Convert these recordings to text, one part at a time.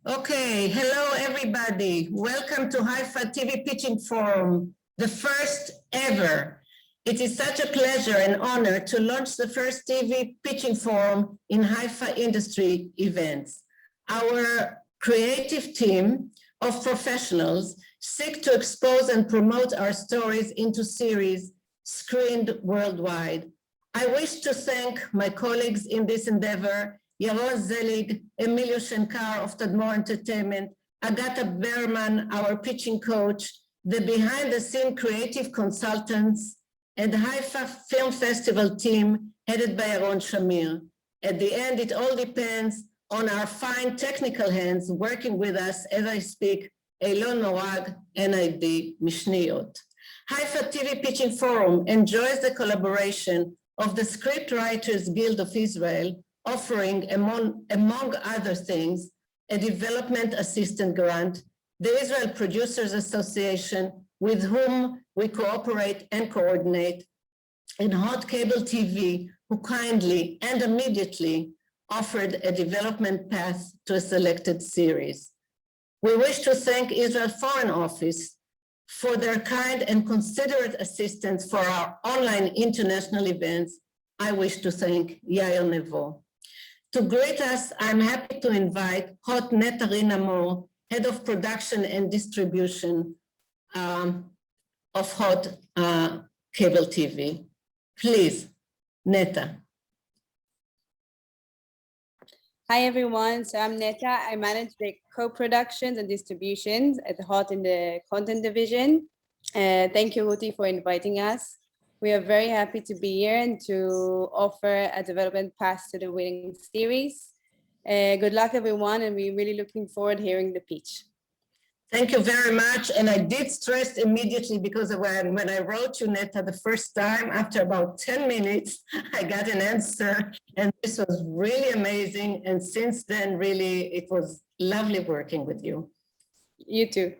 Okay, hello everybody. Welcome to HIFF TV Pitching Forum, the first ever. It is such a pleasure and honor to launch the first TV Pitching Forum in HIFF industry events. Our creative team of professionals seek to expose and promote our stories into series screened worldwide. I wish to thank my colleagues in this endeavor, Yaron Zelig, Emilio Shenkar of Tadmor Entertainment, Agata Berman, our pitching coach, the behind-the-scene creative consultants, and the Haifa Film Festival team headed by Yaron Shamir. At the end, it all depends on our fine technical hands working with us as I speak, Eilon Morag, NID Mishniyot. Haifa TV Pitching Forum enjoys the collaboration of the Scriptwriters Guild of Israel, offering, among other things, a development assistance grant, the Israel Producers Association, with whom we cooperate and coordinate, and Hot Cable TV, who kindly and immediately offered a development path to a selected series. We wish to thank Israel Foreign Office for their kind and considerate assistance for our online international events. I wish to thank Yair Nevo. To greet us, I'm happy to invite Hot Neta Rina Mor, Head of Production and Distribution of Hot Cable TV. Please, Neta. Hi everyone, so I'm Neta. I manage the co-productions and distributions at Hot in the content division. Thank you, Ruti, for inviting us. We are very happy to be here and to offer a development path to the winning series. Good luck, everyone, and we're really looking forward to hearing the pitch. Thank you very much. And I did stress immediately because when I wrote you, Neta, the first time, after about 10 minutes, I got an answer. And this was really amazing. And since then, really, it was lovely working with you. You too.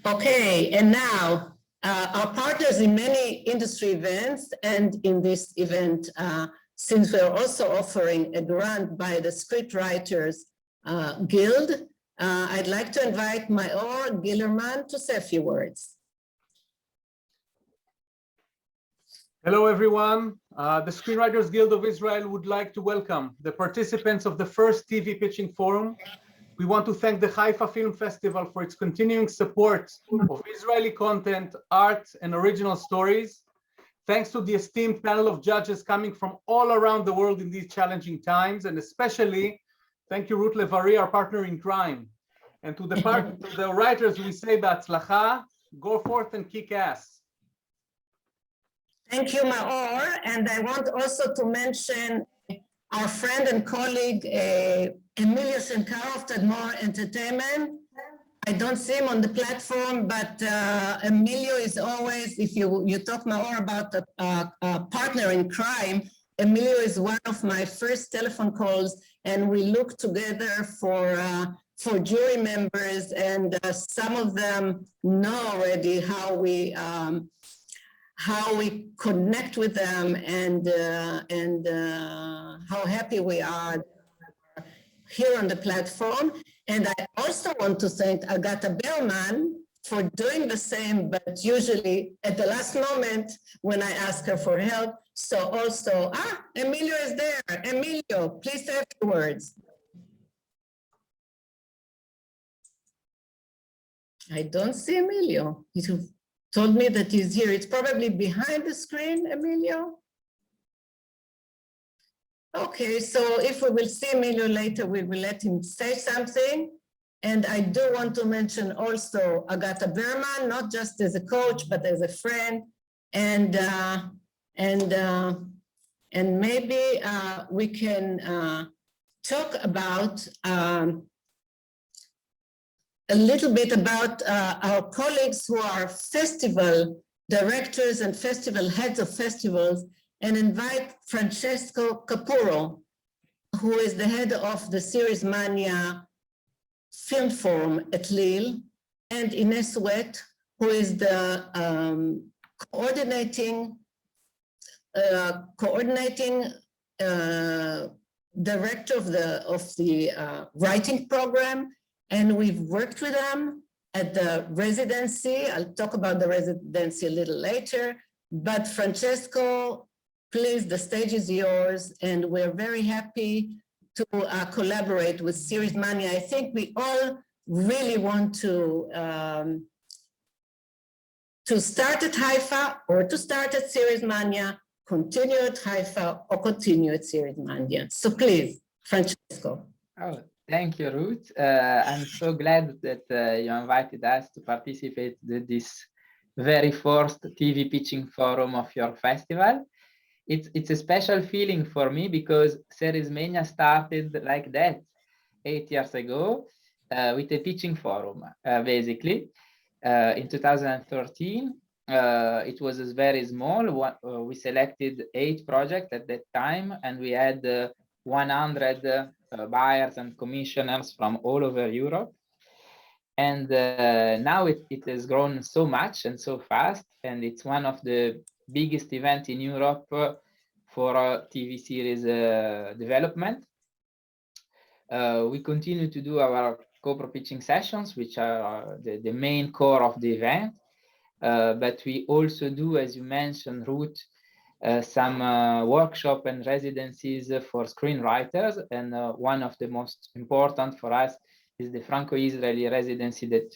Okay, and now, our partners in many industry events and in this event, since we're also offering a grant by the Scriptwriters Guild, I'd like to invite Maor Gillerman to say a few words. Hello, everyone. The Screenwriters Guild of Israel would like to welcome the participants of the first TV Pitching Forum. We want to thank the Haifa Film Festival for its continuing support of Israeli content, art, and original stories. Thanks to the esteemed panel of judges coming from all around the world in these challenging times, and especially thank you, Ruth Levari, our partner in crime. And to the writers, we say B'atzlacha, go forth and kick ass. Thank you, Maor. And I want also to mention our friend and colleague, Emilio Shenkar of Tadmor Entertainment. I don't see him on the platform, but Emilio is always, if you talk Maor about a partner in crime, Emilio is one of my first telephone calls, and we look together for jury members, and some of them know already how we connect with them, and how happy we are here on the platform. And I also want to thank Agata Berman for doing the same, but usually at the last moment when I ask her for help. So also, Emilio is there. Emilio, please say a few words. I don't see Emilio. He told me that he's here. It's probably behind the screen, Emilio. Okay, so if we will see Emilio later, we will let him say something. And I do want to mention also Agata Berman, not just as a coach, but as a friend. And maybe we can talk about a little bit about our colleagues who are festival directors and festival heads of festivals, and invite Francesco Capurro, who is the head of the Series Mania Film Forum at Lille, and Ines Wet, who is the coordinating director of the writing program, and we've worked with them at the residency. I'll talk about the residency a little later, but Francesco, please, the stage is yours, and we're very happy to collaborate with Series Mania. I think we all really want to start at Haifa or to start at Series Mania, continue at Haifa or continue at Series Mania. So please, Francesco. Oh, thank you, Ruth. I'm so glad that you invited us to participate in this very first TV pitching forum of your festival. It's a special feeling for me because Series Mania started like that 8 years ago with a pitching forum, basically. In 2013, it was very small. We selected 8 projects at that time, and we had 100 buyers and commissioners from all over Europe. And now it has grown so much and so fast, and it's one of the biggest events in Europe for TV series development. We continue to do our co-pro pitching sessions, which are the main core of the event. But we also do, as you mentioned, Ruth, some workshop and residencies for screenwriters. And one of the most important for us is the Franco-Israeli residency that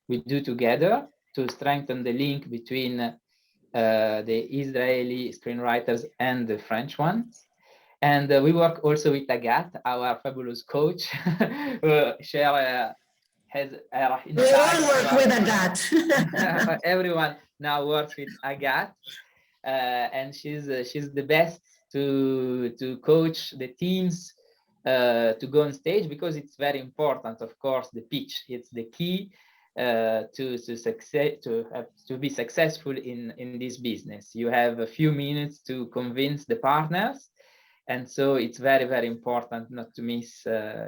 we do together to strengthen the link between the Israeli screenwriters and the French ones. And we work also with Agat, our fabulous coach, who share has we all work with Agat. Everyone now works with Agat, and she's the best to coach the teams to go on stage, because it's very important. Of course, the pitch, it's the key to be successful in this business. You have a few minutes to convince the partners, and so it's very, very important not to miss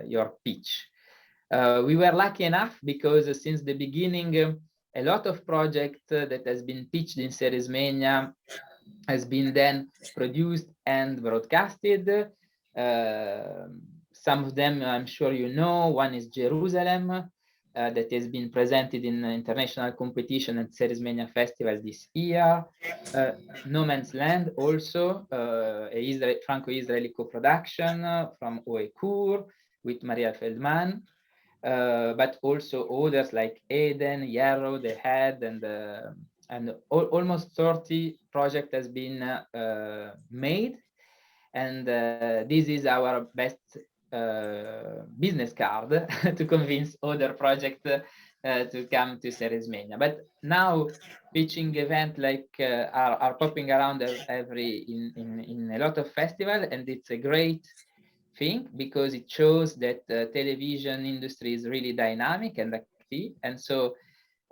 your pitch. We were lucky enough because since the beginning, a lot of projects that has been pitched in Series Mania has been then produced and broadcasted. Some of them I'm sure you know. One is Jerusalem, that has been presented in international competition at Series Mania Festival this year. No Man's Land, also a Franco-Israeli co-production from Oekur with Maria Feldman. But also others like Eden, Yarrow, The Head, and almost 30 projects has been made. And this is our best business card to convince other projects to come to Series Mania. But now pitching events like are popping around in a lot of festivals, and it's a great thing because it shows that the television industry is really dynamic and active. And so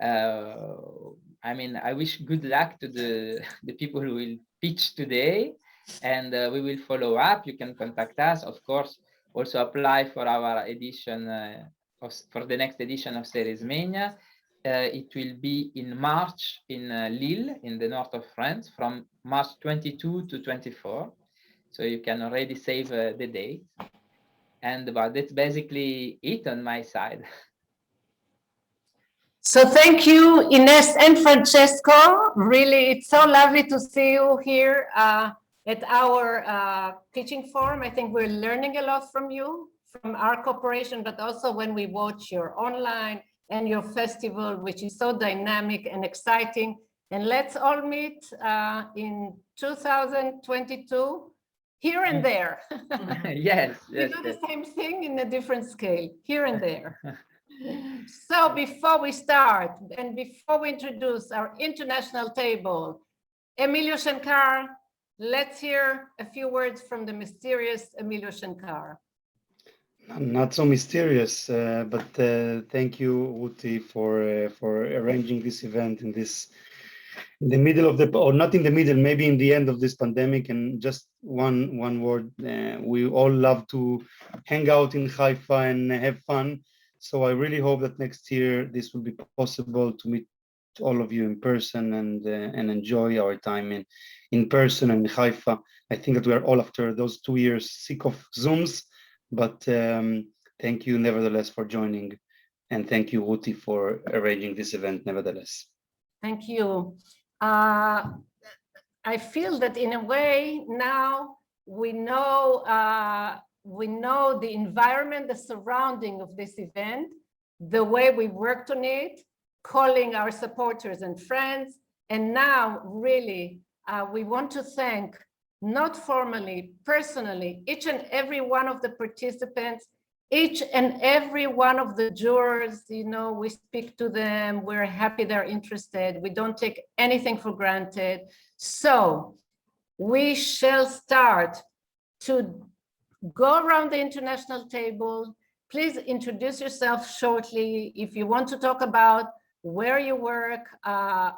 I mean, I wish good luck to the people who will pitch today, and we will follow up. You can contact us, of course. Also apply for our edition for the next edition of Series Mania. It will be in March in Lille, in the north of France, from March 22 to 24. So you can already save the date. And but that's basically it on my side. So thank you, Ines and Francesco. Really, it's so lovely to see you here at our pitching forum. I think we're learning a lot from you, from our cooperation, but also when we watch your online and your festival, which is so dynamic and exciting. And let's all meet in 2022, here and there. Yes. We do the same thing in a different scale, here and there. So before we start, and before we introduce our international table, Emilio Shankar, let's hear a few words from the mysterious Emilio Shankar. Not so mysterious, but thank you, Ruti, for arranging this event in the middle of or not in the middle, maybe in the end of this pandemic. And just one word, we all love to hang out in Haifa and have fun. So I really hope that next year this will be possible to meet all of you in person and enjoy our time in person in Haifa. I think that we are all, after those 2 years, sick of Zooms, but thank you nevertheless for joining And thank you, Ruti, for arranging this event nevertheless. Thank you. I feel that in a way now we know the environment, the surrounding of this event, the way we worked on it, calling our supporters and friends. And now really, we want to thank, not formally, personally, each and every one of the participants, each and every one of the jurors. You know, we speak to them, we're happy they're interested, we don't take anything for granted. So we shall start to go around the international table. Please introduce yourself shortly. If you want to talk about where you work,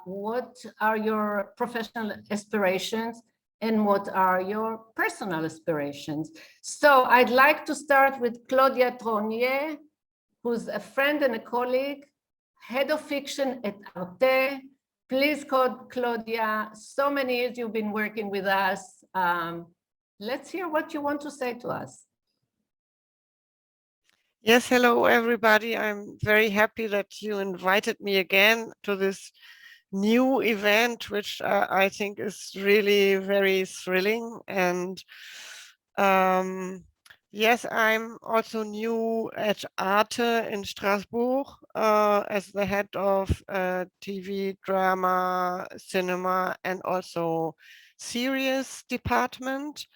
what are your professional aspirations, and what are your personal aspirations. So I'd like to start with Claudia Tronier, who's a friend and a colleague, head of fiction at Arte. Please, Claudia, so many years you've been working with us. Let's hear what you want to say to us. Yes, hello, everybody. I'm very happy that you invited me again to this new event, which I think is really very thrilling. And yes, I'm also new at Arte in Strasbourg as the head of TV, drama, cinema, and also series department.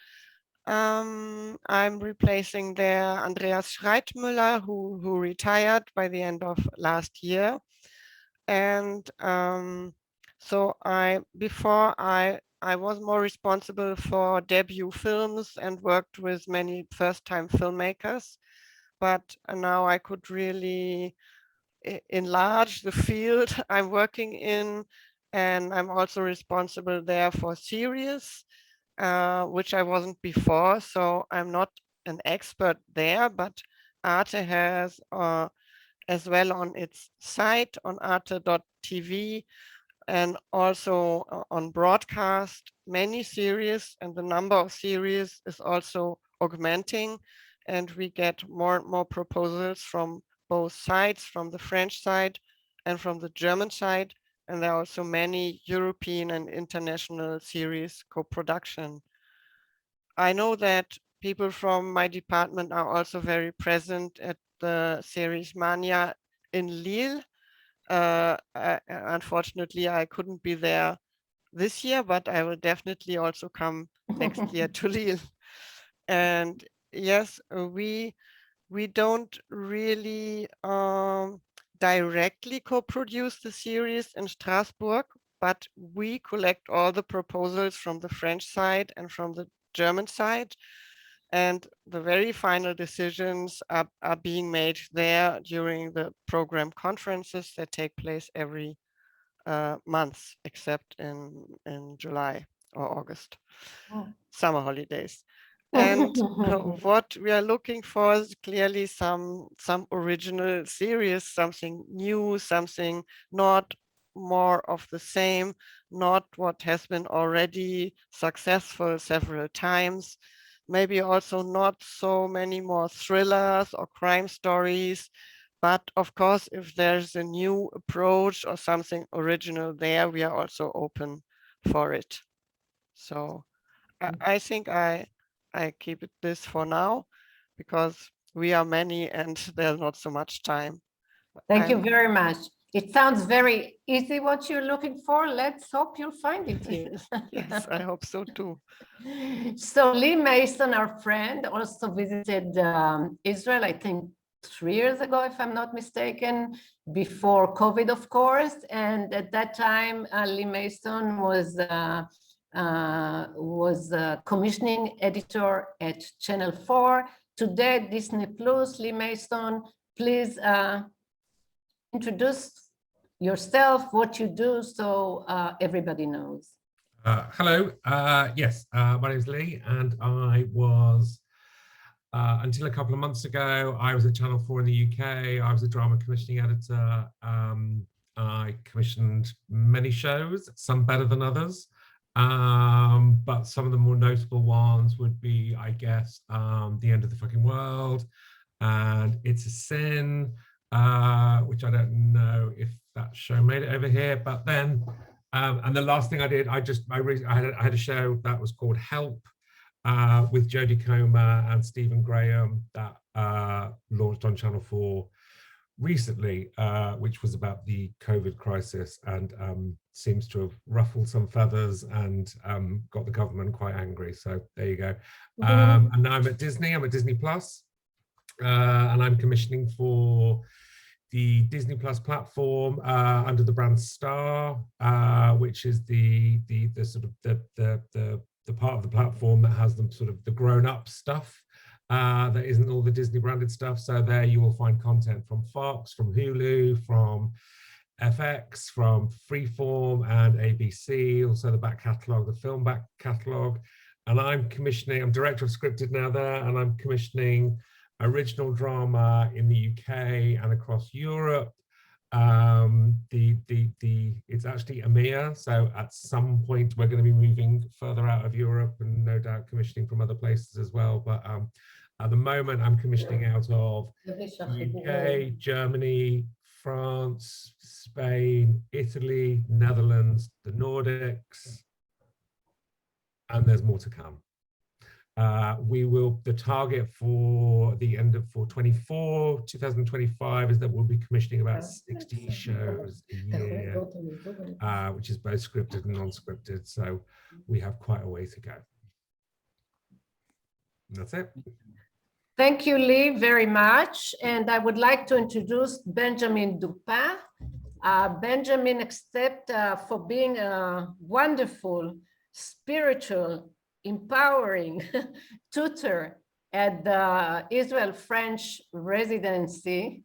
I'm replacing there Andreas Schreitmüller, who retired by the end of last year. And so before I was more responsible for debut films and worked with many first-time filmmakers, but now I could really enlarge the field I'm working in, and I'm also responsible there for series, which I wasn't before. So I'm not an expert there, but Arte has as well on its site on arte.tv and also on broadcast many series, and the number of series is also augmenting, and we get more and more proposals from both sides, from the French side and from the German side, and there are also many European and international series co-production. I know that people from my department are also very present at the Series Mania in Lille. Unfortunately, I couldn't be there this year, but I will definitely also come next year to Lille. And yes, we don't really directly co-produce the series in Strasbourg, but we collect all the proposals from the French side and from the German side, and the very final decisions are being made there during the program conferences that take place every month, except in July or August, summer holidays. And what we are looking for is clearly some original series, something new, something not more of the same, not what has been already successful several times, maybe also not so many more thrillers or crime stories. But of course, if there's a new approach or something original there, we are also open for it. So I think I keep it this for now, because we are many and there's not so much time. Thank you very much. It sounds very easy what you're looking for. Let's hope you'll find it here. Yes, I hope so too. So Lee Mason, our friend, also visited Israel, I think 3 years ago, if I'm not mistaken, before COVID, of course. And at that time, Lee Mason was commissioning editor at Channel 4. Today, Disney Plus. Lee Mason, please introduce yourself, what you do, so everybody knows. Hello, yes, my name is Lee, and I was, until a couple of months ago, I was at Channel 4 in the UK. I was a drama commissioning editor. I commissioned many shows, some better than others, but some of the more notable ones would be, I guess, The End of the Fucking World and It's a Sin, which I don't know if that show made it over here. But then, and the last thing I did, I had a show that was called Help with Jodie Comer and Stephen Graham that launched on Channel 4 recently, which was about the COVID crisis, and seems to have ruffled some feathers and got the government quite angry. So there you go. And now I'm at Disney. I'm at Disney Plus, and I'm commissioning for the Disney Plus platform under the brand Star, which is the sort of the part of the platform that has the sort of the grown-up stuff. That isn't all the Disney branded stuff. So there you will find content from Fox, from Hulu, from FX, from Freeform and ABC, also the back catalogue, the film back catalogue. And I'm director of scripted now there, and I'm commissioning original drama in the UK and across Europe. It's actually EMEA, so at some point we're going to be moving further out of Europe and no doubt commissioning from other places as well. But at the moment, I'm commissioning out of UK, Germany, France, Spain, Italy, Netherlands, the Nordics, and there's more to come. The target for the end of 2025 is that we'll be commissioning about 60 shows a year, which is both scripted and non-scripted. So we have quite a way to go. And that's it. Thank you, Lee, very much. And I would like to introduce Benjamin Dupin. Benjamin, except for being a wonderful, spiritual, empowering tutor at the Israel-French residency,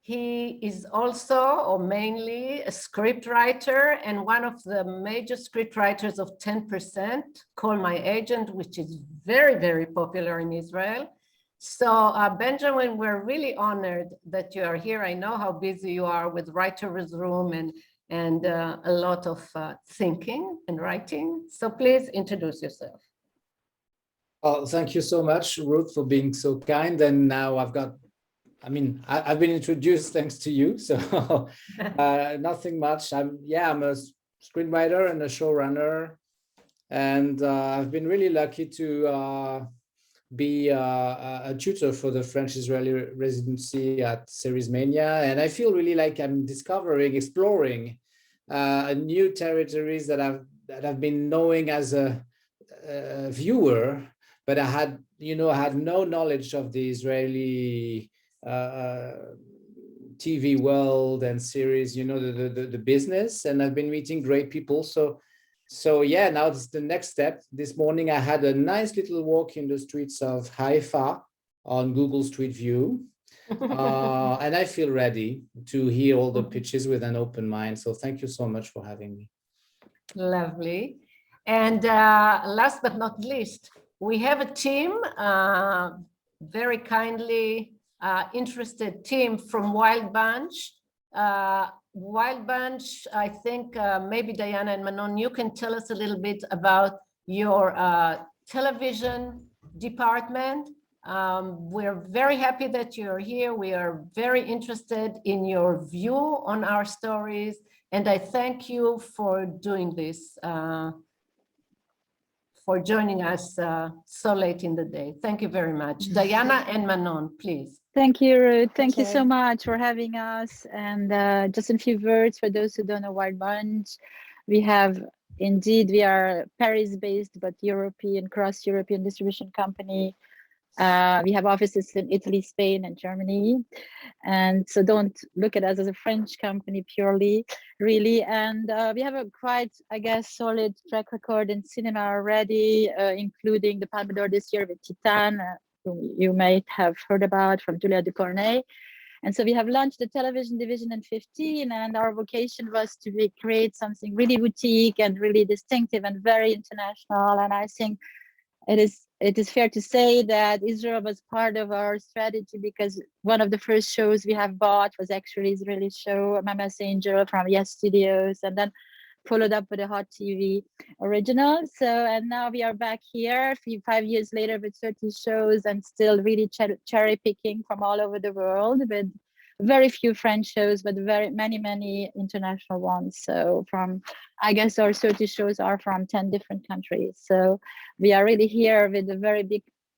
he is also, or mainly, a scriptwriter and one of the major scriptwriters of 10%, Call My Agent, which is very, very popular in Israel. So Benjamin, we're really honored that you are here. I know how busy you are with Writer's Room and a lot of thinking and writing. So please introduce yourself. Oh, thank you so much, Ruth, for being so kind. And now I've been introduced thanks to you. So nothing much. I'm a screenwriter and a showrunner. And I've been really lucky to be a tutor for the French-Israeli residency at Series Mania. And I feel really like I'm exploring new territories that I've been knowing as a viewer, but I had no knowledge of the Israeli TV world and series, the business, and I've been meeting great people. So yeah, now it's the next step. This morning I had a nice little walk in the streets of Haifa on Google Street View. And I feel ready to hear all the pitches with an open mind. So thank you so much for having me. Lovely. And last but not least, we have a team, very kindly interested team from Wild Bunch. Wild Bunch, I think maybe Diana and Manon, you can tell us a little bit about your television department. We're very happy that you're here. We are very interested in your view on our stories. And I thank you for doing this, for joining us so late in the day. Thank you very much. Diana and Manon, please. Thank you, Ruth. Thank you so much for having us. And just a few words for those who don't know Wild Bunch. We are Paris-based, but European, cross-European distribution company. We have offices in Italy, Spain, and Germany. And so don't look at us as a French company purely, really. And we have a quite, I guess, solid track record in cinema already, including the Palme d'Or this year with Titan, whom you might have heard about, from Julia Ducournay. And so we have launched the television division in 2015, and our vocation was to create something really boutique and really distinctive and very international. And I think it is fair to say that Israel was part of our strategy, because one of the first shows we have bought was actually Israeli show, Mama's Angel from Yes Studios. And then followed up with a Hot TV original. So, and now we are back here 5 years later with 30 shows and still really cherry picking from all over the world with very few French shows, but many international ones. So I guess our 30 shows are from 10 different countries. So we are really here with a very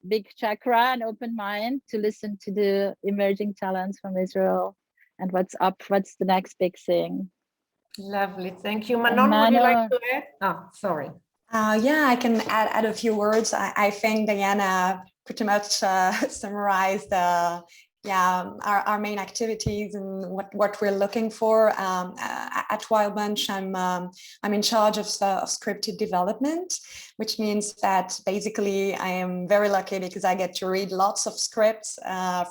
big chakra and open mind to listen to the emerging talents from Israel and what's the next big thing. Lovely, thank you. Manon, would you like to add? Oh, sorry. Yeah, I can add a few words. I think Diana pretty much summarized our main activities and what we're looking for. At Wild Bunch, I'm in charge of scripted development, which means that basically I am very lucky because I get to read lots of scripts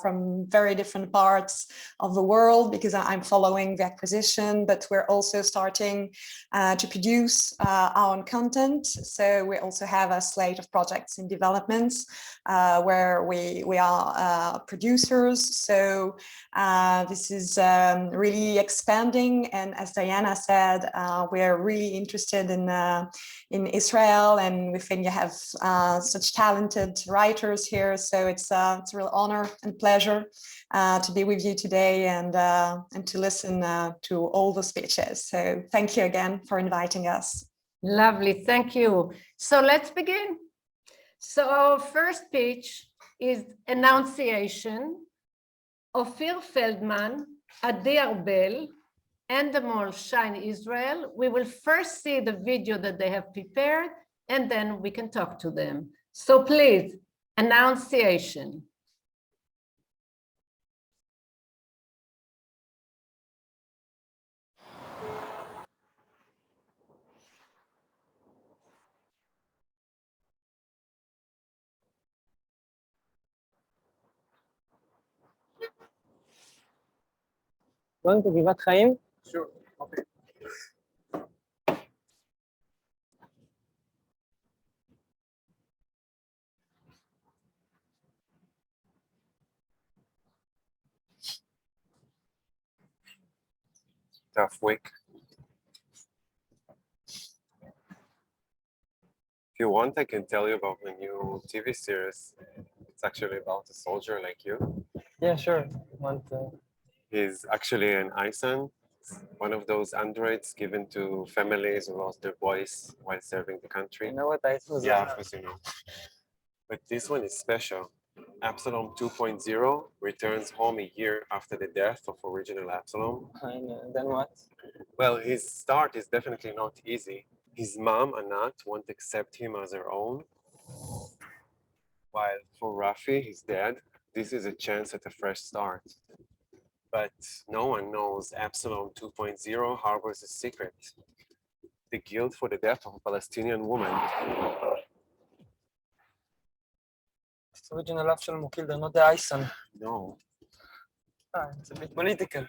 from very different parts of the world because I'm following the acquisition, but we're also starting to produce our own content. So we also have a slate of projects in developments where we are producers. So this is really expanding, and as Diana said, we're really interested in Israel, and we think you have such talented writers here. So it's a real honor and pleasure to be with you today and to listen to all the speeches. So thank you again for inviting us. Lovely, thank you. So let's begin. So our first speech is Annunciation. Ophir Feldman, Adi Arbel, and Amol Shine Israel. We will first see the video that they have prepared, and then we can talk to them. So please, Annunciation. Going to Givat Chaim? Sure. Okay. Tough week. If you want, I can tell you about the new TV series. It's actually about a soldier like you. Yeah, sure. He's actually an ISAN, one of those androids given to families who lost their voice while serving the country. You know what ISAN is? Yeah, of course you know. But this one is special. Absalom 2.0 returns home a year after the death of original Absalom. I know. Then what? Well, his start is definitely not easy. His mom, Anat, won't accept him as her own. While for Rafi, his dad, this is a chance at a fresh start. But no one knows Absalom 2.0 harbors a secret. The guilt for the death of a Palestinian woman. It's original Absalom who killed her, not the ISAN. No. It's a bit political.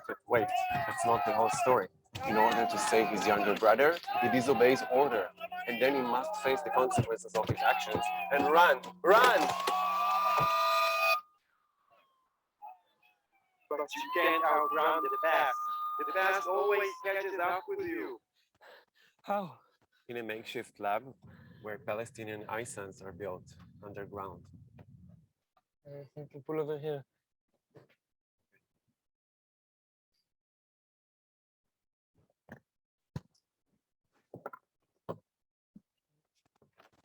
But wait, that's not the whole story. In order to save his younger brother, he disobeys order, and then he must face the consequences of his actions and run. But you can't outrun the past. The past always catches up with you. How? In a makeshift lab where Palestinian ISANs are built underground. I think we'll pull over here.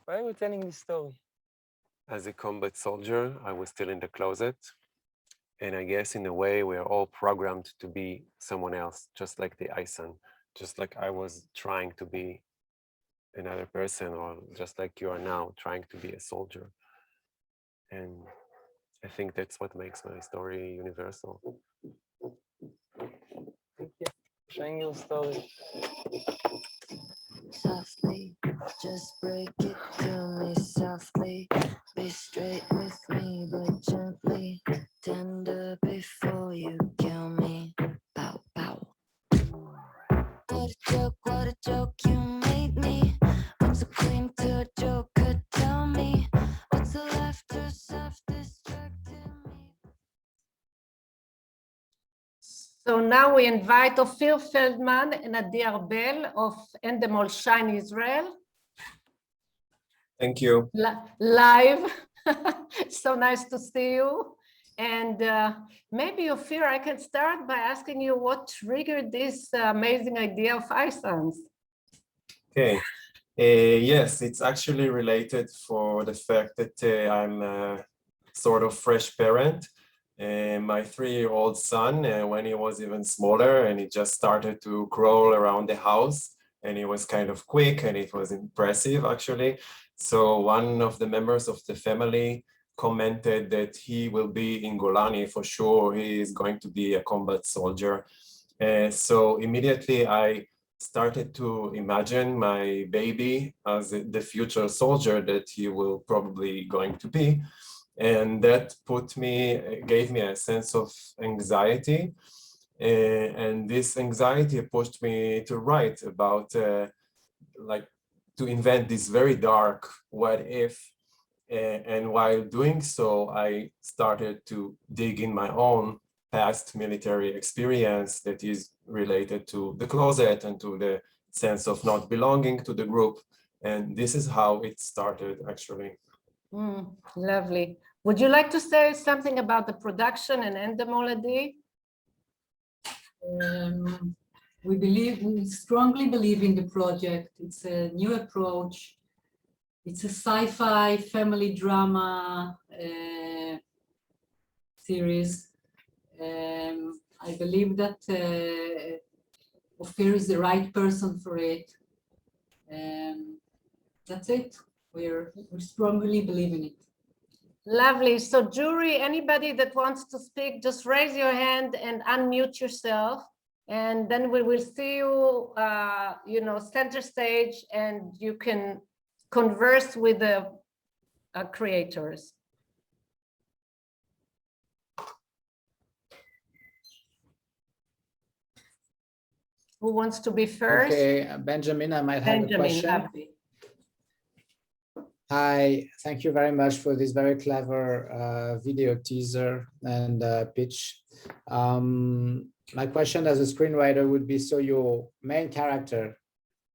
Why are we telling this story? As a combat soldier, I was still in the closet. And I guess in a way, we are all programmed to be someone else, just like the ISAN, just like I was trying to be another person, or just like you are now trying to be a soldier. And I think that's what makes my story universal. Thank you for sharing your story. Softly, just break it to me softly. Be straight with me, but gently. Tender before you kill me. Bow, bow. What a joke you made me. What's a queen to a joker? Tell me. What's a laughter soft distracting me? So now we invite Ophir Feldman and Adi Arbel of Endemol Shine Israel. Thank you. Live. So nice to see you. And maybe, Ophir, I can start by asking you what triggered this amazing idea of iScience. Okay. Yes, it's actually related for the fact that I'm a sort of fresh parent. My 3-year-old son, when he was even smaller, and he just started to crawl around the house, and he was kind of quick, and it was impressive, actually. So one of the members of the family commented that he will be in Golani for sure. He is going to be a combat soldier. So immediately I started to imagine my baby as the future soldier that he will probably going to be. And that gave me a sense of anxiety. And this anxiety pushed me to write about, to invent this very dark what if. And while doing so, I started to dig in my own past military experience that is related to the closet and to the sense of not belonging to the group. And this is how it started, actually. Lovely. Would you like to say something about the production and Endemol, Adi? We strongly believe in the project. It's a new approach. It's a sci-fi family drama series. I believe that Ophir is the right person for it. That's it. We strongly believe in it. Lovely. So jury, anybody that wants to speak, just raise your hand and unmute yourself. And then we will see you, center stage, and you can converse with the creators. Who wants to be first? Okay, Benjamin, I might have a question. Lovely. Hi, thank you very much for this very clever video teaser and pitch. My question as a screenwriter would be, so your main character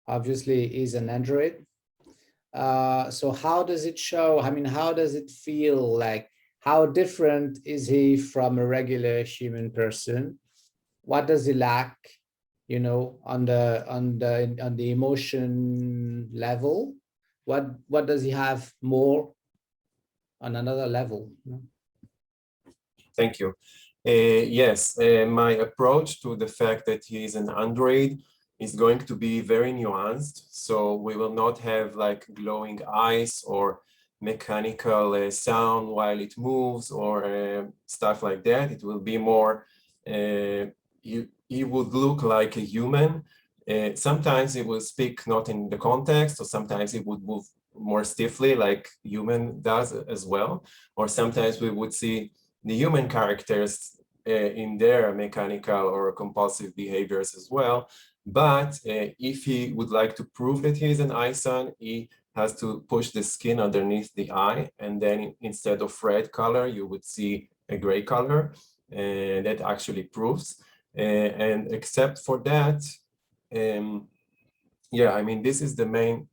obviously is an android. So how does it show? I mean, how does it feel like? How different is he from a regular human person? What does he lack, on the emotion level? What does he have more on another level? Thank you. Yes, my approach to the fact that he is an android is going to be very nuanced. So we will not have like glowing eyes or mechanical sound while it moves or stuff like that. It will be more, he would look like a human. Sometimes it will speak not in the context, or sometimes it would move more stiffly like human does as well. Or sometimes we would see the human characters in their mechanical or compulsive behaviors as well. But if he would like to prove that he is an iSun, he has to push the skin underneath the eye, and then instead of red color, you would see a gray color, and that actually proves. And except for that, yeah, I mean, this is the main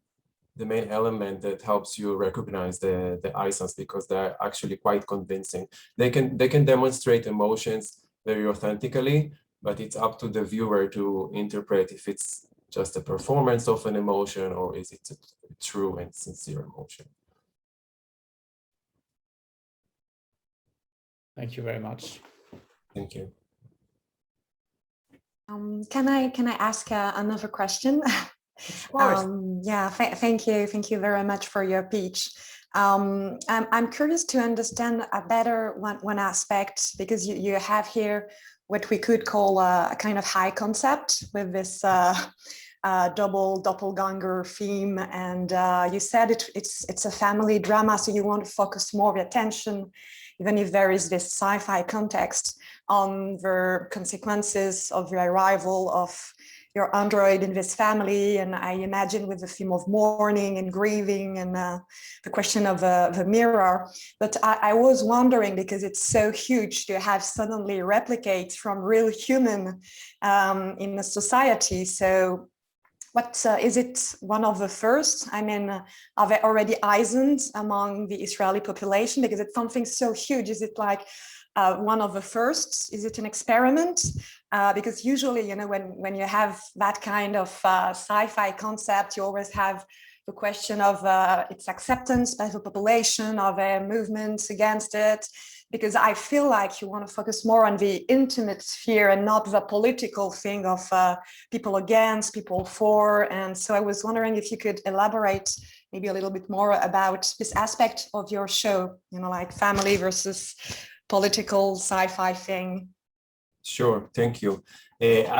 element that helps you recognize the iSuns, because they're actually quite convincing. They can demonstrate emotions very authentically, but it's up to the viewer to interpret if it's just a performance of an emotion or is it a true and sincere emotion. Thank you very much. Thank you. Can I ask another question? Of course. Thank you very much for your pitch. I'm curious to understand better one aspect, because you have here what we could call a kind of high concept with this double doppelganger theme, and you said it's a family drama, so you want to focus more of your attention, even if there is this sci-fi context, on the consequences of the arrival of your android in this family, and I imagine with the theme of mourning and grieving and the question of the mirror. But I was wondering, because it's so huge to have suddenly replicate from real human in a society. So what is it one of the first? I mean, are there already ISONs among the Israeli population? Because it's something so huge. Is it like one of the first? Is it an experiment? Because usually, you know, when you have that kind of sci-fi concept, you always have the question of its acceptance by the population, of movements against it. Because I feel like you want to focus more on the intimate sphere and not the political thing of people against, people for. And so I was wondering if you could elaborate maybe a little bit more about this aspect of your show, you know, like family versus political sci-fi thing. Sure, thank you.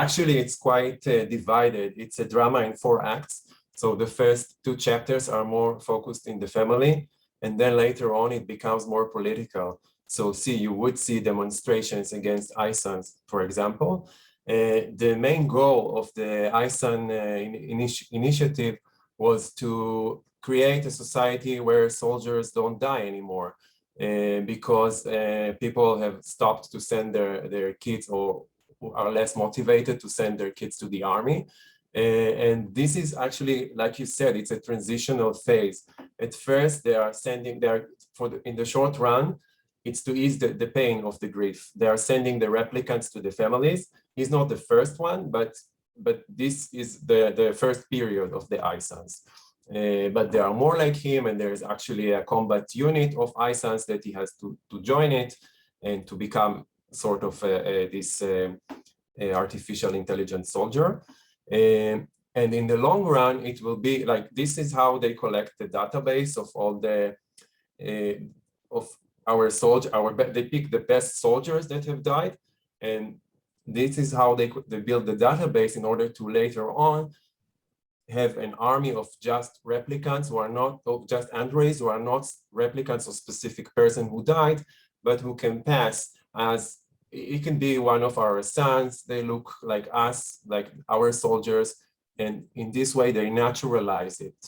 Actually, it's quite divided. It's a drama in 4 acts. So the first 2 chapters are more focused in the family, and then later on it becomes more political. So you would see demonstrations against ISONs, for example. The main goal of the ISON initiative was to create a society where soldiers don't die anymore, because people have stopped to send their kids, or are less motivated to send their kids to the army. And this is actually, like you said, it's a transitional phase. At first, in the short run, it's to ease the pain of the grief. They are sending the replicants to the families. He's not the first one, but this is the first period of the ISONs. But there are more like him, and there's actually a combat unit of ISONs that he has to join it and to become sort of this artificial intelligence soldier. And in the long run, it will be like, this is how they collect the database of all the of our soldiers. They pick the best soldiers that have died, and this is how they build the database in order to later on have an army of just replicants who are not, of just androids who are not replicants of specific person who died, but who can pass as, it can be one of our sons. They look like us, like our soldiers, and in this way they naturalize it.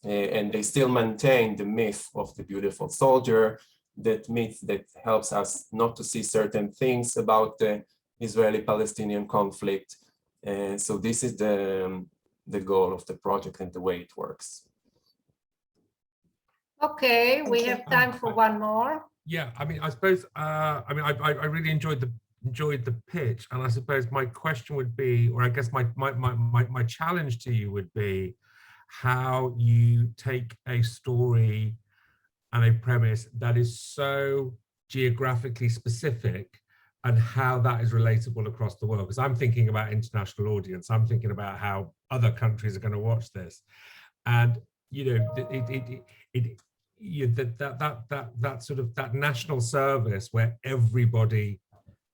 And they still maintain the myth of the beautiful soldier, that myth that helps us not to see certain things about the Israeli-Palestinian conflict. And so this is the goal of the project and the way it works. Okay, we have time for one more. Yeah, I mean, I suppose, I really enjoyed the pitch, and I suppose my question would be, or I guess my challenge to you would be, how you take a story and a premise that is so geographically specific, and how that is relatable across the world. Because I'm thinking about international audience. I'm thinking about how other countries are going to watch this, and you know, that sort of that national service where everybody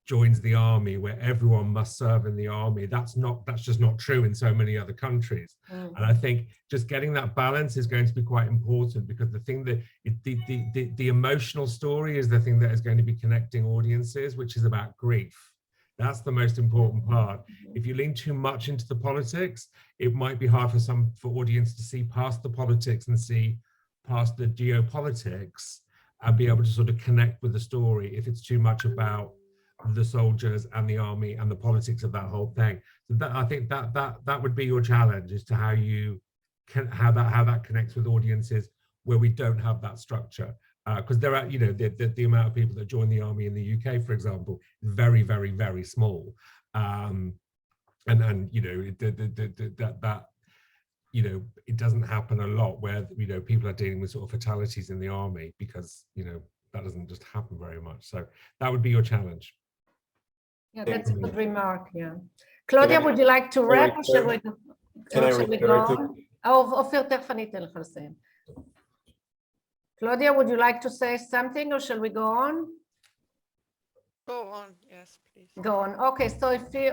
joins the army, where everyone must serve in the army. That's just not true in so many other countries. And I think just getting that balance is going to be quite important, because the thing that the emotional story is the thing that is going to be connecting audiences, which is about grief. That's the most important part. If you lean too much into the politics, it might be hard for audience to see past the politics and see past the geopolitics and be able to sort of connect with the story if it's too much about the soldiers and the army and the politics of that whole thing. So I think that would be your challenge, as to how you can how that connects with audiences where we don't have that structure. Because there are, you know, the amount of people that join the army in the UK, for example, is very, very, very small. And you know, that you know, it doesn't happen a lot where, you know, people are dealing with sort of fatalities in the army, because, you know, that doesn't just happen very much. So that would be your challenge. Yeah, that's a good remark. Yeah, Claudia, would you like to wrap, or shall we go on? אופיר, תכף אני אתן לך לסיים. Claudia, would you like to say something, or shall we go on? Go on, yes, please. Go on. Okay, so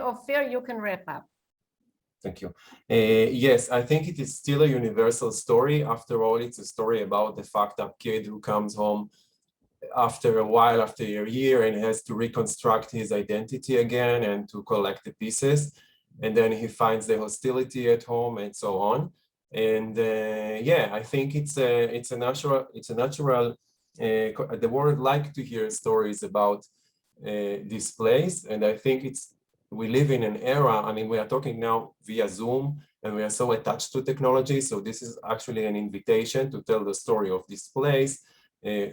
Ophir, you can wrap up. Thank you. Yes, I think it is still a universal story. After all, it's a story about the fucked up kid who comes home after a while, after a year, and has to reconstruct his identity again and to collect the pieces. and then he finds the hostility at home and so on. And yeah, I think it's a natural the world like to hear stories about this place, and I think we live in an era. I mean, we are talking now via Zoom, and we are so attached to technology. So this is actually an invitation to tell the story of this place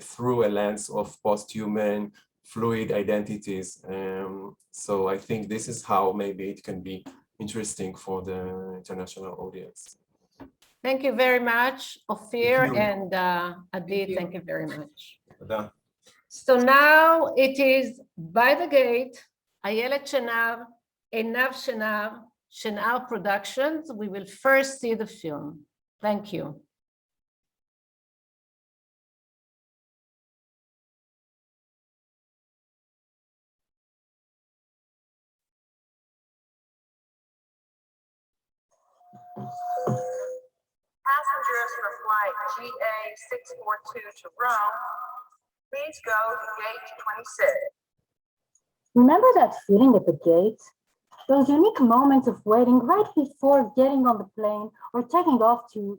through a lens of post-human fluid identities. So I think this is how maybe it can be interesting for the international audience. Thank you very much, Ophir you. and Adi. Thank you very much. Thank So now it is By the Gate, Ayelet Shenar, Einav Shenar, Shenar Productions. We will first see the film. Thank you. Passengers for flight GA642 to Rome, please go to gate 26. Remember that feeling at the gate? Those unique moments of waiting right before getting on the plane or taking off to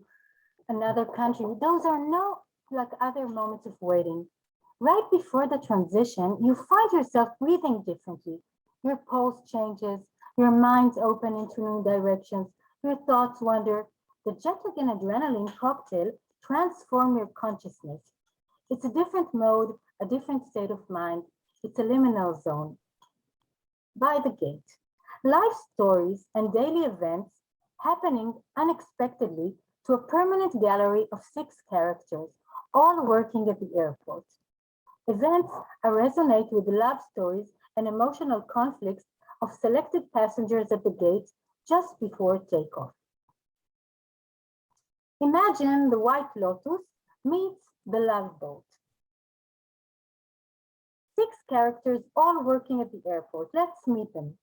another country. Those are no like other moments of waiting. Right before the transition, you find yourself breathing differently. Your pulse changes, your mind's open into new directions, your thoughts wander. The jet lag and adrenaline cocktail transform your consciousness. It's a different mode, a different state of mind. It's a liminal zone. By the gate, life stories and daily events happening unexpectedly to a permanent gallery of 6 characters, all working at the airport. Events resonate with the love stories and emotional conflicts of selected passengers at the gate just before takeoff. Imagine the White Lotus meets the Love Boat. 6 characters all working at the airport. Let's meet them.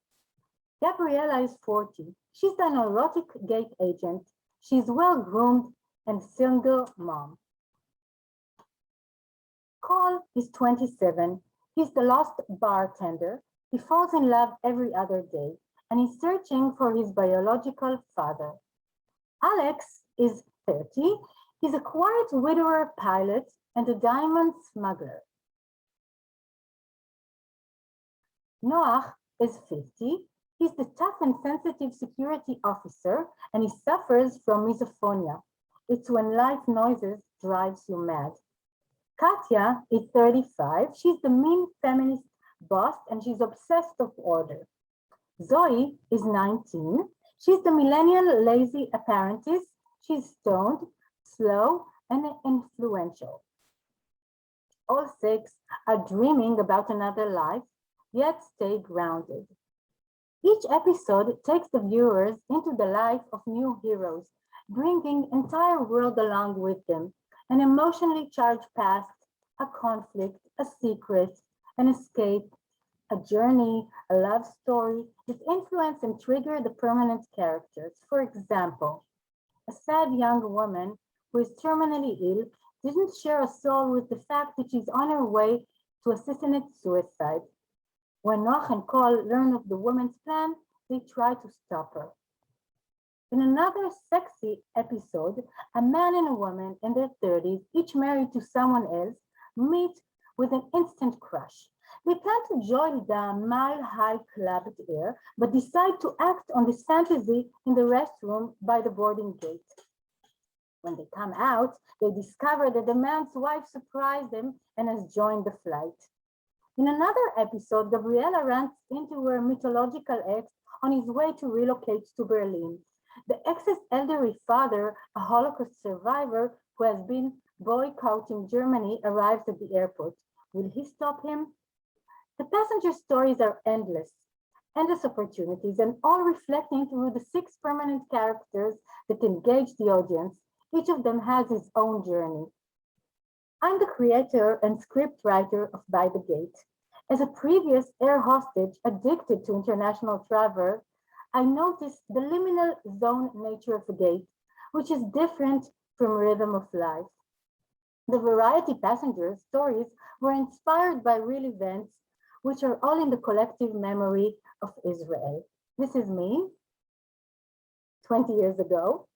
Gabriella is 40. She's a neurotic gate agent. She's well-groomed and single mom. Cole is 27. He's the lost bartender. He falls in love every other day, and he's searching for his biological father. Alex is 30. He's a quiet widower pilot and a diamond smuggler. Noach is 50. He's the tough and sensitive security officer, and he suffers from misophonia. It's when life noises drives you mad. Katya is 35. She's the mean feminist boss, and she's obsessed with order. Zoe is 19. She's the millennial lazy apprentice. She's stoned, slow, and influential. All 6 are dreaming about another life, yet stay grounded. Each episode takes the viewers into the life of new heroes, bringing entire world along with them, an emotionally charged past, a conflict, a secret, an escape, a journey, a love story that influence and trigger the permanent characters. For example, a sad young woman who is terminally ill didn't share a soul with the fact that she's on her way to assassinate suicide. When Noach and Cole learn of the woman's plan, they try to stop her. In another sexy episode, a man and a woman in their 30s, each married to someone else, meet with an instant crush. They plan to join the mile-high club at Air, but decide to act on this fantasy in the restroom by the boarding gate. When they come out, they discover that the man's wife surprised them and has joined the flight. In another episode, Gabriella runs into her mythological ex on his way to relocate to Berlin. The ex's elderly father, a Holocaust survivor who has been boycotting Germany, arrives at the airport. Will he stop him? The passenger stories are endless opportunities, and all reflecting through the 6 permanent characters that engage the audience. Each of them has his own journey. I'm the creator and script writer of By the Gate. As a previous air hostage addicted to international travel, I noticed the liminal zone nature of the gate, which is different from rhythm of life. The variety passenger stories were inspired by real events, which are all in the collective memory of Israel. This is me. 20 years ago.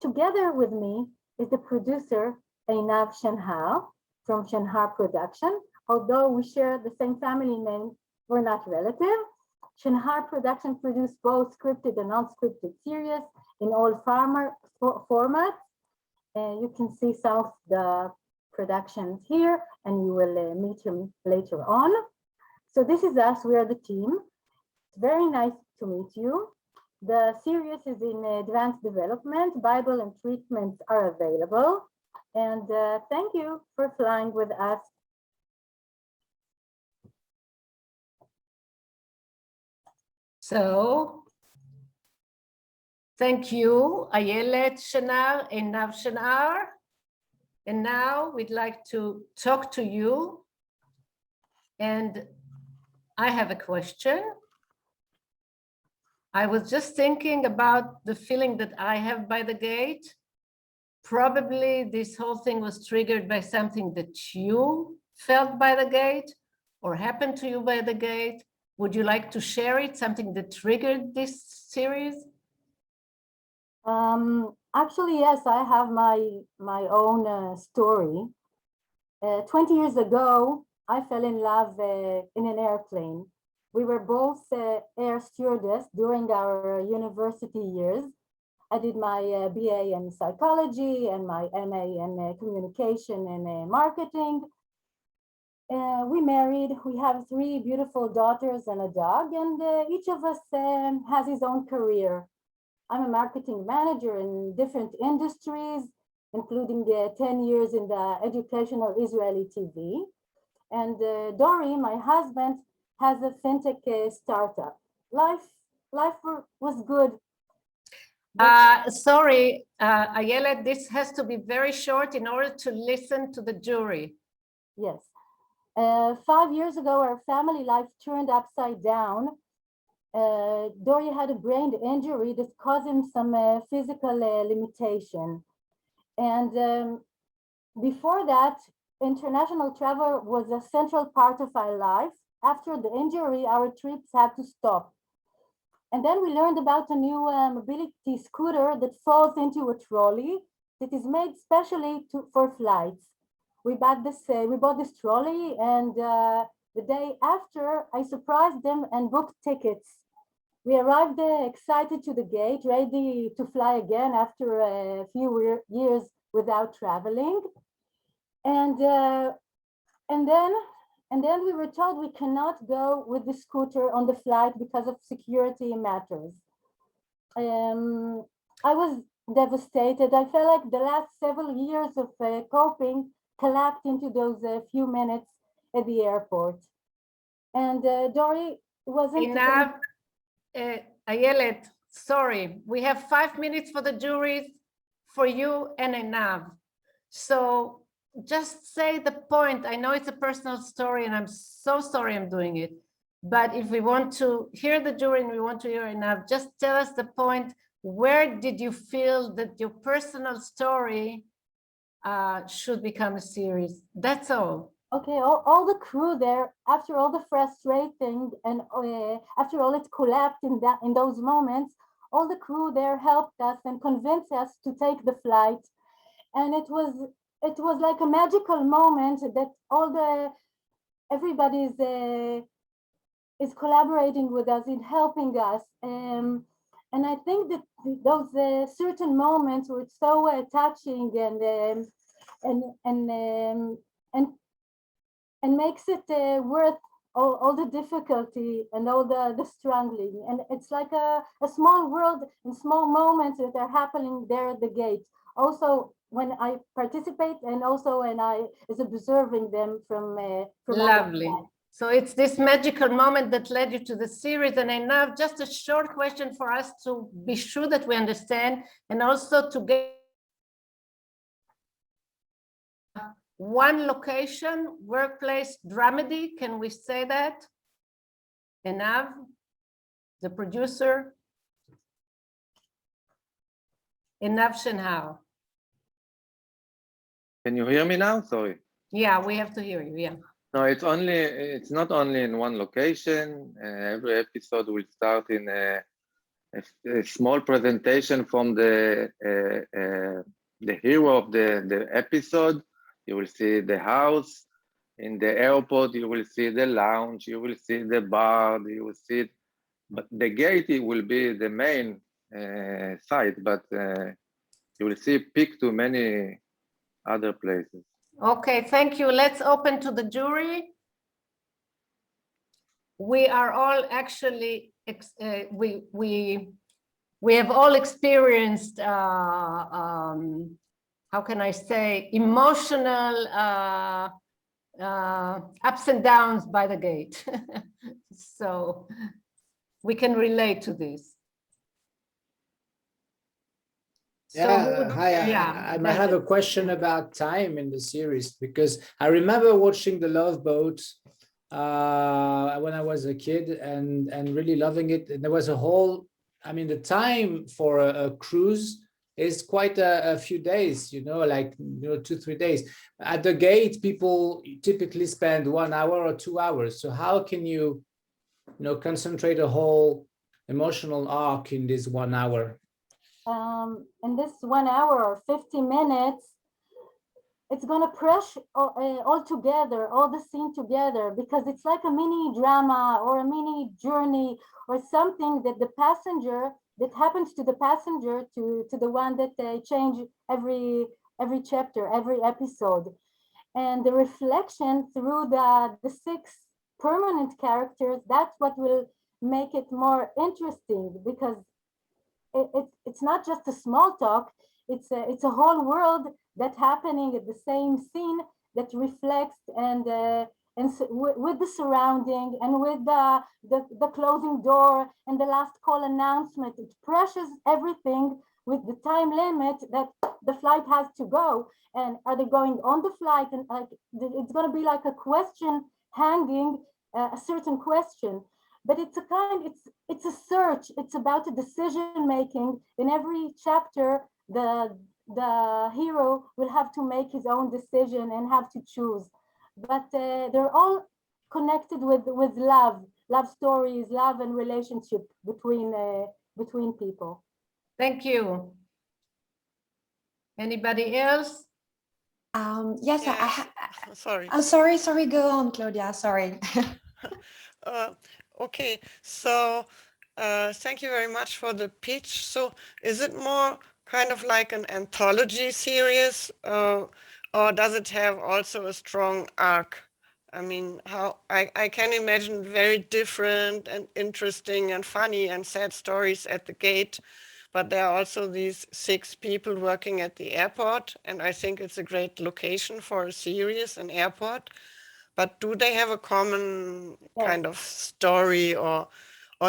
Together with me is the producer, Einav Shenhar, from Shenhar Production. Although we share the same family name, we're not relative. Shenhar Production produced both scripted and unscripted series in all formats. You can see some of the productions here, and you will meet him later on. So this is us, we are the team. It's very nice to meet you. The series is in advanced development. Bible and treatments are available. And thank you for flying with us. So, thank you, Ayelet Shenhar, Einav Shenhar. And now we'd like to talk to you. And I have a question. I was just thinking about the feeling that I have by the gate. Probably this whole thing was triggered by something that you felt by the gate or happened to you by the gate. Would you like to share it, something that triggered this series? Actually, yes, I have my own story. 20 years ago, I fell in love in an airplane. We were both air stewardess during our university years. I did my BA in psychology and my MA in communication and marketing. We married, we have 3 beautiful daughters and a dog, and each of us has his own career. I'm a marketing manager in different industries, including 10 years in the educational Israeli TV. And Dori, my husband, has a fintech startup. Life was good. Sorry, Ayelet, this has to be very short in order to listen to the jury. Yes. 5 years ago, our family life turned upside down. Dori had a brain injury that caused him some physical limitation. And before that, international travel was a central part of our life. After the injury, our trips had to stop. And then we learned about a new mobility scooter that falls into a trolley that is made specially for flights. We bought this trolley, and the day after, I surprised them and booked tickets. We arrived excited to the gate, ready to fly again after a few years without traveling. And then we were told we cannot go with the scooter on the flight because of security matters. I was devastated. I felt like the last several years of coping collapsed into those few minutes at the airport. And Dori wasn't— Enough. Ayelet, sorry, we have 5 minutes for the jury, for you and Einav. So just say the point. I know it's a personal story and I'm so sorry I'm doing it. But if we want to hear the jury and we want to hear Einav, just tell us the point. Where did you feel that your personal story should become a series? That's all. Okay, all the crew there, after all the frustrating and after all it collapsed in those moments, all the crew there helped us and convinced us to take the flight. And it was like a magical moment that everybody is collaborating with us in helping us. And I think that those certain moments were so touching and makes it worth all the difficulty and all the struggling. And it's like a small world and small moments that are happening there at the gate. Also, when I participate and also when I is observing them from Lovely. So it's this magical moment that led you to the series. And Einav, just a short question for us to be sure that we understand, and also to get one location, workplace, dramedy, can we say that? Einav, the producer. Einav Shenhar. Can you hear me now? Sorry. Yeah, we have to hear you, yeah. No, it's not only in one location. Every episode will start in a small presentation from the hero of the episode. You will see the house. In the airport, you will see the lounge, you will see the bar, you will see it. But the gate it will be the main site, but you will see pick to many other places. Okay, thank you. Let's open to the jury. We are all actually, we have all experienced, how can I say, emotional ups and downs by the gate. So we can relate to this. Yeah, hi. Yeah, I have a question about time in the series, because I remember watching The Love Boat when I was a kid and really loving it. And there was a whole, I mean, the time for a cruise is quite a few days, you know, like 2-3 days. At the gate, people typically spend 1 hour or 2 hours. So how can you concentrate a whole emotional arc in this 1 hour? In this 1 hour or 50 minutes, it's going to press all together, all the scene together, because it's like a mini drama or a mini journey or something that the passenger, that happens to the passenger, to the one that they change every chapter, every episode. And the reflection through the 6 permanent characters, that's what will make it more interesting, because it's not just a small talk, it's a whole world that's happening at the same scene that reflects and with the surrounding and with the closing door and the last call announcement. It pressures everything with the time limit that the flight has to go. And are they going on the flight? And like it's going to be like a question hanging, a certain question. But it's a search. It's about a decision making. In every chapter, the hero will have to make his own decision and have to choose. But they're all connected with love stories, love and relationship between people. Thank you. Anybody else? Yes, Sorry. I'm sorry. Go on, Claudia. Sorry. Okay, so thank you very much for the pitch. So is it more kind of like an anthology series, or does it have also a strong arc? I mean, how I can imagine very different and interesting and funny and sad stories at the gate, but there are also these 6 people working at the airport, and I think it's a great location for a series, an airport. But do they have a common kind of story or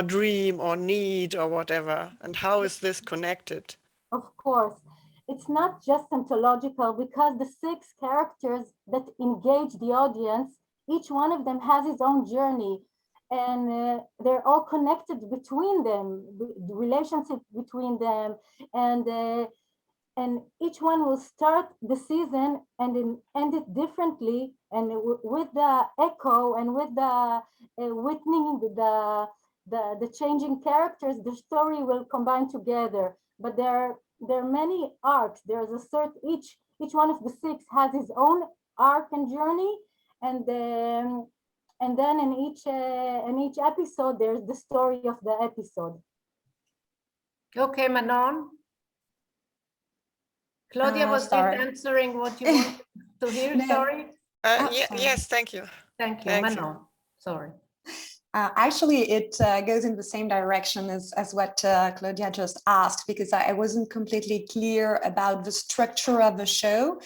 dream or need or whatever? And how is this connected? Of course, it's not just anthological, because the 6 characters that engage the audience, each one of them has his own journey, and they're all connected between them, the relationship between them, and each one will start the season and then end it differently, and with the echo and with the witnessing the changing characters, the story will combine together. But there are many arcs. There's a certain each one of the 6 has his own arc and journey, and then in each episode there's the story of the episode. Okay, Manon. Claudia, was that answering what you wanted to hear? No. Sorry. Yes, thank you. Thank you, Manon. Sorry. Actually, it goes in the same direction as what Claudia just asked, because I wasn't completely clear about the structure of the show.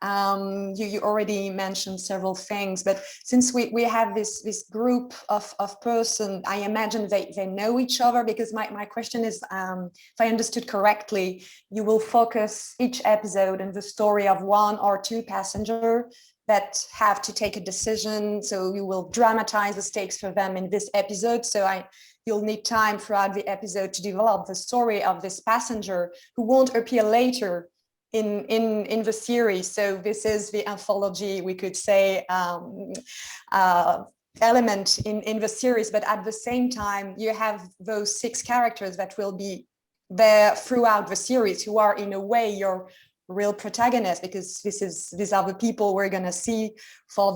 You already mentioned several things, but since we have this group of person, I imagine they know each other, because my question is, if I understood correctly, you will focus each episode on the story of 1 or 2 passengers that have to take a decision. So you will dramatize the stakes for them in this episode. So you'll need time throughout the episode to develop the story of this passenger who won't appear later in the series. So this is the anthology, we could say, element in the series, but at the same time, you have those 6 characters that will be there throughout the series, who are in a way your real protagonists, because these are the people we're going to see for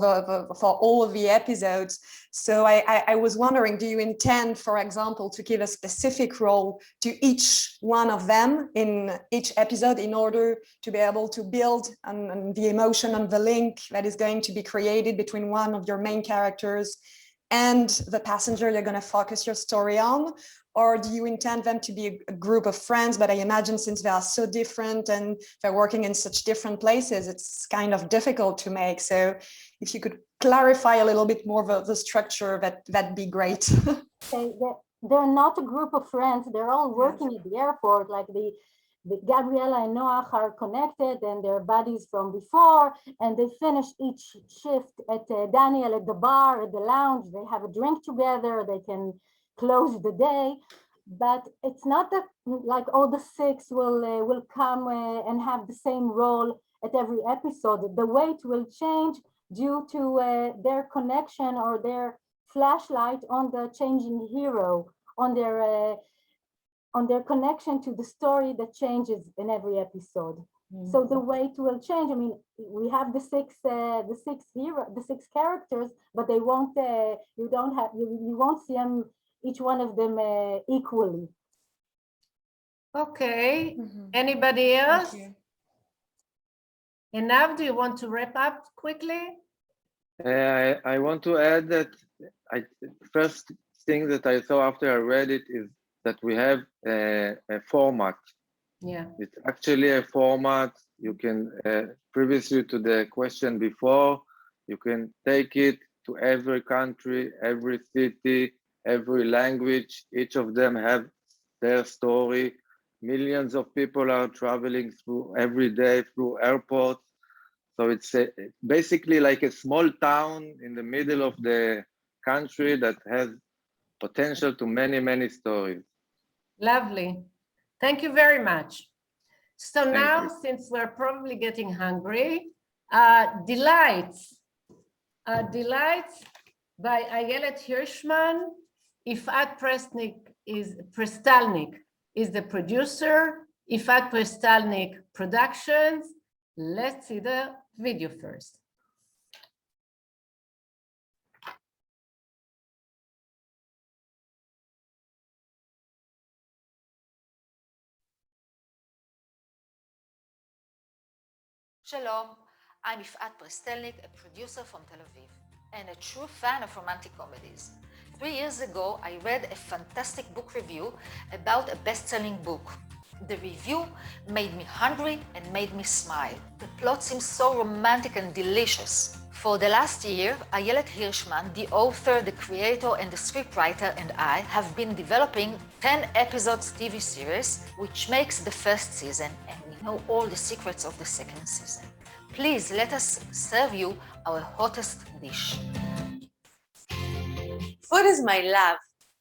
all of the episodes. So I was wondering, do you intend, for example, to give a specific role to each one of them in each episode in order to be able to build on the emotion and the link that is going to be created between one of your main characters and the passenger you're going to focus your story on? Or do you intend them to be a group of friends? But I imagine since they are so different and they're working in such different places, it's kind of difficult to make. So if you could clarify a little bit more the structure, that'd be great. They're not a group of friends. They're all working at the airport. Like the Gabriella and Noach are connected and they're buddies from before, and they finish each shift at Daniel at the bar, at the lounge. They have a drink together. They can close the day, but it's not that like all the 6 will come and have the same role at every episode. The weight will change due to their connection or their flashlight on the changing hero, on their connection to the story that changes in every episode. So the weight will change. I mean, we have the 6 characters, but they won't. You won't see them, each one of them, equally. Okay. Anybody else? Enough? Do you want to wrap up quickly? I want to add that first thing that I saw after I read it is that we have a format. Yeah. It's actually a format. You can, previously to the question before, you can take it to every country, every city, every language. Each of them have their story. Millions of people are traveling through every day through airports. So it's basically like a small town in the middle of the country that has potential to many, many stories. Lovely. Thank you very much. So Thank now, you. since we're probably getting hungry, Delights. Delights by Ayelet Hirschman. Ifat Prestalnik is the producer. Ifat Prestalnik Productions. Let's see the video first. Shalom, I'm Ifat Prestelnik, a producer from Tel Aviv, and a true fan of romantic comedies. 3 years ago, I read a fantastic book review about a best-selling book. The review made me hungry and made me smile. The plot seems so romantic and delicious. For the last year, Ayelet Hirschman, the author, the creator, and the scriptwriter, and I have been developing 10 episodes TV series, which makes the first season, and we know all the secrets of the second season. Please let us serve you our hottest dish. Food is my love,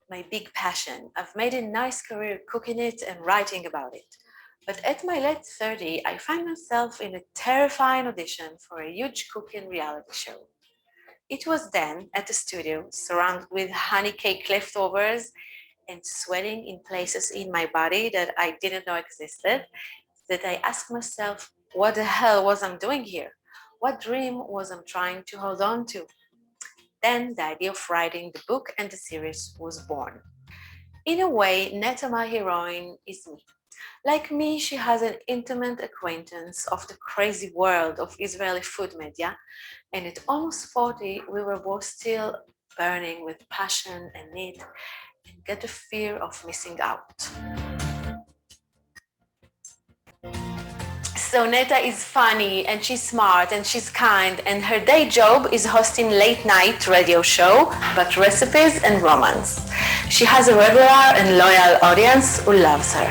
my big passion. I've made a nice career cooking it and writing about it. But at my late 30, I find myself in a terrifying audition for a huge cooking reality show. It was then at the studio, surrounded with honey cake leftovers and sweating in places in my body that I didn't know existed, that I asked myself, what the hell was I doing here? What dream was I trying to hold on to? Then the idea of writing the book and the series was born. In a way, Netta, my heroine, is me. Like me, she has an intimate acquaintance of the crazy world of Israeli food media, and at almost 40, we were both still burning with passion and need, and get the fear of missing out. So Netta is funny, and she's smart, and she's kind, and her day job is hosting late-night radio show about recipes and romance. She has a regular and loyal audience who loves her.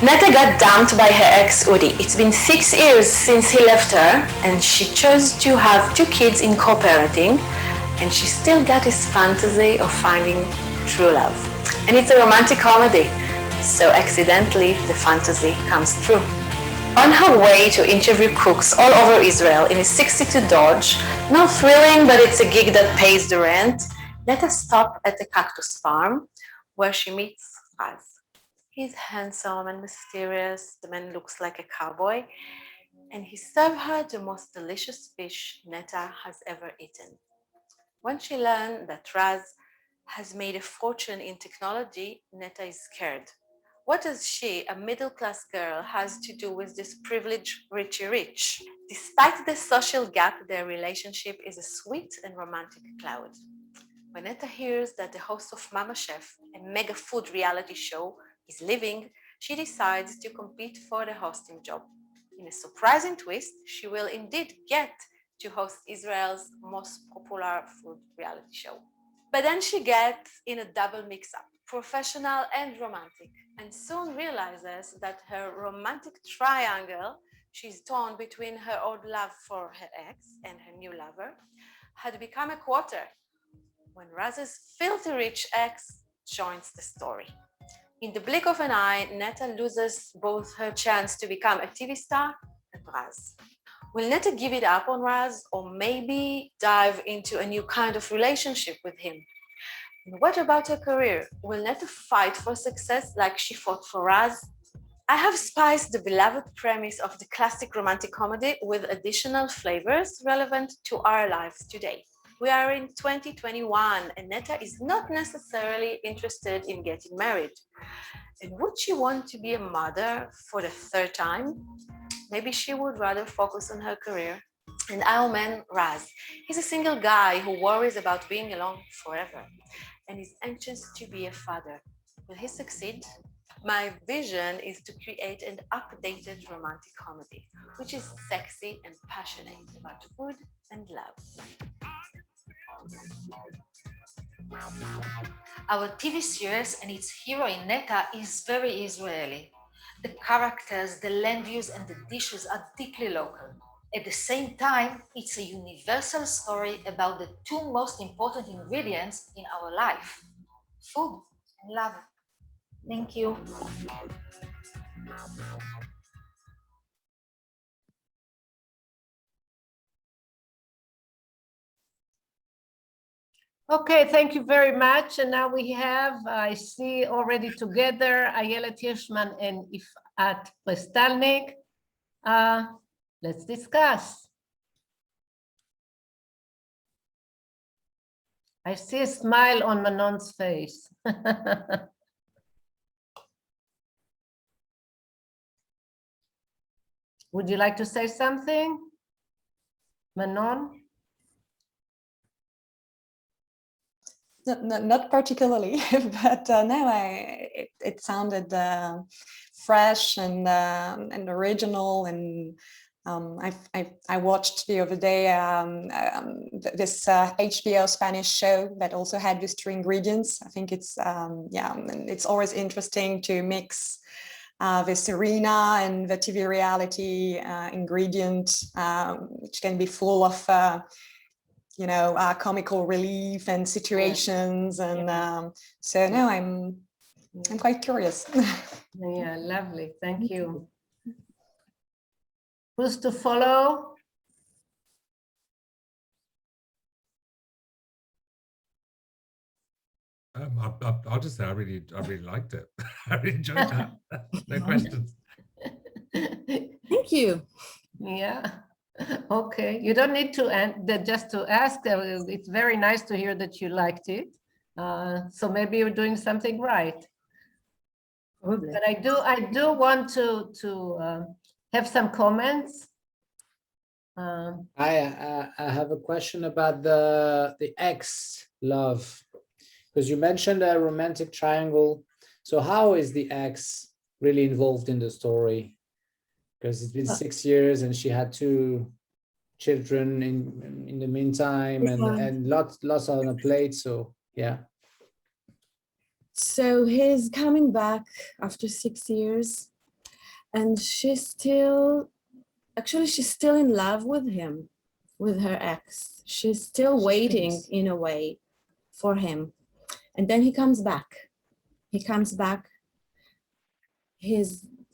Netta got dumped by her ex, Udi. It's been 6 years since he left her, and she chose to have 2 kids in co-parenting, and she still got this fantasy of finding true love. And it's a romantic comedy, so accidentally the fantasy comes true. On her way to interview cooks all over Israel in a 62 Dodge, not thrilling, but it's a gig that pays the rent, Netta stops at the cactus farm where she meets Raz. He's handsome and mysterious, the man looks like a cowboy, and he served her the most delicious fish Netta has ever eaten. When she learned that Raz has made a fortune in technology, Netta is scared. What does she, a middle-class girl, has to do with this privileged Richie Rich? Despite the social gap, their relationship is a sweet and romantic cloud. When Netta hears that the host of Mama Chef, a mega food reality show, is leaving, she decides to compete for the hosting job. In a surprising twist, she will indeed get to host Israel's most popular food reality show. But then she gets in a double mix-up, professional and romantic, and soon realizes that her romantic triangle, she's torn between her old love for her ex and her new lover, had become a quarter when Raz's filthy rich ex joins the story. In the blink of an eye, Netta loses both her chance to become a TV star and Raz. Will Netta give it up on Raz or maybe dive into a new kind of relationship with him? And what about her career? Will Netta fight for success like she fought for Raz? I have spiced the beloved premise of the classic romantic comedy with additional flavors relevant to our lives today. We are in 2021 and Netta is not necessarily interested in getting married. And would she want to be a mother for the third time? Maybe she would rather focus on her career. And our man, Raz, he's a single guy who worries about being alone forever and is anxious to be a father. Will he succeed? My vision is to create an updated romantic comedy, which is sexy and passionate about food and love. Our TV series and its heroine Netta is very Israeli. The characters, the land use, and the dishes are deeply local. At the same time, it's a universal story about the two most important ingredients in our life, food and love. Thank you. Okay, thank you very much. And now we have, I see already together, Ayelet Hirschman and Ifat Prestalnik. Let's discuss. I see a smile on Manon's face. Would you like to say something, Manon? Not particularly, but no, it sounded fresh and original, and I watched the other day this HBO Spanish show that also had these three ingredients. I think it's yeah, and it's always interesting to mix this arena and the TV reality ingredient, which can be full of you know, comical relief and situations, and so no, I'm quite curious. Yeah, lovely. Thank you. Who's to follow? I'll just say I really liked it. I really enjoyed that. No questions. Thank you. Yeah. Okay. You don't need to just to ask. It's very nice to hear that you liked it. So maybe you're doing something right. Probably. But I do want to have some comments. I have a question about the ex love, because you mentioned a romantic triangle. So how is the ex really involved in the story? Because it's been 6 years and she had 2 children in the meantime, and lots on a plate. So yeah. So he's coming back after 6 years, and she's still in love with him, with her ex. She's still waiting in a way for him. And then he comes back. He's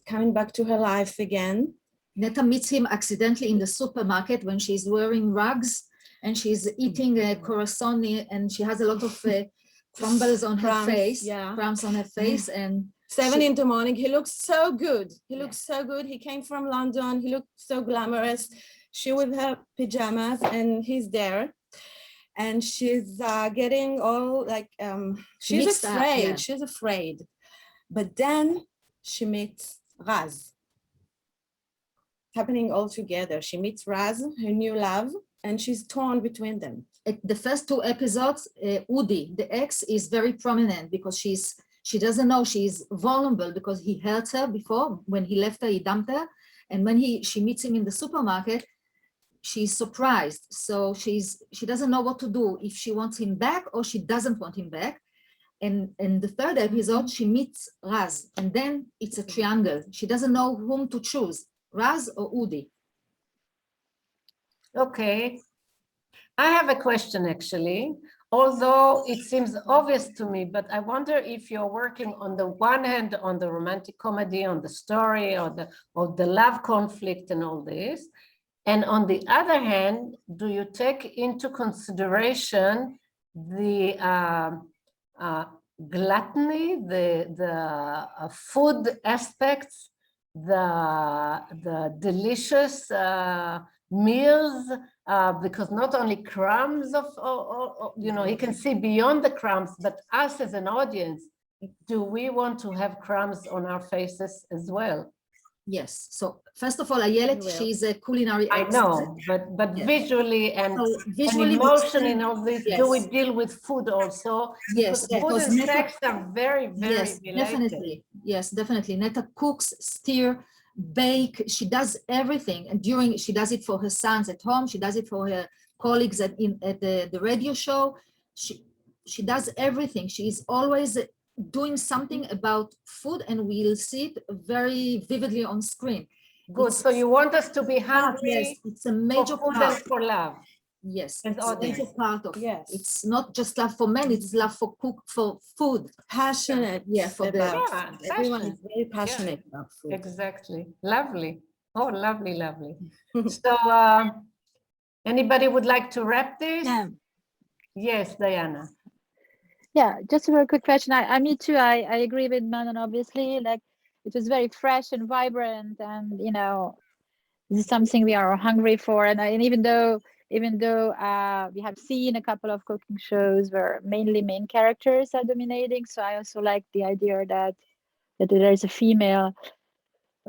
coming back to her life again. Netta meets him accidentally in the supermarket when she's wearing rugs and she's eating a croissant and she has a lot of crumbles on her face, crumbs on her face, and 7 in the morning. He looks so good. He looks so good. He came from London. He looked so glamorous. She with her pajamas, and he's there. And she's getting all like, she's Mixed up, afraid. yeah. She's afraid. But then she meets Raz. Happening all together. She meets Raz, her new love, and she's torn between them. At the first 2 episodes, Udi, the ex, is very prominent because she doesn't know she's vulnerable because he hurt her before. When he left her, he dumped her. And when she meets him in the supermarket, she's surprised. So she doesn't know what to do, if she wants him back or she doesn't want him back. And in the 3rd episode, she meets Raz, and then it's a triangle. She doesn't know whom to choose, Raz or Udi. Okay. I have a question, actually, although it seems obvious to me, but I wonder if you're working on the one hand on the romantic comedy, on the story, or the love conflict and all this, and on the other hand, do you take into consideration the gluttony, the food aspects, the delicious meals, because not only crumbs of, you know, he can see beyond the crumbs, but us as an audience, do we want to have crumbs on our faces as well? Yes. So first of all, Ayelet, she's a culinary I expert. know, but Yes. visually and, So visually, and we emotion still- and all this, yes. do we deal with food also? Yes, Because food and Netta- sex are very, very yes, related. definitely. Yes, definitely. Netta cooks, steer, bake. She does everything, and she does it for her sons at home. She does it for her colleagues at the radio show. She does everything. She is always doing something about food, and we'll see it very vividly on screen. Good. So you want us to be hungry? Yes, it's a major for food part. and for love. Yes, And it's a major audience. part of. Yes, it's not just love for men; it's love for food. Passionate. Yeah, for Yeah, everyone passion. is very passionate about food. Exactly. Lovely. Oh, lovely, lovely. So anybody would like to wrap this? Yeah. Yes, Diana. Yeah, just a very quick question. Me too. I agree with Manon, obviously. Like, it was very fresh and vibrant, and you know, this is something we are hungry for. And even though we have seen a couple of cooking shows where mainly main characters are dominating, so I also like the idea that there's a female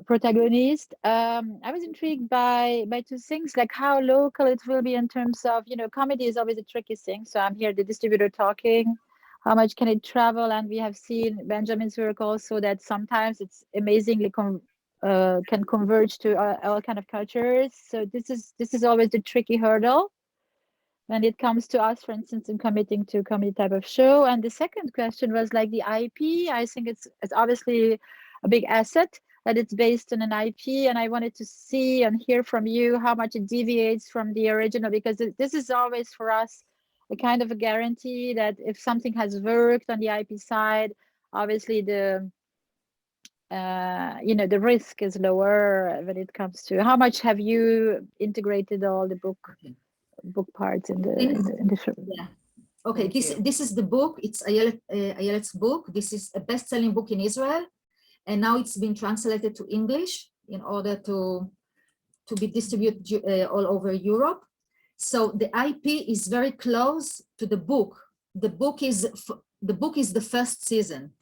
protagonist. I was intrigued by 2 things, like how local it will be in terms of, you know, comedy is always a tricky thing. So I'm here, the distributor talking, how much can it travel? And we have seen Benjamin's work also, that sometimes it's amazingly can converge to all kind of cultures. So this is always the tricky hurdle when it comes to us, for instance, in committing to a comedy type of show. And the second question was like the IP. I think it's obviously a big asset that it's based on an IP, and I wanted to see and hear from you how much it deviates from the original, because this is always for us a kind of a guarantee that if something has worked on the IP side, obviously the you know, the risk is lower when it comes to how much have you integrated all the book parts in the show. Yeah. Okay, this is the book. It's Ayelet's book. This is a best-selling book in Israel, and now it's been translated to English in order to be distributed all over Europe. So the IP is very close to the book. The book is the first season,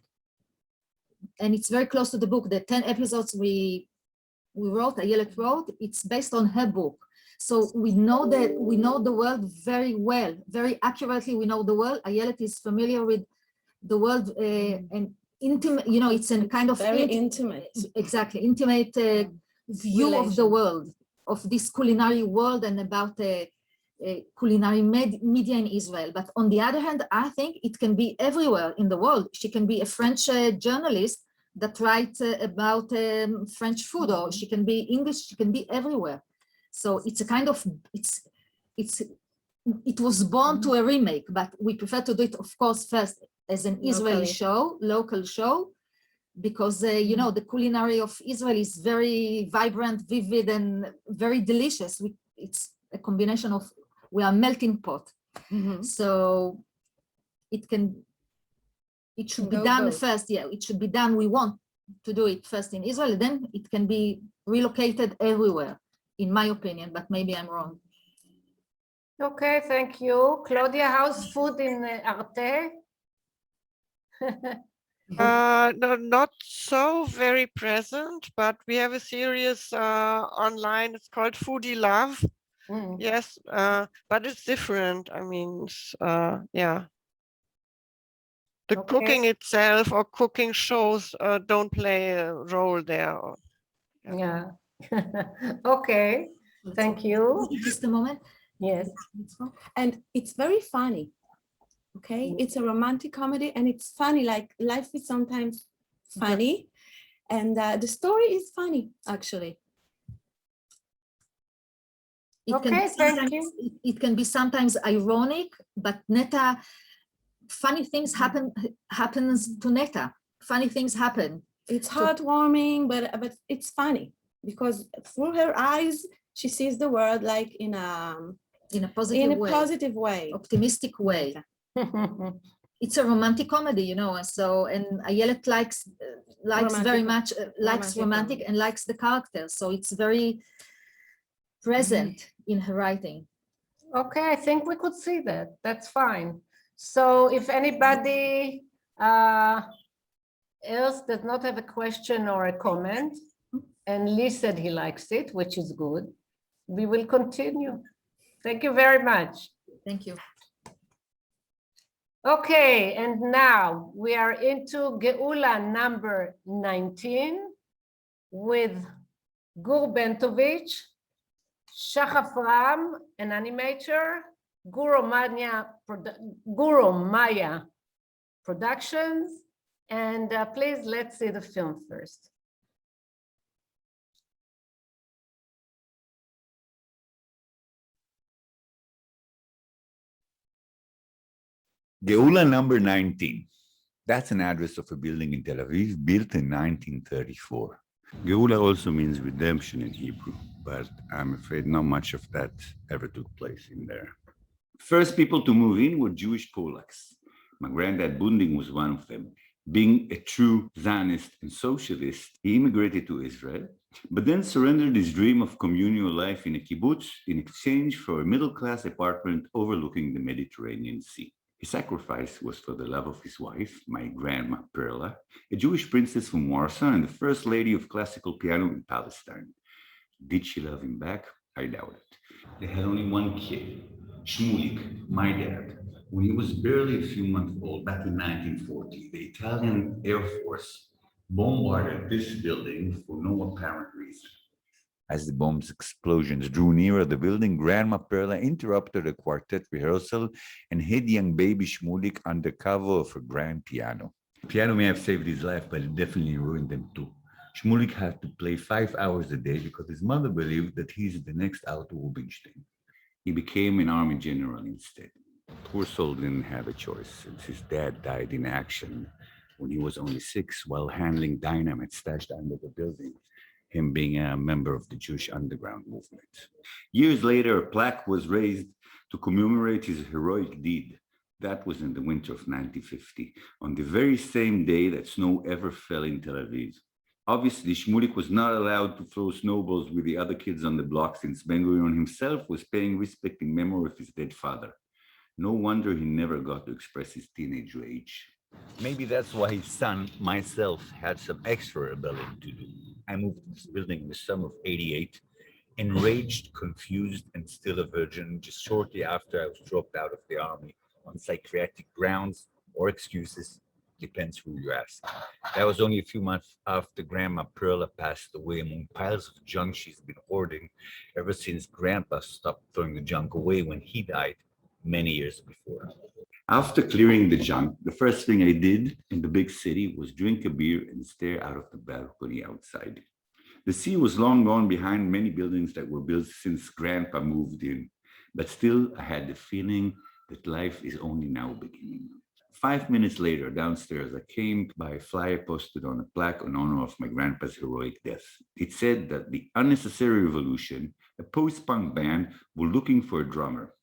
and it's very close to the book. The 10 episodes we wrote, Ayelet wrote, it's based on her book. So we know the world very well, very accurately. We know the world. Ayelet is familiar with the world and intimate. You know, it's a kind of Very intimate. Exactly, intimate view of the world, of this culinary world, and about culinary media in Israel. But on the other hand, I think it can be everywhere in the world. She can be a French journalist that writes about French food, or she can be English. She can be everywhere. So it's a kind of it was born to a remake, but we prefer to do it, of course, first as an Israeli show, local show. because you know, the culinary of Israel is very vibrant, vivid, and very delicious. It's a combination of, we are melting pot. So it should be done first. Yeah, it should be done. We want to do it first in Israel, then it can be relocated everywhere, in my opinion, but maybe I'm wrong. Okay, thank you. Claudia, how's food in Arte? No, not so very present, but we have a series online. It's called Foodie Love. Yes, but it's different. I mean, yeah. The cooking itself or cooking shows don't play a role there. Yeah. Okay. Thank you. Just a moment. Yes. And it's very funny. Okay, it's a romantic comedy and it's funny, like life is sometimes funny, and the story is funny actually. It can be sometimes ironic, but Netta, funny things happens to Netta. Funny things happen. It's heartwarming, but it's funny because through her eyes she sees the world like in a positive way, optimistic way. It's a romantic comedy, you know, and Ayelet likes very much romantic and likes the character, so it's very present in her writing. Okay, I think we could see that. That's fine. So if anybody else does not have a question or a comment, and Lee said he likes it, which is good, we will continue. Thank you very much. Thank you. Okay, and now we are into Geula number 19 with Gur Bentovich, Shachaf Ram, an animator, Guru Maya Productions, and please let's see the film first. Geula number 19. That's an address of a building in Tel Aviv built in 1934. Geula also means redemption in Hebrew, but I'm afraid not much of that ever took place in there. First people to move in were Jewish Polacks. My granddad Bunding was one of them. Being a true Zionist and socialist, he immigrated to Israel, but then surrendered his dream of communal life in a kibbutz in exchange for a middle-class apartment overlooking the Mediterranean Sea. His sacrifice was for the love of his wife, my grandma Perla, a Jewish princess from Warsaw and the first lady of classical piano in Palestine. Did she love him back? I doubt it. They had only one kid, Shmulik, my dad. When he was barely a few months old, back in 1940, the Italian Air Force bombarded this building for no apparent reason. As the bomb's explosions drew nearer the building, Grandma Perla interrupted a quartet rehearsal and hid young baby Shmulik under cover of a grand piano. The piano may have saved his life, but it definitely ruined him too. Shmulik had to play 5 hours a day because his mother believed that he's the next Otto Rubinstein. He became an army general instead. Poor soul didn't have a choice since his dad died in action when he was only 6 while handling dynamite stashed under the building, him being a member of the Jewish underground movement. Years later, a plaque was raised to commemorate his heroic deed. That was in the winter of 1950, on the very same day that snow ever fell in Tel Aviv. Obviously, Shmulik was not allowed to throw snowballs with the other kids on the block since Ben-Gurion himself was paying respect in memory of his dead father. No wonder he never got to express his teenage rage. Maybe that's why his son, myself, had some extra rebelling to do. I moved to this building in the summer of '88, enraged, confused, and still a virgin, just shortly after I was dropped out of the army on psychiatric grounds or excuses, depends who you ask. That was only a few months after Grandma Perla passed away among piles of junk she's been hoarding ever since Grandpa stopped throwing the junk away when he died many years before. After clearing the junk, the first thing I did in the big city was drink a beer and stare out of the balcony outside. The sea was long gone behind many buildings that were built since Grandpa moved in, but still I had the feeling that life is only now beginning. 5 minutes later, downstairs, I came by a flyer posted on a plaque in honor of my grandpa's heroic death. It said that the Unnecessary Revolution, a post-punk band, were looking for a drummer.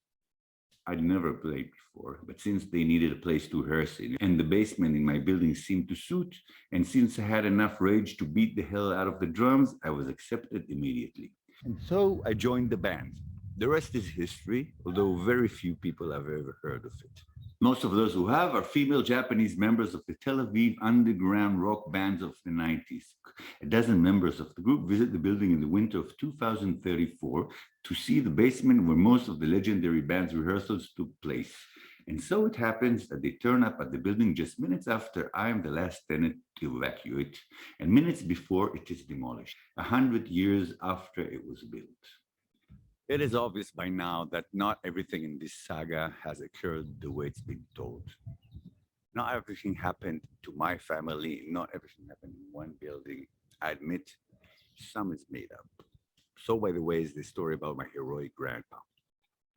I'd never played before, but since they needed a place to rehearse in, and the basement in my building seemed to suit, and since I had enough rage to beat the hell out of the drums, I was accepted immediately. And so I joined the band. The rest is history, although very few people have ever heard of it. Most of those who have are female Japanese members of the Tel Aviv underground rock bands of the 90s. A dozen members of the group visit the building in the winter of 2034 to see the basement where most of the legendary band's rehearsals took place. And so it happens that they turn up at the building just minutes after I am the last tenant to evacuate, and minutes before it is demolished, 100 years after it was built. It is obvious by now that not everything in this saga has occurred the way it's been told. Not everything happened to my family, not everything happened in one building. I admit, some is made up. So, by the way, is the story about my heroic grandpa.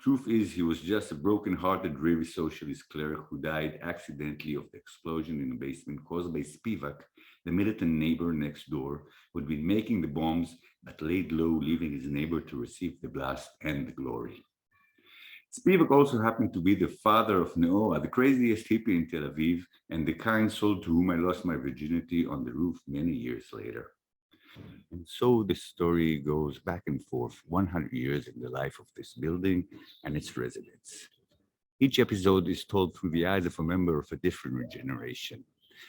Truth is, he was just a broken-hearted, dreary socialist cleric who died accidentally of the explosion in the basement caused by Spivak, the militant neighbor next door, who had been making the bombs but laid low, leaving his neighbor to receive the blast and the glory. Spivak also happened to be the father of Noah, the craziest hippie in Tel Aviv, and the kind soul to whom I lost my virginity on the roof many years later. And so the story goes back and forth 100 years in the life of this building and its residents. Each episode is told through the eyes of a member of a different generation.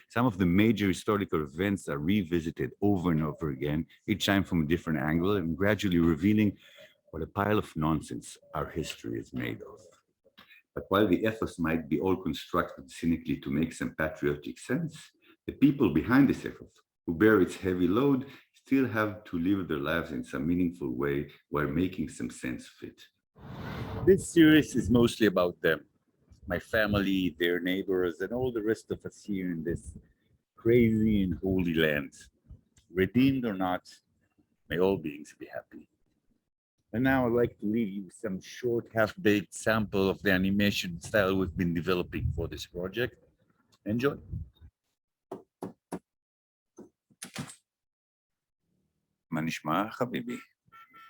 Some of the major historical events are revisited over and over again, each time from a different angle, and gradually revealing what a pile of nonsense our history is made of. But while the ethos might be all constructed cynically to make some patriotic sense, the people behind this ethos, who bear its heavy load, still have to live their lives in some meaningful way while making some sense of it. This series is mostly about them, my family, their neighbors, and all the rest of us here in this crazy and holy land. Redeemed or not, may all beings be happy. And now I'd like to leave you with some short, half-baked sample of the animation style we've been developing for this project. Enjoy. מה נשמע, חביבי?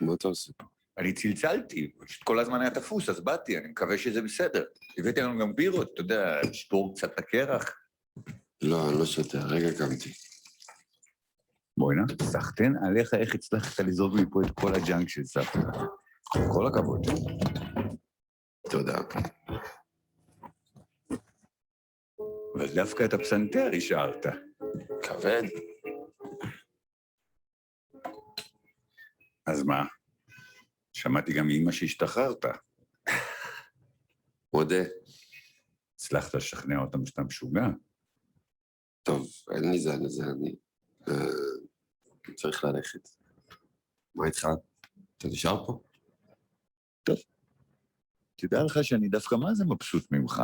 מה אתה עושה פה? אני צלצלתי, פשוט כל הזמן היה תפוס, אז באתי, אני מקווה שזה בסדר. הבאתי לנו גם בירות, אתה יודע, לשבור קצת את הקרח. לא, אני לא שותה, רגע קמתי. בוא'נה, סחטן עליך איך הצלחת לזרוק מפה את כל הג'אנק של סבתא. כל הכבוד. תודה. אבל דווקא את הפסנתר השארת. כבד. אז מה? שמעתי גם מאמא שהשתחררת. מודה. הצלחת לשכנע אותם שאתה משוגע? טוב, אין לי זמן לזה, אני צריך ללכת. מה איתך? אתה נשאר פה? טוב. תדע לך שאני דווקא מה זה מבסוט ממך?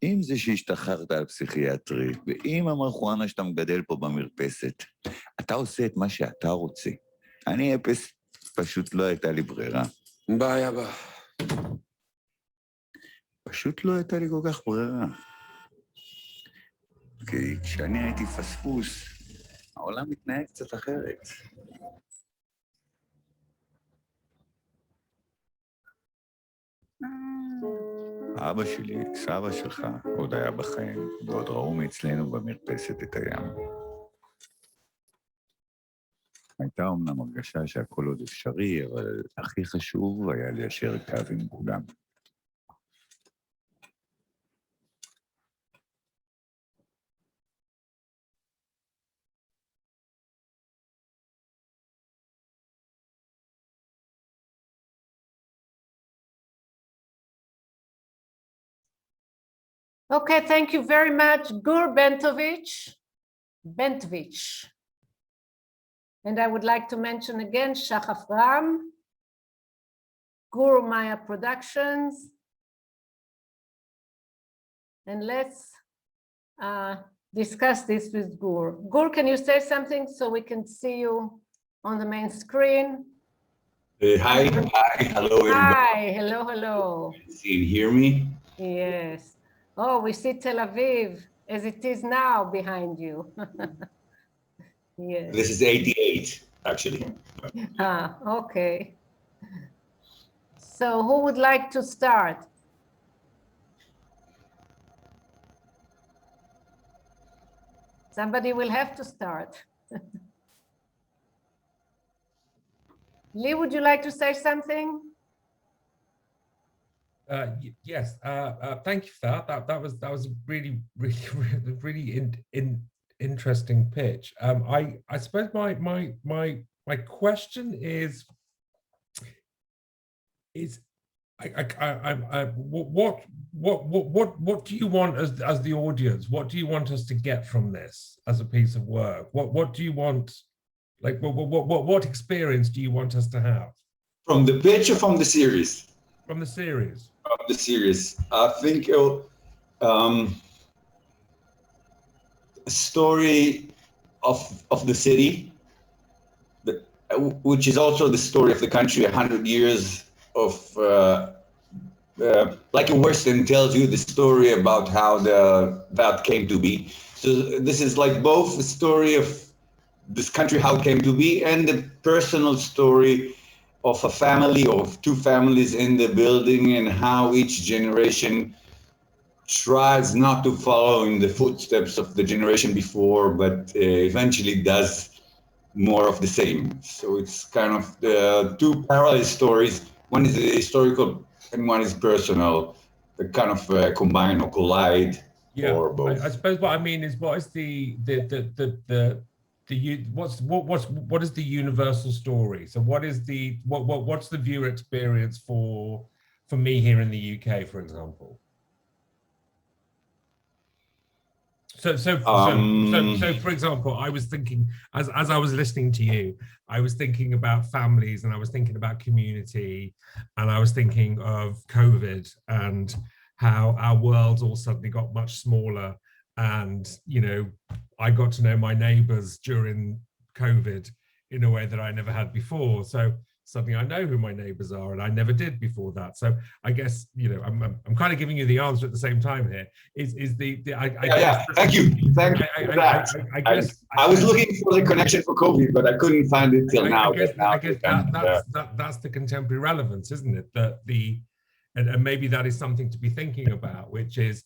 אם זה שהשתחררת על פסיכיאטרי, ואם המרחואנה שאתה מגדל פה במרפסת, אתה עושה את מה שאתה רוצה. אני אפס, פשוט לא הייתה לי ברירה. ביי, אבא. פשוט לא הייתה לי כל כך ברירה. כי כשאני הייתי פספוס, העולם מתנהג קצת אחרת. אבא שלי, סבא שלך, עוד היה בחיים, ועוד ראו מאצלנו במרפסת את הים. הייתה אומנם הרגשה שהכל עוד אפשרי, אבל הכי חשוב היה ליישר קו עם כולם. Okay, thank you very much, Gur Bentovich. And I would like to mention again, Shachaf Ram, Gur Maya Productions. And let's discuss this with Gur. Gur, can you say something so we can see you on the main screen? Hi, hello everybody. Hi, hello. Can you hear me? Yes. Oh, we see Tel Aviv as it is now behind you. Yes. This is 88, actually. Ah, okay. So who would like to start? Somebody will have to start. Lee, would you like to say something? Yes, thank you for that. That was a really interesting pitch. I suppose my question is what do you want as the audience? What do you want us to get from this as a piece of work? What do you want? Like what experience do you want us to have From the pitch or from the series? from the series? From the series, I think a story of the city, which is also the story of the country. 100 years of like a Western tells you the story about how that came to be. So this is like both the story of this country, how it came to be, and the personal story of a family, of two families in the building, and how each generation tries not to follow in the footsteps of the generation before, but eventually does more of the same. So it's kind of two parallel stories. One is historical and one is personal. They kind of combine or collide, or both. I suppose what I mean is what is what is the universal story? So what's the viewer experience for me here in the UK, for example? So for example, I was thinking as I was listening to you, I was thinking about families, and I was thinking about community, and I was thinking of COVID and how our worlds all suddenly got much smaller. And, you know, I got to know my neighbors during COVID in a way that I never had before. So suddenly I know who my neighbors are, and I never did before that. So I guess, you know, I'm kind of giving you the answer at the same time here. Thank you. Thank you for that. I was looking for the connection for COVID, but I couldn't find it till now. I guess that's the contemporary relevance, isn't it? And maybe that is something to be thinking about, which is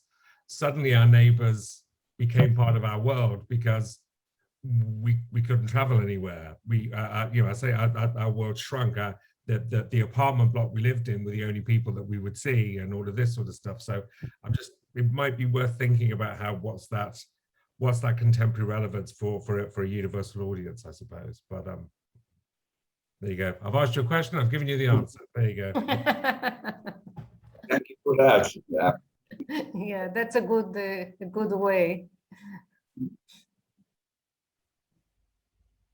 suddenly our neighbors became part of our world because we couldn't travel anywhere. You know, I say our world shrunk. The apartment block we lived in were the only people that we would see, and all of this sort of stuff. So it might be worth thinking about what's that contemporary relevance for a universal audience, I suppose. But there you go. I've asked you a question. I've given you the answer. There you go. Thank you for that. Yeah. Yeah, that's a good way.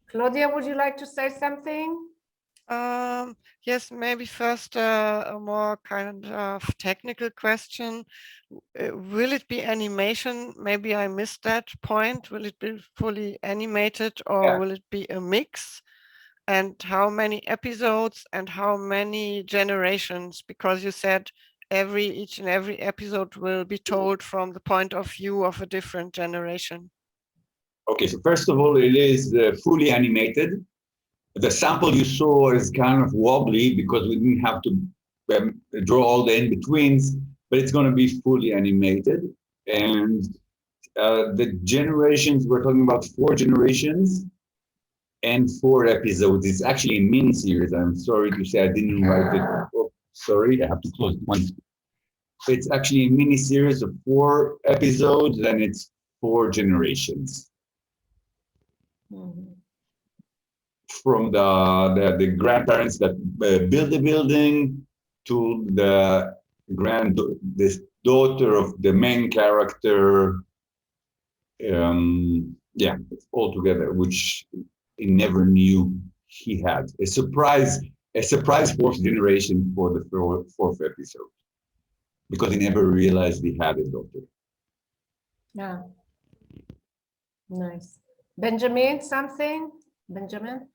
Claudia, would you like to say something? Yes, maybe first a more kind of technical question. Will it be animation? Maybe I missed that point. Will it be fully animated, or will it be a mix? And how many episodes and how many generations? Because you said each and every episode will be told from the point of view of a different generation. Okay, so first of all, it is fully animated. The sample you saw is kind of wobbly because we didn't have to draw all the in-betweens, but it's going to be fully animated. And the generations, we're talking about 4 generations and 4 episodes. It's actually a mini-series. I'm sorry to say I didn't write it. Oh, sorry, I have to close one. It's actually a mini-series of 4 episodes, and it's 4 generations. Mm-hmm. From the grandparents that built the building to the daughter of the main character, yeah, all together, which he never knew he had. A surprise 4th generation for the 4th episode, because he never realized he had a daughter. Yeah, nice. Benjamin, something? Benjamin?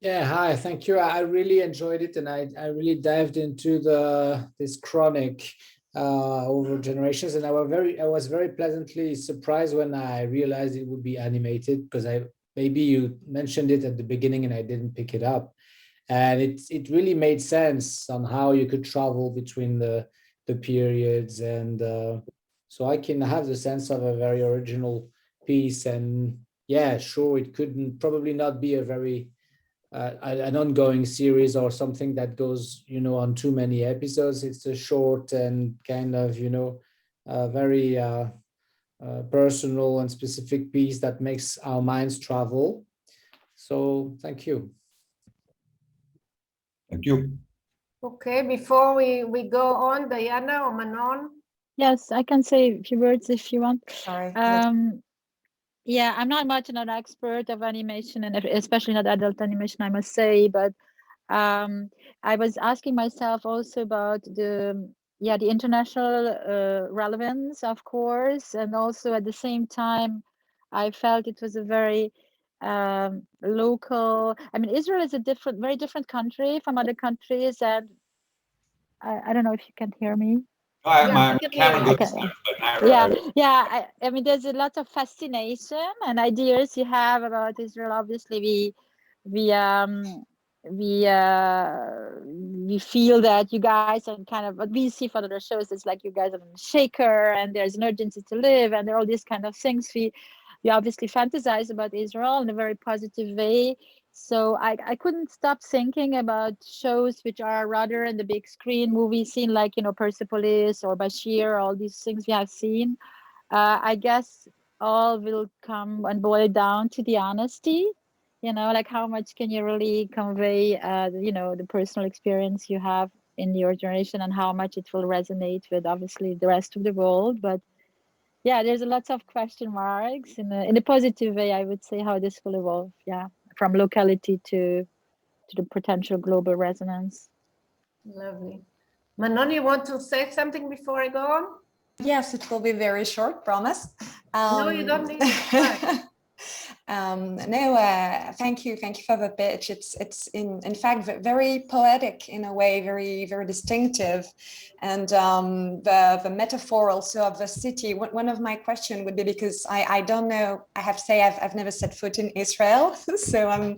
Yeah, hi, thank you. I really enjoyed it, and I really dived into this chronic over generations, and I was very pleasantly surprised when I realized it would be animated, because maybe you mentioned it at the beginning and I didn't pick it up, and it really made sense on how you could travel between the periods, and so I can have the sense of a very original piece. And yeah, sure, it couldn't probably not be a very an ongoing series or something that goes, on too many episodes. It's a short and kind of, very personal and specific piece that makes our minds travel. So thank you. Thank you. Okay, before we go on, Diana or Manon? Yes, I can say a few words if you want. Sorry. Yeah, I'm not much an expert of animation, and especially not adult animation, I must say, but I was asking myself also about the international relevance, of course, and also at the same time, I felt it was a very local. I mean, Israel is a very different country from other countries, and I don't know if you can hear me. My camera goes Okay. Yeah. I mean, there's a lot of fascination and ideas you have about Israel. Obviously, we feel that you guys are kind of what we see for other shows. It's like you guys are in a shaker, and there's an urgency to live, and there are all these kind of things. We obviously fantasize about Israel in a very positive way. So I couldn't stop thinking about shows which are rather in the big screen movie scene, like, Persepolis or Bashir, all these things we have seen. I guess all will come and boil down to the honesty, like how much can you really convey, the personal experience you have in your generation, and how much it will resonate with obviously the rest of the world. But yeah, there's a lot of question marks in a positive way, I would say, how this will evolve. Yeah, from locality to the potential global resonance. Lovely. Manon, you want to say something before I go on? Yes, it will be very short, promise. No, you don't need it. Thank you for the pitch. It's in fact very poetic in a way, very very distinctive, and the metaphor also of the city. One of my question would be, because I don't know, I have to say I've never set foot in Israel, so I'm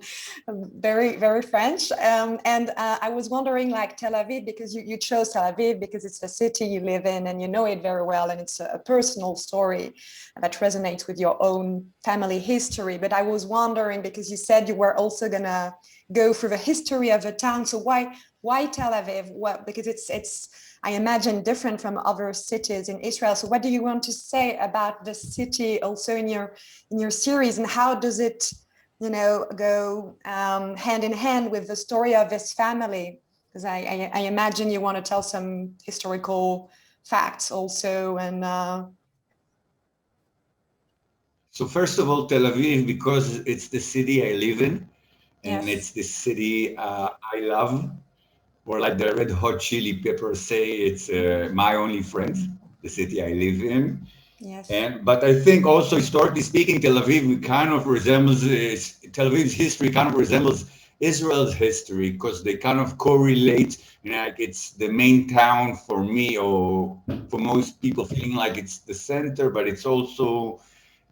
very very French, and I was wondering, like Tel Aviv, because you chose Tel Aviv because it's the city you live in and you know it very well, and it's a personal story that resonates with your own family history. But I was wondering, because you said you were also gonna go through the history of the town, so why Tel Aviv? Well, because it's I imagine different from other cities in Israel. So what do you want to say about the city also in your series, and how does it go hand in hand with the story of this family? Because I imagine you want to tell some historical facts also, and So first of all, Tel Aviv, because it's the city I live in, and Yes. it's the city I love, or like the Red Hot Chili Peppers say, it's my only friend, the city I live in. Yes. But I think also, historically speaking, Tel Aviv kind of resembles, Tel Aviv's history kind of resembles Israel's history, because they kind of correlate, like it's the main town for me, or for most people, feeling like it's the center, but it's also,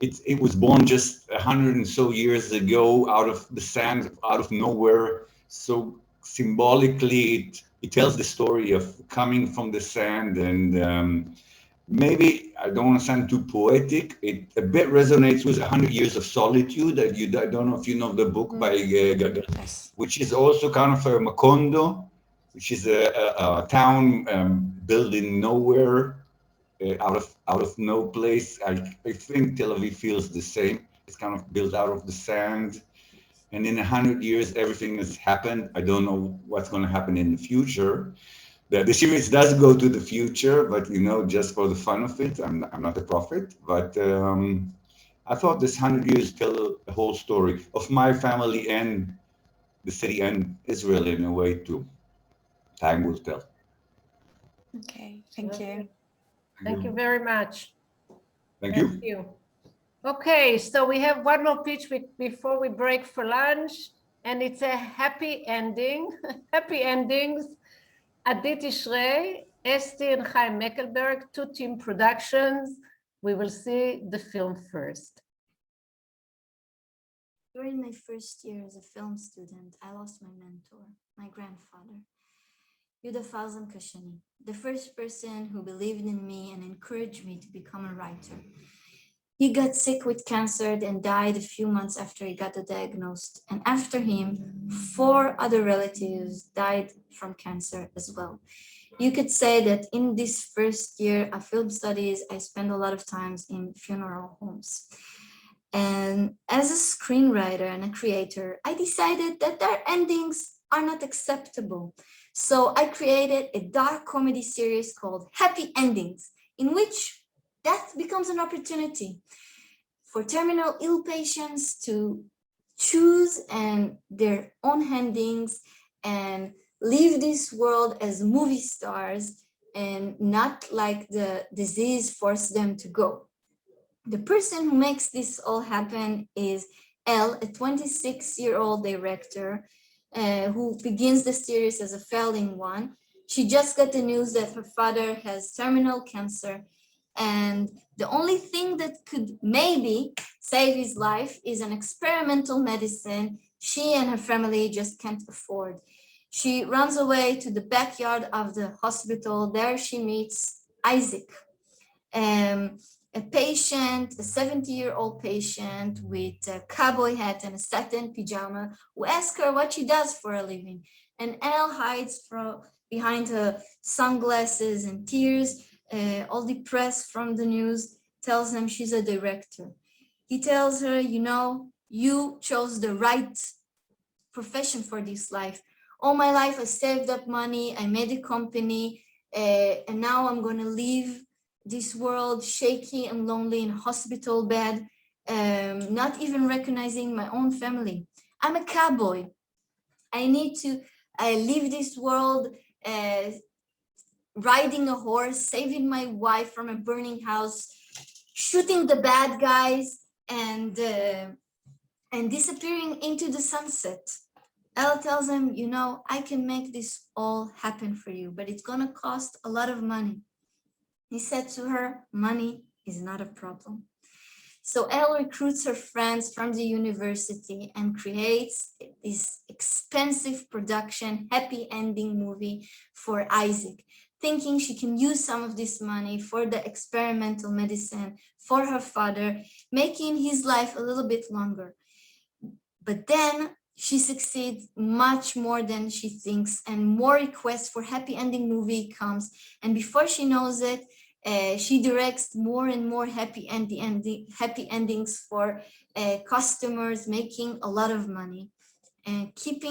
it was born just 100 and so years ago out of the sand, out of nowhere. So symbolically, it tells the story of coming from the sand, and maybe I don't want to sound too poetic. It a bit resonates with 100 Years of Solitude. I don't know if you know the book by Yes. which is also kind of a Macondo, which is a town built in nowhere, out of no place. I think Tel Aviv feels the same. It's kind of built out of the sand. And in 100 years, everything has happened. I don't know what's going to happen in the future. The series does go to the future, but just for the fun of it, I'm not a prophet. But I thought this 100 years tell a whole story of my family and the city and Israel in a way too. Time will tell. Okay, thank you. Thank you very much. Thank you. Okay, so we have one more pitch before we break for lunch, and it's a happy ending. Happy endings. Adi Tishrei, Esti and Chaim Meckelberg, 2 Team Productions. We will see the film first. During my first year as a film student, I lost my mentor, my grandfather, Yuda Falzan Kashani, the first person who believed in me and encouraged me to become a writer. He got sick with cancer and died a few months after he got diagnosed. And after him, 4 other relatives died from cancer as well. You could say that in this first year of film studies, I spent a lot of times in funeral homes. And as a screenwriter and a creator, I decided that their endings are not acceptable. So I created a dark comedy series called Happy Endings, in which death becomes an opportunity for terminal ill patients to choose and their own endings and leave this world as movie stars and not like the disease forced them to go. The person who makes this all happen is Elle, a 26-year-old director who begins the series as a failing one. She just got the news that her father has terminal cancer, and the only thing that could maybe save his life is an experimental medicine she and her family just can't afford. She runs away to the backyard of the hospital. There she meets Isaac, a patient, a 70-year-old patient with a cowboy hat and a satin pajama, who asks her what she does for a living. And Elle hides behind her sunglasses and tears, all depressed from the news, tells him she's a director. He tells her, you know, you chose the right profession for this life. All my life I saved up money, I made a company, and now I'm gonna leave this world shaky and lonely in a hospital bed, not even recognizing my own family. I'm a cowboy. I need to leave this world riding a horse, saving my wife from a burning house, shooting the bad guys, and disappearing into the sunset. Elle tells him, you know, I can make this all happen for you, but it's gonna cost a lot of money. He said to her, money is not a problem. So Elle recruits her friends from the university and creates this expensive production, happy ending movie for Isaac, thinking she can use some of this money for the experimental medicine for her father, making his life a little bit longer. But then she succeeds much more than she thinks, and more requests for happy ending movie comes. And before she knows it, she directs more and more happy endings for customers, making a lot of money and keep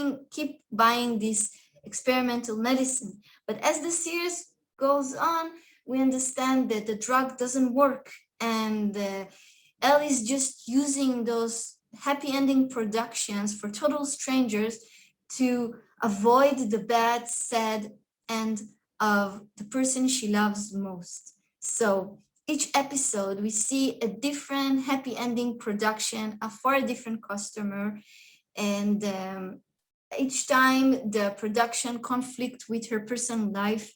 buying this experimental medicine. But as the series goes on, we understand that the drug doesn't work, and Elle is just using those happy ending productions for total strangers to avoid the bad, sad end of the person she loves most. So each episode, we see a different happy ending production for a different customer. And each time the production conflict with her personal life.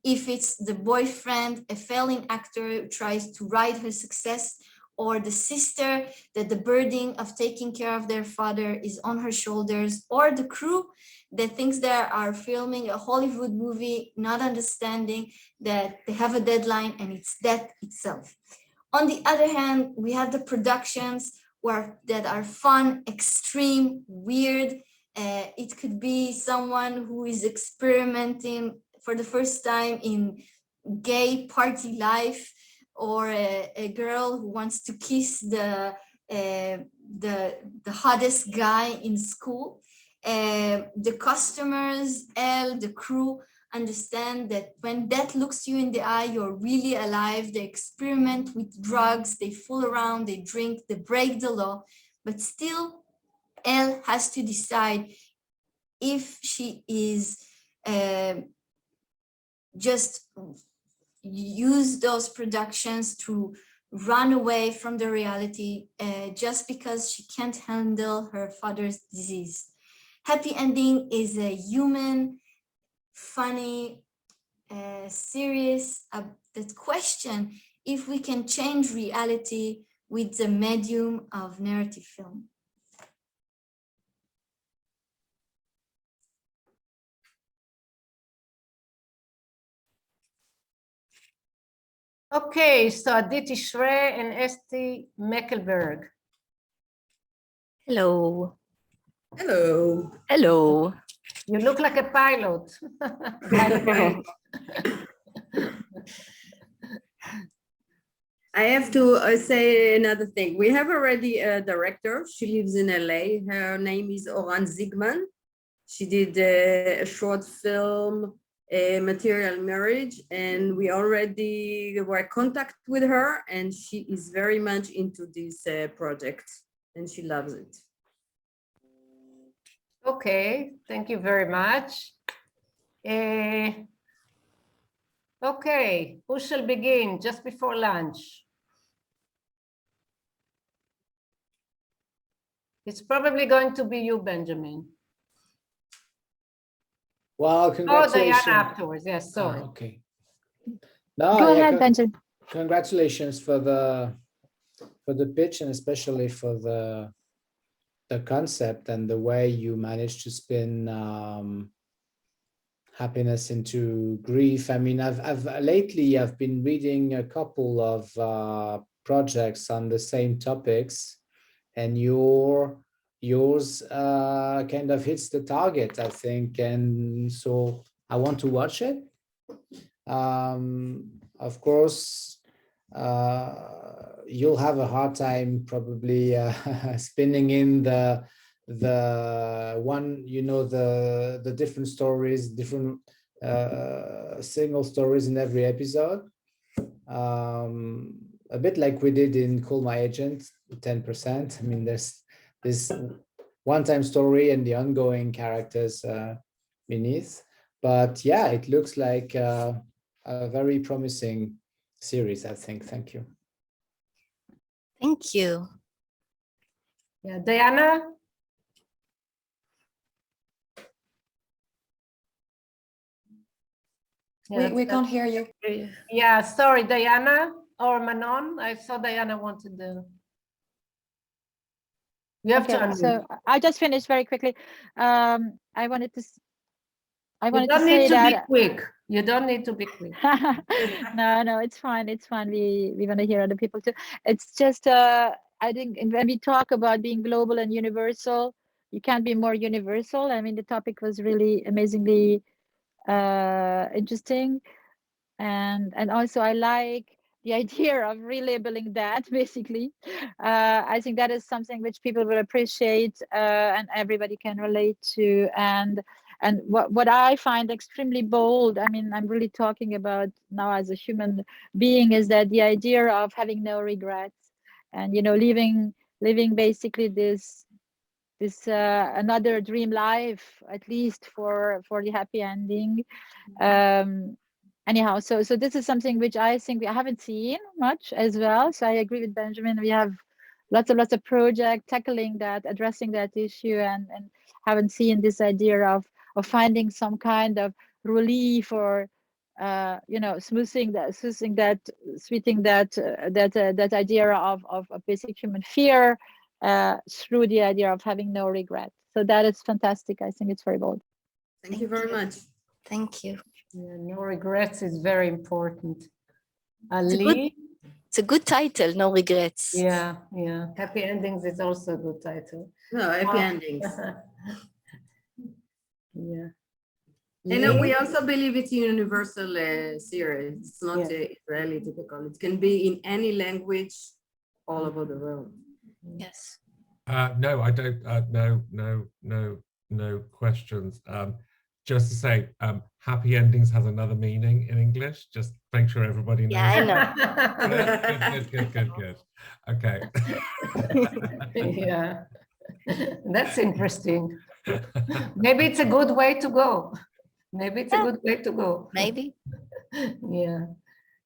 If it's the boyfriend, a failing actor who tries to ride her success, or the sister that the burden of taking care of their father is on her shoulders, or the crew that thinks they are filming a Hollywood movie, not understanding that they have a deadline and it's death itself. On the other hand, we have the productions that are fun, extreme, weird. It could be someone who is experimenting for the first time in gay party life, or a girl who wants to kiss the hottest guy in school. The customers, the crew, understand that when death looks you in the eye, you're really alive. They experiment with drugs, they fool around, they drink, they break the law, but still Elle has to decide if she is just use those productions to run away from the reality just because she can't handle her father's disease. Happy Ending is a human funny, serious, that question if we can change reality with the medium of narrative film. Okay, so Aditi Shre and Esti Meckelberg. Hello. Hello. Hello. You look like a pilot. I have to say another thing. We have already a director. She lives in LA. Her name is Oran Zigman. She did a short film, Material Marriage, and we already were in contact with her, and she is very much into this project, and she loves it. Okay, thank you very much. Okay, who shall begin just before lunch? It's probably going to be you, Benjamin. Well, congratulations. Oh, Diana afterwards, yes, sorry. Okay. No, Go yeah, ahead, Benjamin. Congratulations for the pitch, and especially for the concept and the way you managed to spin happiness into grief. I mean, I've lately been reading a couple of projects on the same topics, and yours kind of hits the target, I think, and so I want to watch it. Of course, you'll have a hard time probably spinning in the one, you know, the different stories, different single stories in every episode. A bit like we did in Call My Agent, 10%. I mean, there's this one-time story and the ongoing characters beneath. But yeah, it looks like a very promising series, I think. Thank you. Thank you. Yeah, Diana? We can't hear you. Yeah, sorry, Diana or Manon. I saw Diana wanted to. You have to Okay, unmute. so I just finished very quickly. I wanted to You don't say need to that. be quick. You don't need to be quick. No, it's fine. It's fine. We want to hear other people too. It's just I think when we talk about being global and universal, you can't be more universal. I mean, the topic was really amazingly interesting, and also I like the idea of relabeling that. Basically, I think that is something which people will appreciate and everybody can relate to. And what I find extremely bold, I mean, I'm really talking about now as a human being, is that the idea of having no regrets and, you know, living basically this another dream life, at least for the happy ending. Anyhow, so this is something which I think we haven't seen much as well. So I agree with Benjamin. We have lots of projects tackling that, addressing that issue, and haven't seen this idea of finding some kind of relief or you know, sweetening that idea of a basic human fear through the idea of having no regret. So that is fantastic. I think it's very bold. Thank you very much. Thank you. Yeah, no regrets is very important. Ali? It's a good title, No Regrets. Yeah. Happy Endings is also a good title. No, happy endings. Yeah. And we also believe it's a universal series. It's not Israeli typical. It can be in any language all over the world. Yes. No, I don't. No questions. Just to say, happy endings has another meaning in English. Just make sure everybody knows. Yeah, I know. Good. Okay. Yeah, that's interesting. Maybe it's a good way to go. Maybe. Yeah.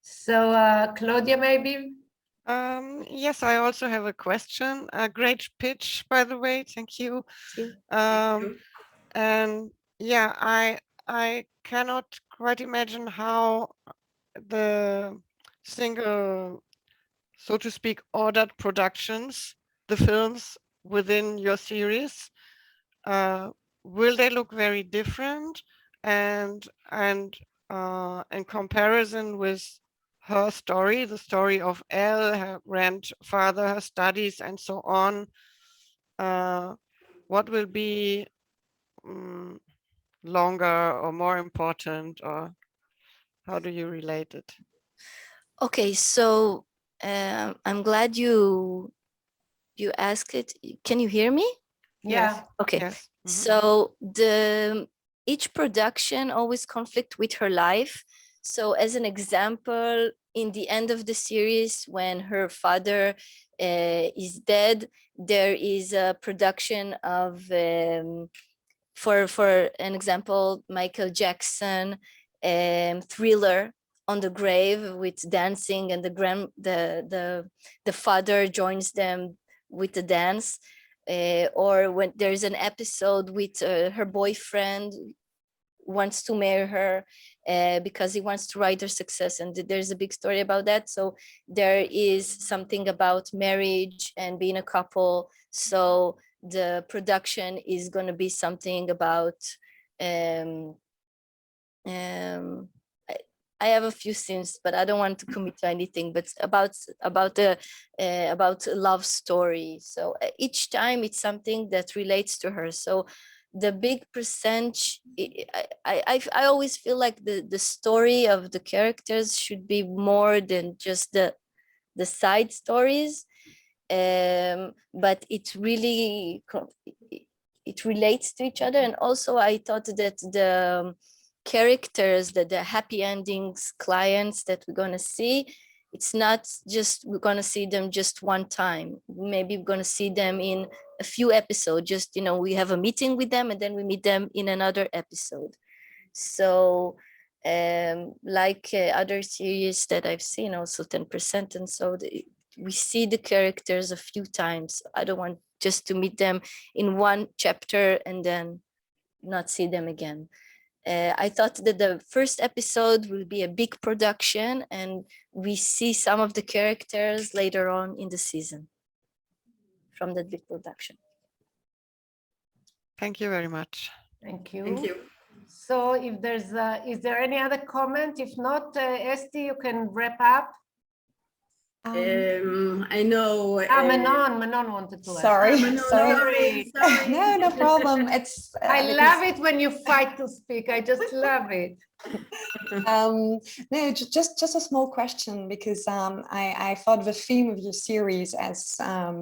So Claudia, maybe? Yes, I also have a question. A great pitch, by the way. Thank you. And yeah, I cannot quite imagine how the single, so to speak, ordered productions, the films within your series, will they look very different? And in comparison with her story, the story of Elle, her grandfather, her studies, and so on, what will be longer or more important, or how do you relate it? Okay, so I'm glad you asked it. Can you hear me? Yeah. Okay. Yes. So each production always conflict with her life. So as an example, in the end of the series, when her father is dead, there is a production of for an example, Michael Jackson Thriller on the grave with dancing, and the father joins them with the dance. Or when there's an episode with her boyfriend wants to marry her because he wants to write her success, and there's a big story about that. So there is something about marriage and being a couple. So the production is going to be something about I have a few scenes, but I don't want to commit to anything. But about a love story. So each time it's something that relates to her. So the big percentage, I always feel like the story of the characters should be more than just the side stories. But it really it relates to each other. And also I thought that the characters, that the happy endings clients that we're going to see, it's not just we're going to see them just one time. Maybe we're going to see them in a few episodes. Just, we have a meeting with them and then we meet them in another episode. So like other series that I've seen, also 10%, and so we see the characters a few times. I don't want just to meet them in one chapter and then not see them again. I thought that the first episode will be a big production, and we see some of the characters later on in the season from the big production. Thank you very much. Thank you. Thank you. So if is there any other comment? If not, Esti, you can wrap up. I know. Manon wanted to ask. Sorry, Sorry. No problem. It's. I love it when you fight to speak. I just love it. No, just a small question, because I thought the theme of your series, as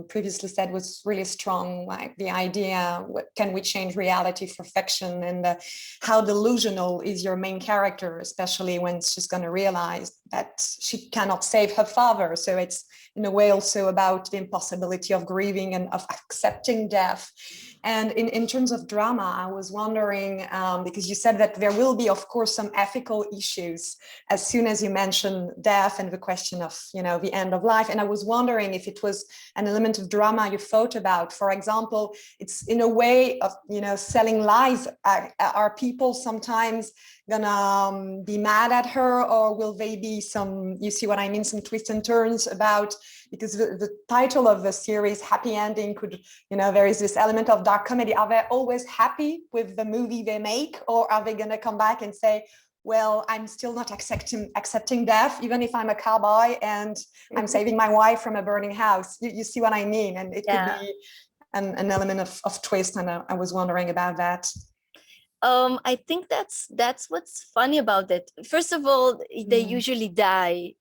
previously said, was really strong. Like the idea, what can we change reality for fiction, and how delusional is your main character, especially when she's going to realize that she cannot save her father. So it's in a way also about the impossibility of grieving and of accepting death. And in terms of drama, I was wondering, because you said that there will be, of course, some ethical issues as soon as you mention death and the question of, the end of life. And I was wondering if it was an element of drama you thought about. For example, it's in a way of, selling lies. Are people sometimes gonna be mad at her, or will they be some, you see what I mean, some twists and turns about, because the title of the series, Happy Ending, could, there is this element of dark comedy. Are they always happy with the movie they make, or are they gonna come back and say, well, I'm still not accepting death, even if I'm a cowboy and I'm saving my wife from a burning house? You see what I mean? And it could be an element of twist, and I was wondering about that. I think that's what's funny about it. First of all, they usually die.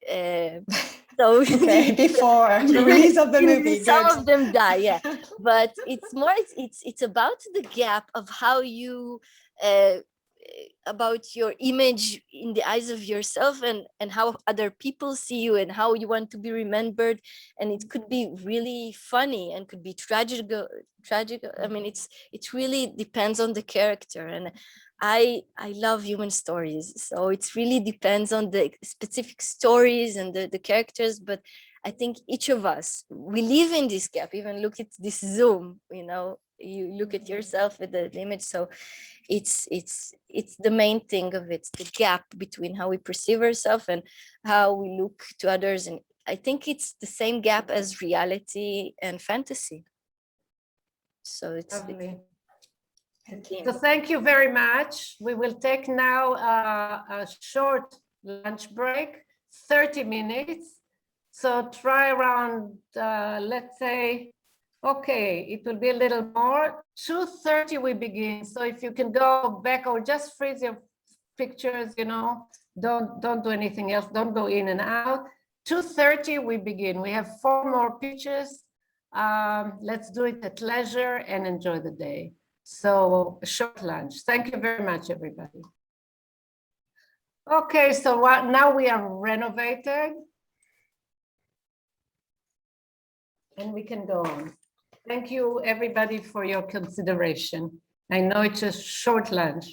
So okay, before the release of the movie, some of them die, yeah. But it's more, it's about the gap of how you about your image in the eyes of yourself, and how other people see you, and how you want to be remembered. And it could be really funny and could be tragic. I mean, it really depends on the character. And I love human stories, so it really depends on the specific stories and the characters. But I think each of us, we live in this gap. Even look at this Zoom, you look at yourself with the image. So it's the main thing of it, the gap between how we perceive ourselves and how we look to others. And I think it's the same gap as reality and fantasy. So it's Lovely. a theme. So thank you very much. We will take now a short lunch break, 30 minutes. So try around, let's say, okay, it will be a little more. 2:30 we begin. So if you can go back or just freeze your pictures, you know, don't do anything else. Don't go in and out. 2:30 we begin. We have 4 more pictures. Let's do it at leisure and enjoy the day. So a short lunch. Thank you very much, everybody. Okay, so now we are renovated. And we can go on. Thank you, everybody, for your consideration. I know it's a short lunch.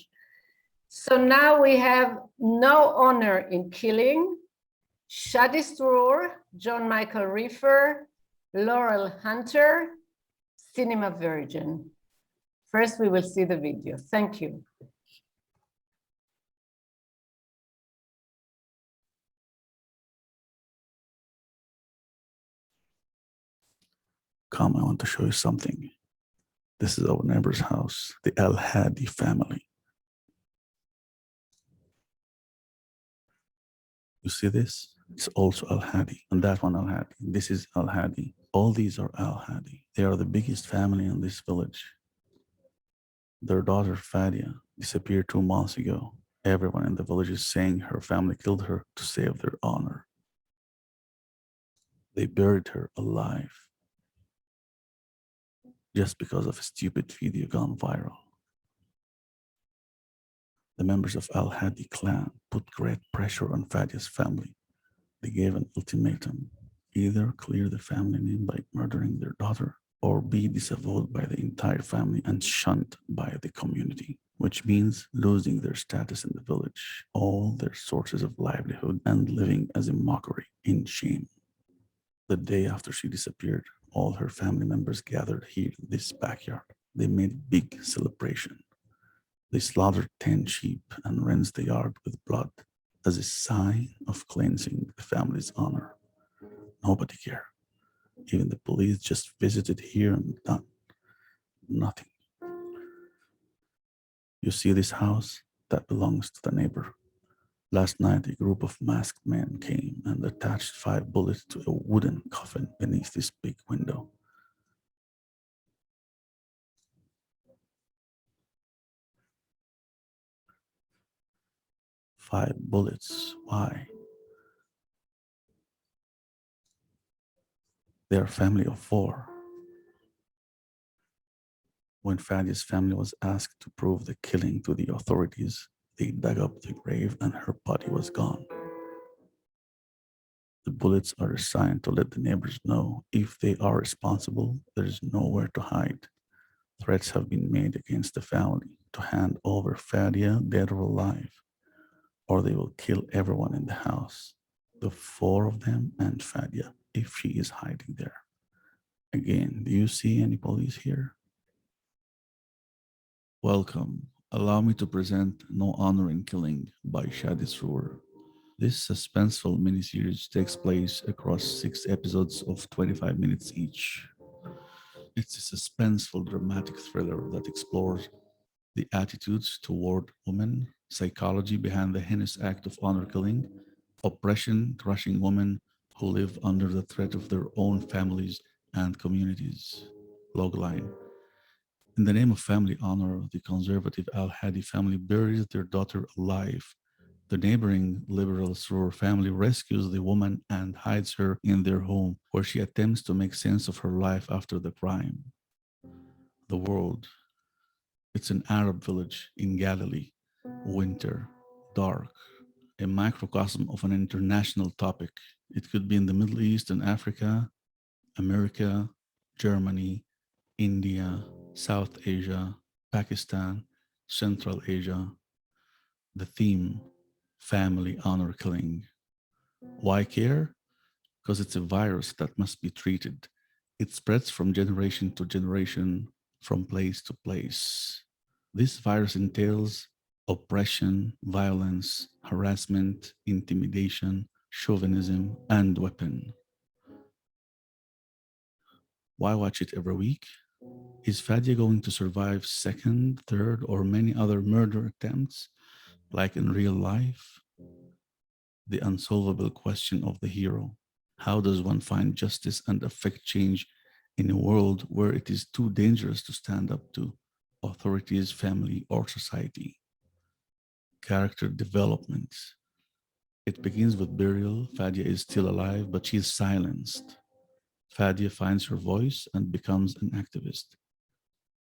So now we have No Honor in Killing, Shadi Sroor, John Michael Reefer, Laurel Hunter, Cinema Virgin. First, we will see the video. Thank you. Come, I want to show you something. This is our neighbor's house, the Al Hadi family. You see this? It's also Al Hadi, and that one Al Hadi. This is Al Hadi. All these are Al Hadi. They are the biggest family in this village. Their daughter Fadia disappeared 2 months ago. Everyone in the village is saying her family killed her to save their honor. They buried her alive just because of a stupid video gone viral. The members of Al Hadi clan put great pressure on Fadia's family. They gave an ultimatum: either clear the family name by murdering their daughter, or be disavowed by the entire family and shunned by the community, which means losing their status in the village, all their sources of livelihood, and living as a mockery in shame. The day after she disappeared, all her family members gathered here in this backyard. They made a big celebration. They slaughtered 10 sheep and rinsed the yard with blood as a sign of cleansing the family's honor. Nobody cared. Even the police just visited here and done nothing. You see this house? That belongs to the neighbor. Last night, a group of masked men came and attached 5 bullets to a wooden coffin beneath this big window. Five bullets. Why? They are a family of 4. When Fadia's family was asked to prove the killing to the authorities, they dug up the grave and her body was gone. The bullets are a sign to let the neighbors know if they are responsible, there is nowhere to hide. Threats have been made against the family to hand over Fadia dead or alive, or they will kill everyone in the house, the 4 of them and Fadia, if she is hiding there. Again, do you see any police here? Welcome. Allow me to present No Honor in Killing by Shadi Sroor. This suspenseful miniseries takes place across 6 episodes of 25 minutes each. It's a suspenseful dramatic thriller that explores the attitudes toward women, psychology behind the heinous act of honor killing, oppression crushing women who live under the threat of their own families and communities. Logline. In the name of family honor, the conservative Al Hadi family buries their daughter alive. The neighboring liberal Sroor family rescues the woman and hides her in their home, where she attempts to make sense of her life after the crime. The world. It's an Arab village in Galilee. Winter, dark, a microcosm of an international topic. It could be in the Middle East and Africa, America, Germany, India, South Asia, Pakistan, Central Asia. The theme, family honor killing. Why care? Because it's a virus that must be treated. It spreads from generation to generation, from place to place. This virus entails oppression, violence, harassment, intimidation, chauvinism, and weapon. Why watch it every week? Is Fadia going to survive second, third, or many other murder attempts, like in real life? The unsolvable question of the hero. How does one find justice and affect change in a world where it is too dangerous to stand up to authorities, family, or society? Character development. It begins with burial. Fadia is still alive, but she is silenced. Fadia finds her voice and becomes an activist.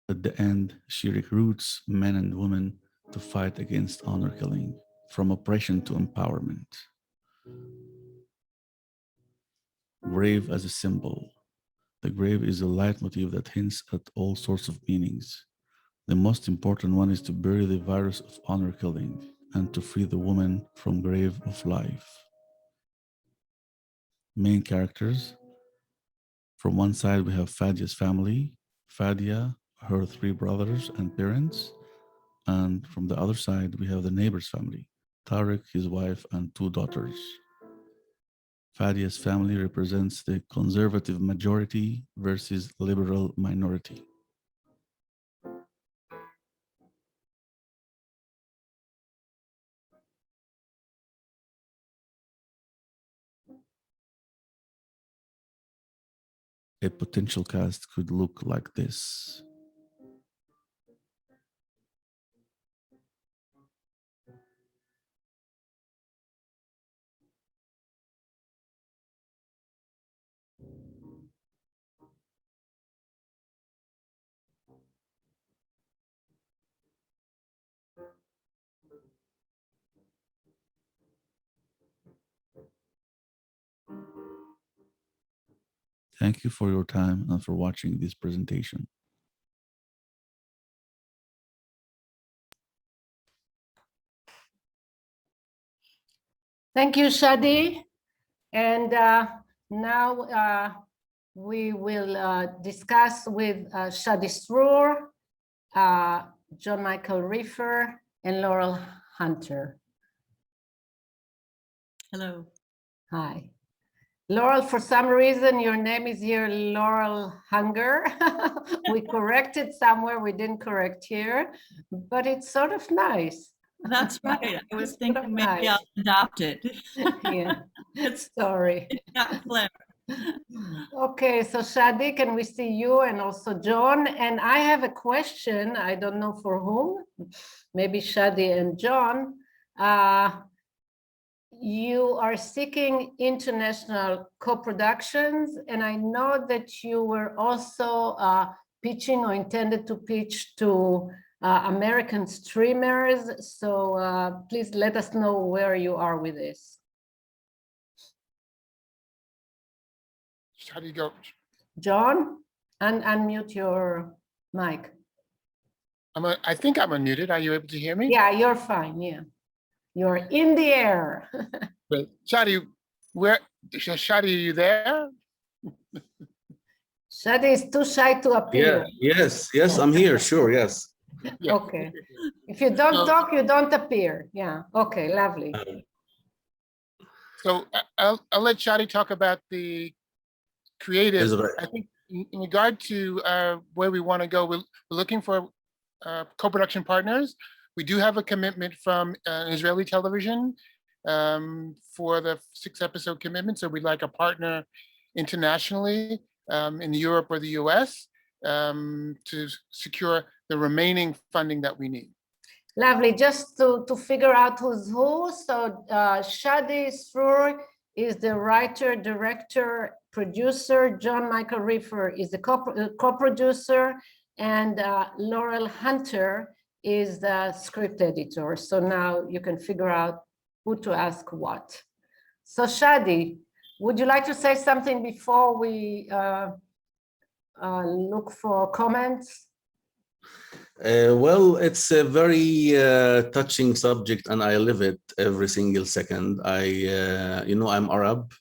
At the end, she recruits men and women to fight against honor killing, from oppression to empowerment. Grave as a symbol. The grave is a leitmotif that hints at all sorts of meanings. The most important one is to bury the virus of honor killing and to free the woman from grave of life. Main characters. From one side, we have Fadia's family, Fadia, her 3 brothers and parents. And from the other side, we have the neighbor's family, Tariq, his wife, and 2 daughters. Fadia's family represents the conservative majority versus liberal minority. A potential cast could look like this. Thank you for your time and for watching this presentation. Thank you, Shadi. And now we will discuss with Shadi Sroor, John Michael Reefer, and Laurel Hunter. Hello. Hi. Laurel, for some reason, your name is here, Laurel Hunger. We corrected somewhere, we didn't correct here, but it's sort of nice. That's right. I was thinking maybe I'll adopt it. Yeah. Sorry. It's got flair. Okay, so Shadi, can we see you and also John? And I have a question, I don't know for whom, maybe Shadi and John. You are seeking international co-productions, and I know that you were also pitching or intended to pitch to American streamers. So please let us know where you are with this. How do you go? John, unmute your mic. I think I'm unmuted. Are you able to hear me? Yeah, you're fine. Yeah, you're in the air. But Shadi, Shadi, are you there? Shadi is too shy to appear. Yeah, yes, I'm here. Sure, yes. Yeah. Okay. If you don't talk, you don't appear. Yeah. Okay. Lovely. So I'll let Shadi talk about the creative. I think in regard to where we want to go, we're looking for co-production partners. We do have a commitment from Israeli television for the 6-episode commitment. So we'd like a partner internationally in Europe or the US to secure the remaining funding that we need. Lovely. Just to figure out who's who. So Shadi Sroor is the writer, director, producer. John Michael Reefer is the co-producer, and Laurel Hunter is the script editor. So now you can figure out who to ask what. So Shadi, would you like to say something before we look for comments? Well, it's a very touching subject, and I live it every single second. You know, I'm Arab.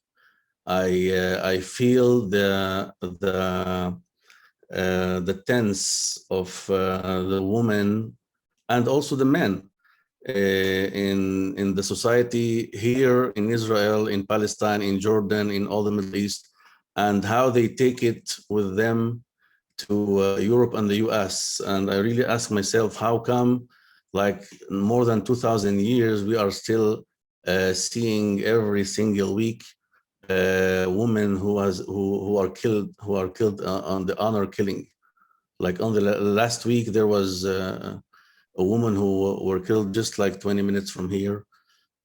I feel the the tense of the woman and also the men in the society here in Israel, in Palestine, in Jordan, in all the Middle East, and how they take it with them to Europe and the US. And I really ask myself, how come like more than 2,000 years, we are still seeing every single week women who are killed on the honor killing. Like on the last week, there was a woman who were killed just like 20 minutes from here.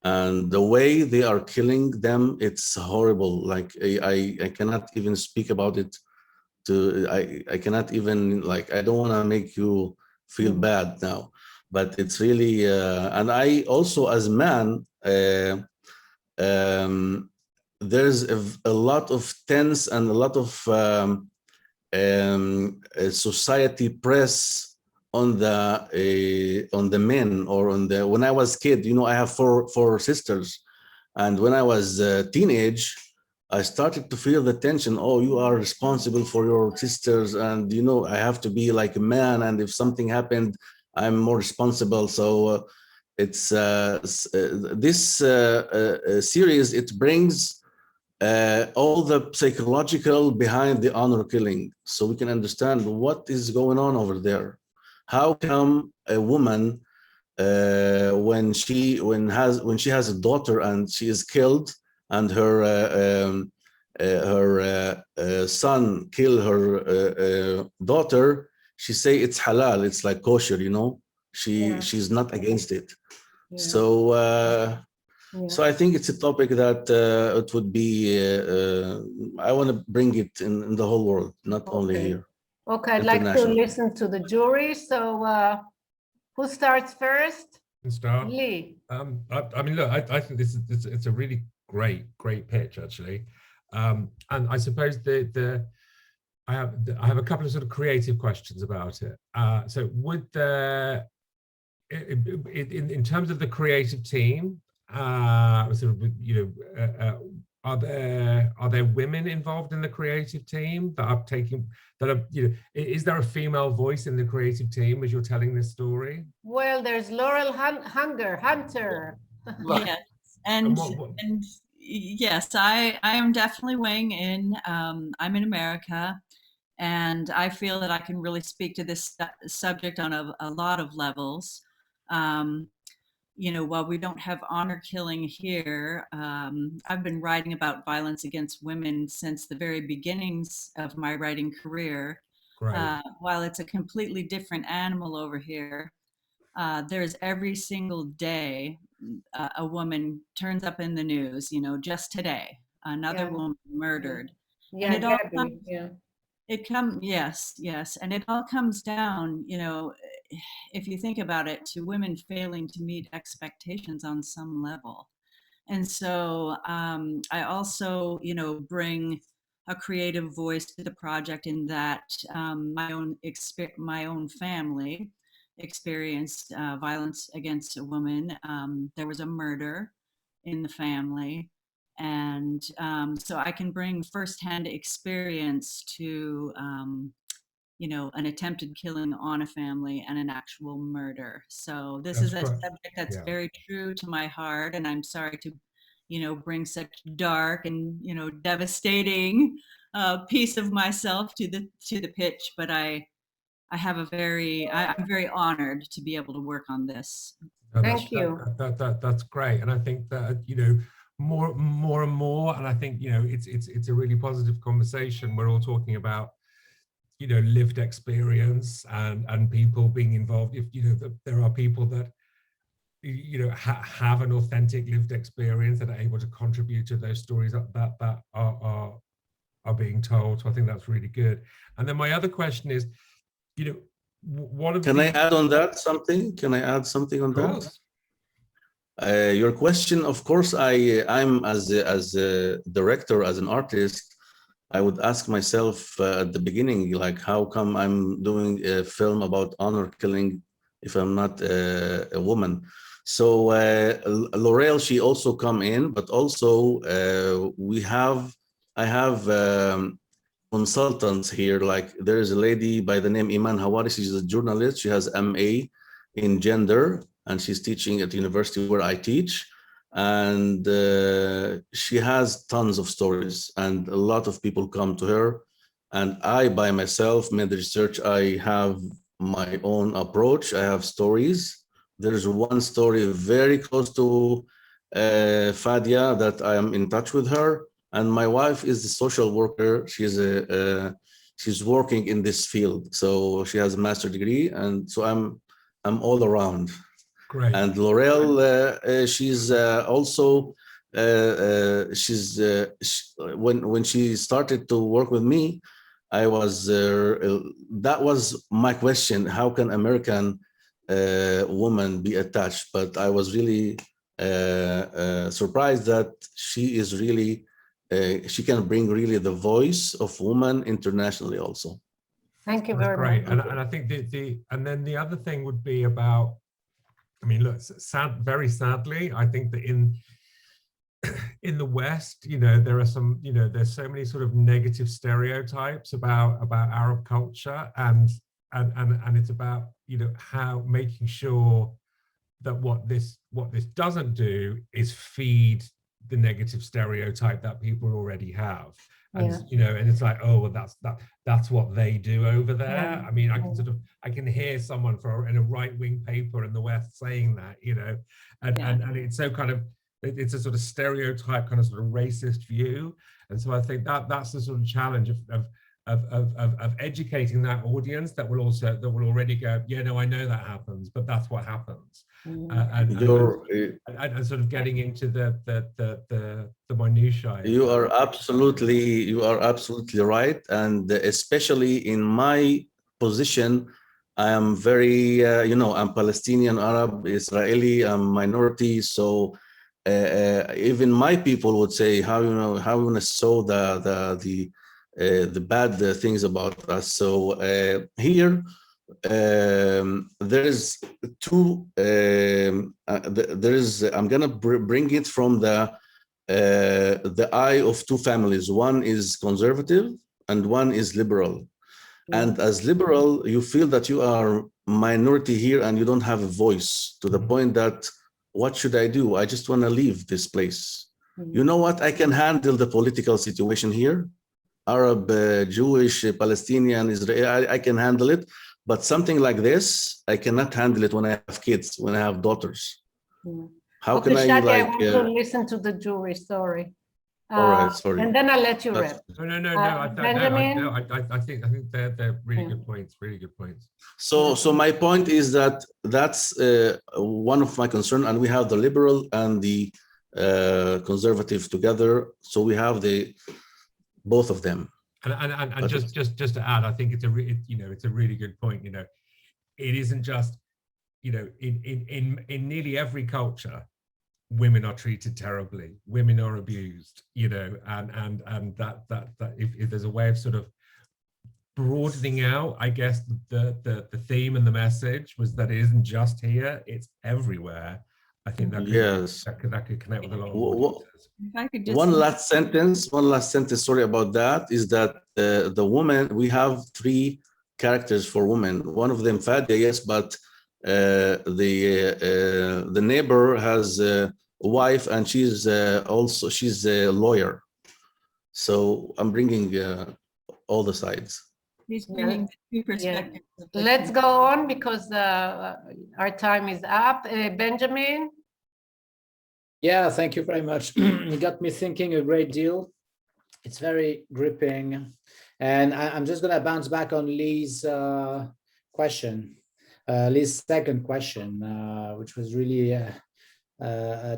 And the way they are killing them, it's horrible. Like I cannot even speak about it. I cannot even, like, I don't want to make you feel bad now, but it's really, and I also as a man, there's a lot of tense and a lot of society press on the men, or on the, when I was kid, you know, I have four sisters, and when I was teenage, I started to feel the tension. Oh, you are responsible for your sisters, and you know, I have to be like a man, and if something happened, I'm more responsible. So it's this series, it brings all the psychological behind the honor killing, so we can understand what is going on over there. How come a woman, when she has a daughter and she is killed, and her son kill her daughter, she say it's halal, it's like kosher, you know, she's not against it. So so I think it's a topic that it would be, I want to bring it in the whole world, not only here. Okay, I'd like to listen to the jury. So who starts first? Start. Lee. I mean, look, I think it's a really great pitch, actually. And I suppose I have a couple of sort of creative questions about it. So would there, in terms of the creative team, sort of, you know, are there women involved in the creative team that are, you know, is there a female voice in the creative team as you're telling this story? Well, there's Laurel Hunter. Yes, and yes, I am definitely weighing in. I'm in America, and I feel that I can really speak to this subject on a lot of levels. You know, while we don't have honor killing here, I've been writing about violence against women since the very beginnings of my writing career. While it's a completely different animal over here, there's every single day a woman turns up in the news, you know, just today, another woman murdered. Yeah, and it all Gabby, comes, yes, and it all comes down, you know, if you think about it, to women failing to meet expectations on some level. And so I also, you know, bring a creative voice to the project in that my own family experienced violence against a woman. There was a murder in the family. And so I can bring firsthand experience to you know, an attempted killing on a family and an actual murder. So this is a subject that's very true to my heart, and I'm sorry to, you know, bring such dark and, you know, devastating piece of myself to the pitch, but I'm very honored to be able to work on this. Thank you. That's great, and I think that, you know, more and more, and I think, you know, it's a really positive conversation. We're all talking about, you know, lived experience and people being involved. If, you know, there are people that, you know, have an authentic lived experience that are able to contribute to those stories that are being told. So I think that's really good. And then my other question is, you know, what Can I add on that something? Can I add something on that? Your question, of course, I'm as a director, as an artist, I would ask myself at the beginning, like, how come I'm doing a film about honor killing if I'm not a woman? So Laurel, she also come in, but also I have consultants here. Like there is a lady by the name Iman Hawari. She's a journalist. She has MA in gender, and she's teaching at the university where I teach. And she has tons of stories, and a lot of people come to her. And I, by myself, made the research. I have my own approach. I have stories. There's one story very close to Fadia that I am in touch with her. And my wife is a social worker. She's working in this field. So she has a master's degree. And so I'm all around. Great. And Laurel, she's also, when she started to work with me, I was, that was my question, how can American woman be attached? But I was really surprised that she is really, she can bring really the voice of women internationally also. Thank you That's very great. much. And I think and then the other thing would be about, I mean, look, very sadly, I think that in the West, there are some, there's so many sort of negative stereotypes about Arab culture, and it's about, how making sure that what this doesn't do is feed the negative stereotype that people already have. And and it's like, oh, well, that's what they do over there. Yeah. I mean, I can hear someone in a right-wing paper in the West saying that, and it's so kind of, it's a sort of stereotype, kind of sort of racist view. And so I think that's the sort of challenge of educating that audience that will already go, yeah, no, I know that happens, but that's what happens. And sort of getting into the minutiae. You are absolutely right, and especially in my position, I am very, I'm Palestinian, Arab, Israeli, I'm minority, so even my people would say, how you want to sow the bad things about us. So here. There is two. I'm gonna bring it from the eye of two families. One is conservative and one is liberal. And as liberal, you feel that you are minority here and you don't have a voice, to the point that, what should I do? I just want to leave this place. You know what? I can handle the political situation here. Arab, Jewish, Palestinian, Israeli, I can handle it. But something like this, I cannot handle it when I have kids, when I have daughters. How can I Shadi, like? I want to listen to the jury. Sorry. All right, sorry. And then I'll let you rep. No. Benjamin? I think they're really good points. Really good points. So my point is that that's one of my concern, and we have the liberal and the conservative together. So we have both of them. And just to add, I think it's a really good point. It isn't just, in nearly every culture, women are treated terribly, women are abused, and that if there's a way of sort of broadening out, I guess the theme and the message was that it isn't just here, it's everywhere. I think that could connect with a lot of audiences. One last sentence, sorry about that, is that the woman, we have three characters for women. One of them, Fadia, yes, but the neighbor has a wife, and she's a lawyer. So I'm bringing all the sides. He's bringing the two perspectives. Let's go on, because our time is up. Benjamin? Yeah, thank you very much. You got me thinking a great deal. It's very gripping. And I'm just going to bounce back on Lee's question, Lee's second question, which was really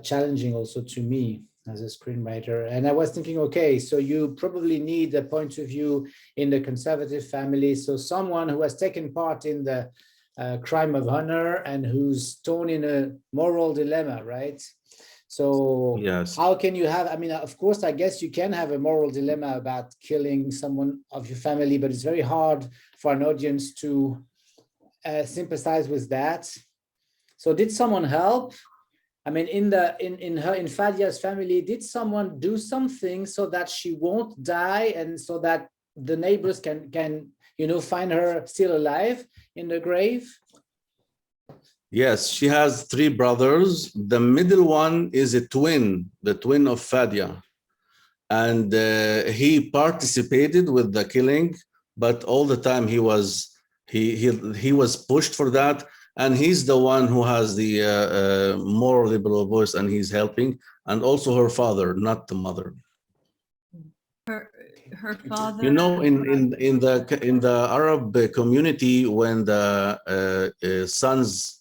challenging also to me as a screenwriter. And I was thinking, okay, so you probably need a point of view in the conservative family. So someone who has taken part in the crime of honor and who's thrown in a moral dilemma, right? So yes, how can you have, I mean, of course, I guess you can have a moral dilemma about killing someone of your family, but it's very hard for an audience to sympathize with that. So did someone help? I mean, in Fadia's family, did someone do something so that she won't die and so that the neighbors can find her still alive in the grave? Yes, she has 3 brothers. The middle one is a twin, the twin of Fadia. And he participated with the killing, but all the time he was pushed for that. And he's the one who has the more liberal voice, and he's helping. And also her father, not the mother. Her father. You know, in the Arab community, when the sons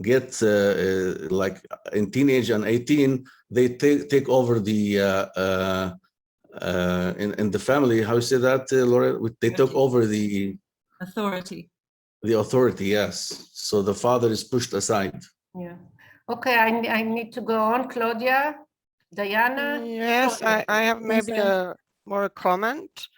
get like in teenage and 18, they take over the in the family. How you say that, Laura? They took over the authority. The authority, yes. So the father is pushed aside. Yeah. Okay, I need to go on. Claudia, Diana. Yes, Claudia. I have Yes, maybe more comment,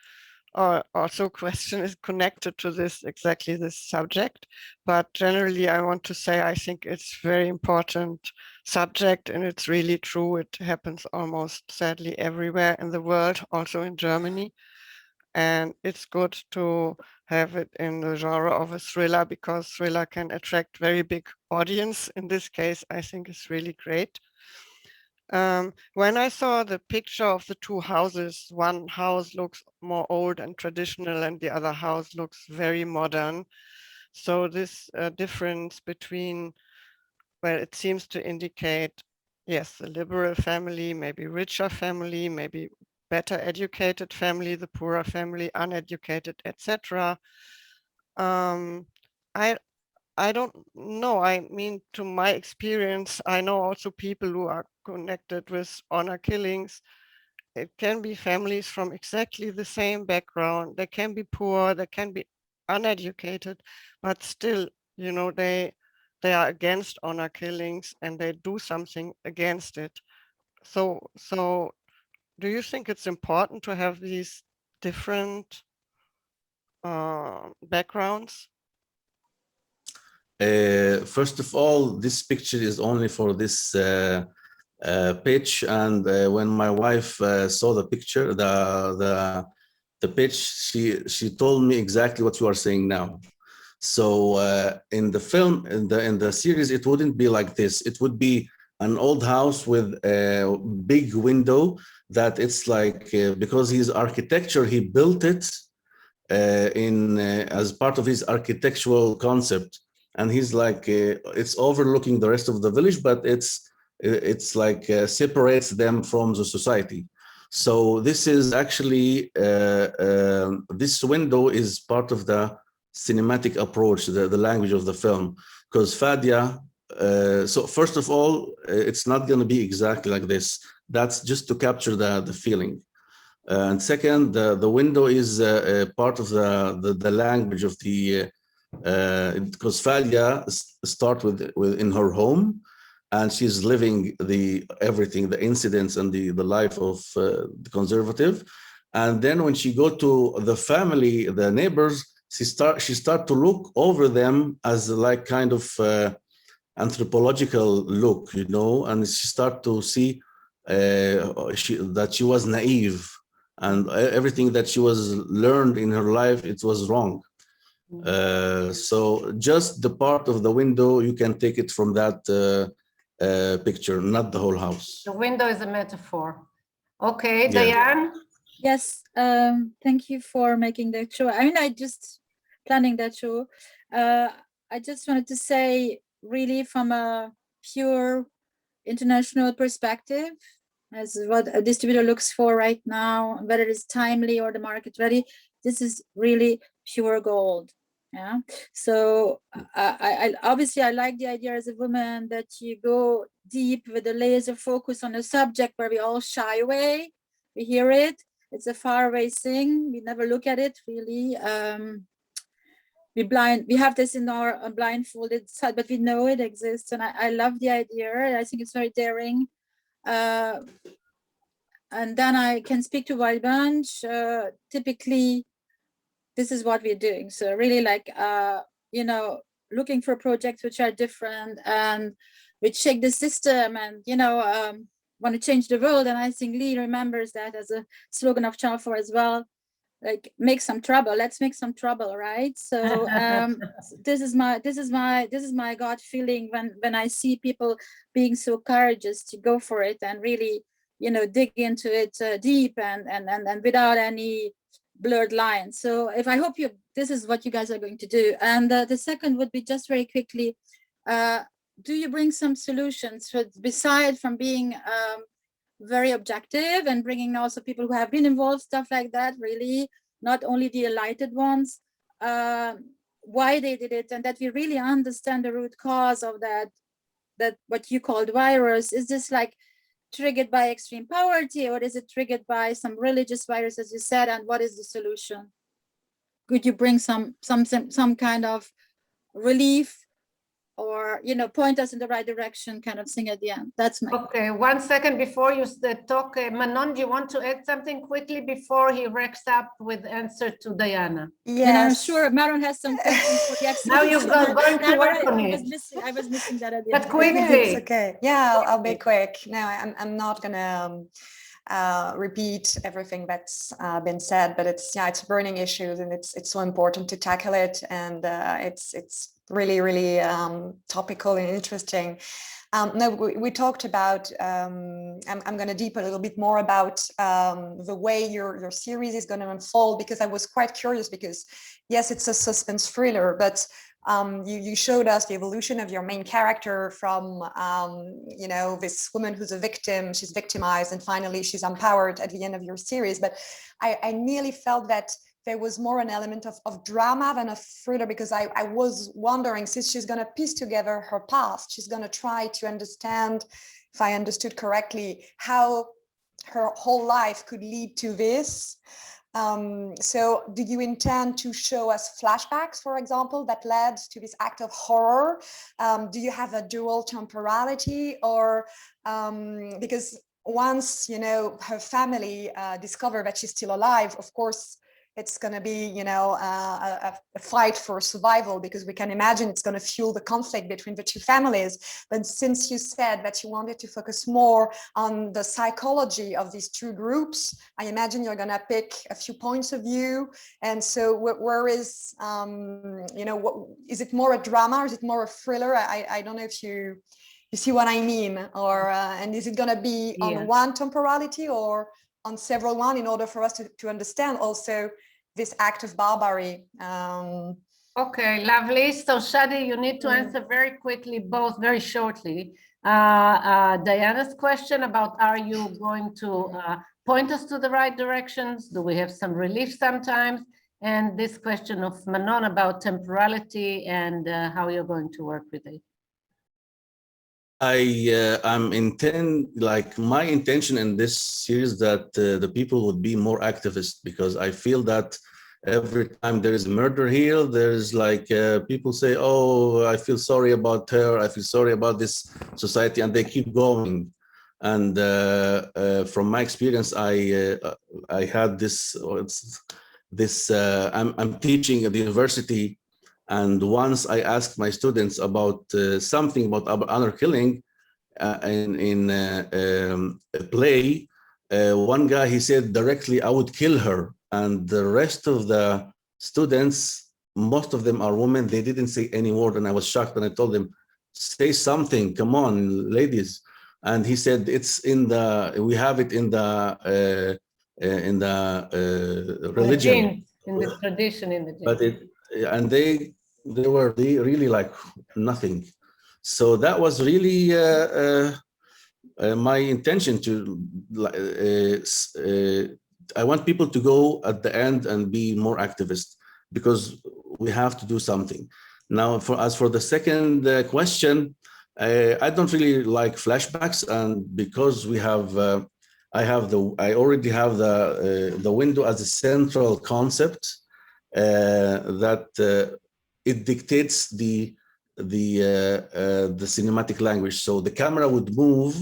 or also question is connected to this, exactly this subject. But generally, I want to say I think it's very important subject, and it's really true. It happens almost sadly everywhere in the world, also in Germany. And it's good to have it in the genre of a thriller, because thriller can attract very big audience. In this case, I think it's really great. When I saw the picture of the 2 houses, one house looks more old and traditional and the other house looks very modern. So this difference between, well, it seems to indicate, yes, a liberal family, maybe richer family, maybe better educated family, the poorer family, uneducated, etc. I don't know. I mean, to my experience, I know also people who are connected with honor killings. It can be families from exactly the same background. They can be poor, they can be uneducated, but still, they are against honor killings and they do something against it. So do you think it's important to have these different backgrounds? First of all, this picture is only for this pitch, and when my wife saw the picture, the pitch, she told me exactly what you are saying now. So in the film, in the series, it wouldn't be like this. It would be an old house with a big window that it's like, because his architecture, he built it as part of his architectural concept. And he's like, it's overlooking the rest of the village, but it's like separates them from the society. So this is actually, this window is part of the cinematic approach, the language of the film, because Fadia, so first of all, it's not going to be exactly like this. That's just to capture the feeling. And second, the window is part of the language of the, because Fadia start with in her home, and she's living everything, the incidents and the life of the conservative. And then when she go to the family, the neighbors, she start to look over them as like kind of anthropological look, and she start to see that she was naive, and everything that she was learned in her life, it was wrong. So just the part of the window, you can take it from that picture, not the whole house. The window is a metaphor. Okay, Yeah. Diane? Yes, thank you for making that show. I mean, I just planning that show. I just wanted to say, really, from a pure international perspective, as what a distributor looks for right now, whether it's timely or the market ready, this is really pure gold. Yeah. So I obviously I like the idea as a woman that you go deep with a laser focus on a subject where we all shy away. We hear it. It's a faraway thing. We never look at it really. We have this in our blindfolded side, but we know it exists. And I love the idea. I think it's very daring. And then I can speak to Wild Bunch. Typically, this is what we're doing. So really like, looking for projects which are different and which shake the system and, want to change the world. And I think Lee remembers that as a slogan of Channel 4 as well. like make some trouble. Let's make some trouble, right? So this is my gut feeling when I see people being so courageous to go for it and really, you know, dig into it deep and without any blurred lines. So if I hope this is what you guys are going to do. And the second would be just very quickly, do you bring some solutions beside from being very objective and bringing also people who have been involved, stuff like that, really, not only the enlightened ones, why they did it, and that we really understand the root cause of that what you called virus. Is this like triggered by extreme poverty, or is it triggered by some religious virus, as you said, and what is the solution? Could you bring some kind of relief, or, you know, point us in the right direction kind of thing at the end? That's my Okay, 1 second before you talk. Manon, do you want to add something quickly before he wrecks up with answer to Diana? Yes. And I'm sure Maron has some questions for the experts. Now you're going to work on it. I was missing that at the but end. quickly. It's okay. Yeah, I'll be quick. No, I'm not gonna repeat everything that's been said, but it's a burning issue, and it's so important to tackle it, and it's really topical and interesting. No, we talked about, I'm going to deep a little bit more about the way your series is going to unfold, because I was quite curious, because yes, it's a suspense thriller, but you showed us the evolution of your main character from, you know, this woman who's a victim, she's victimized, and finally she's empowered at the end of your series. But I nearly felt that there was more an element of drama than a thriller, because I was wondering, since she's going to piece together her past, she's going to try to understand, if I understood correctly, how her whole life could lead to this. So do you intend to show us flashbacks, for example, that led to this act of horror? Do you have a dual temporality, or because once, you know, her family discover that she's still alive, of course, it's going to be, you know, a fight for survival, because we can imagine it's going to fuel the conflict between the two families. But since you said that you wanted to focus more on the psychology of these two groups, I imagine you're going to pick a few points of view. And so where is, you know, what, is it more a drama, or is it more a thriller? I don't know if you see what I mean, or and is it going to be on one temporality or on several one, in order for us to understand also this act of barbarity? Okay, lovely. So Shadi, you need to answer very quickly, both very shortly. Diana's question about, are you going to point us to the right directions? Do we have some relief sometimes? And this question of Manon about temporality and how you're going to work with it. My intention in this series that the people would be more activist, because I feel that every time there is a murder here, there's like people say, oh, I feel sorry about her, I feel sorry about this society, and they keep going. And from my experience, I had this. I'm teaching at the university. And once I asked my students about something about honor killing in a play, one guy, he said directly, I would kill her. And the rest of the students, most of them are women, they didn't say any word. And I was shocked, and I told them, say something, come on, ladies. And he said, it's in the, we have it in the religion. In the tradition, in the But and they were really like nothing. So that was really my intention to, I want people to go at the end and be more activist, because we have to do something. Now, as for the second question, I don't really like flashbacks, and because we have, I already have the window as a central concept that it dictates the cinematic language. So the camera would move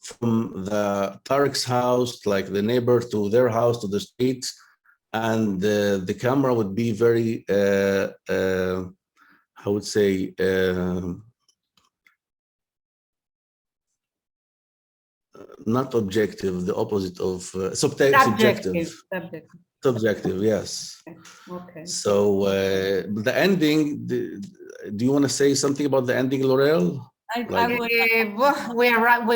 from the Tariq's house, like the neighbor, to their house, to the street, and the camera would be very, I would say, not objective, the opposite of subjective. Subjective, yes. Okay. So the ending, do you want to say something about the ending, L'Oreal? We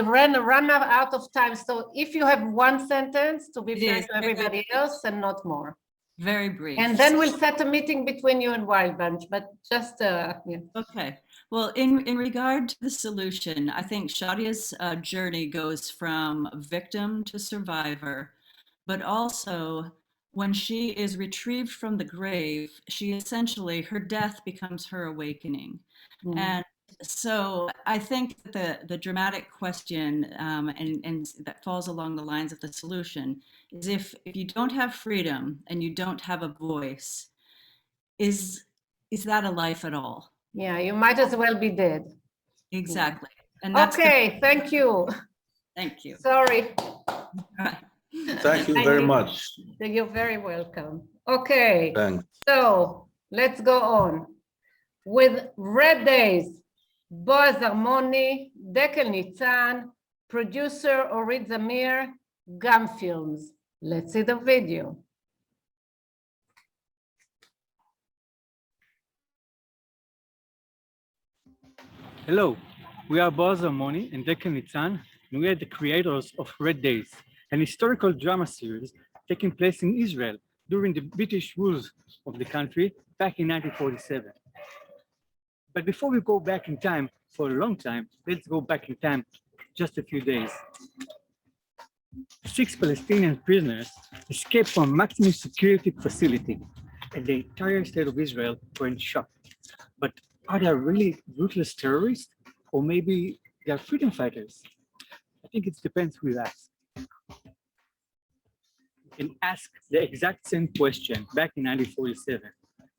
run out of time. So if you have one sentence to be fair to everybody else and not more. Very brief. And then we'll set a meeting between you and Wild Bunch, but just, yeah. Okay. Well, in regard to the solution, I think Shadia's journey goes from victim to survivor, but also when she is retrieved from the grave, she essentially, her death becomes her awakening. Mm. And so I think that the dramatic question and that falls along the lines of the solution is if you don't have freedom and you don't have a voice, is that a life at all? Yeah, you might as well be dead. Exactly. And that's okay, thank you. Thank you. Sorry. Thank you very much. You're very welcome. Okay, Thanks. so let's go on. With Red Days, Boaz Armoni, Dekel Nitzan, producer Orit Zamir, Gum Films. Let's see the video. Hello, we are Boaz Armoni and Dekel Nitzan, and we are the creators of Red Days, an historical drama series taking place in Israel during the British rules of the country back in 1947. But before we go back in time for a long time, let's go back in time just a few days. 6 Palestinian prisoners escaped from a maximum security facility, and the entire state of Israel were in shock. But are they really ruthless terrorists? Or maybe they are freedom fighters? I think it depends who you ask. You can ask the exact same question back in 1947,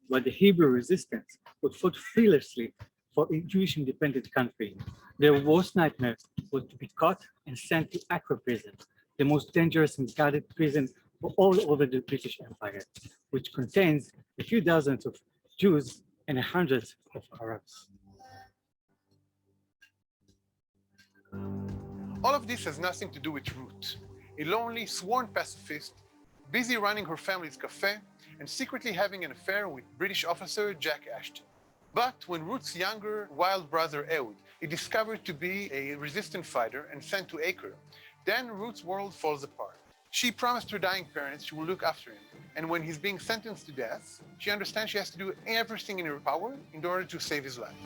where the Hebrew resistance would fought fearlessly for a Jewish independent country. Their worst nightmare was to be caught and sent to Accra prison, the most dangerous and guarded prison all over the British Empire, which contains a few dozens of Jews and hundreds of Arabs. All of this has nothing to do with Ruth, a lonely, sworn pacifist, busy running her family's cafe and secretly having an affair with British officer Jack Ashton. But when Ruth's younger, wild brother Ehud is discovered to be a resistant fighter and sent to Acre, then Ruth's world falls apart. She promised her dying parents she will look after him, and when he's being sentenced to death, she understands she has to do everything in her power in order to save his life.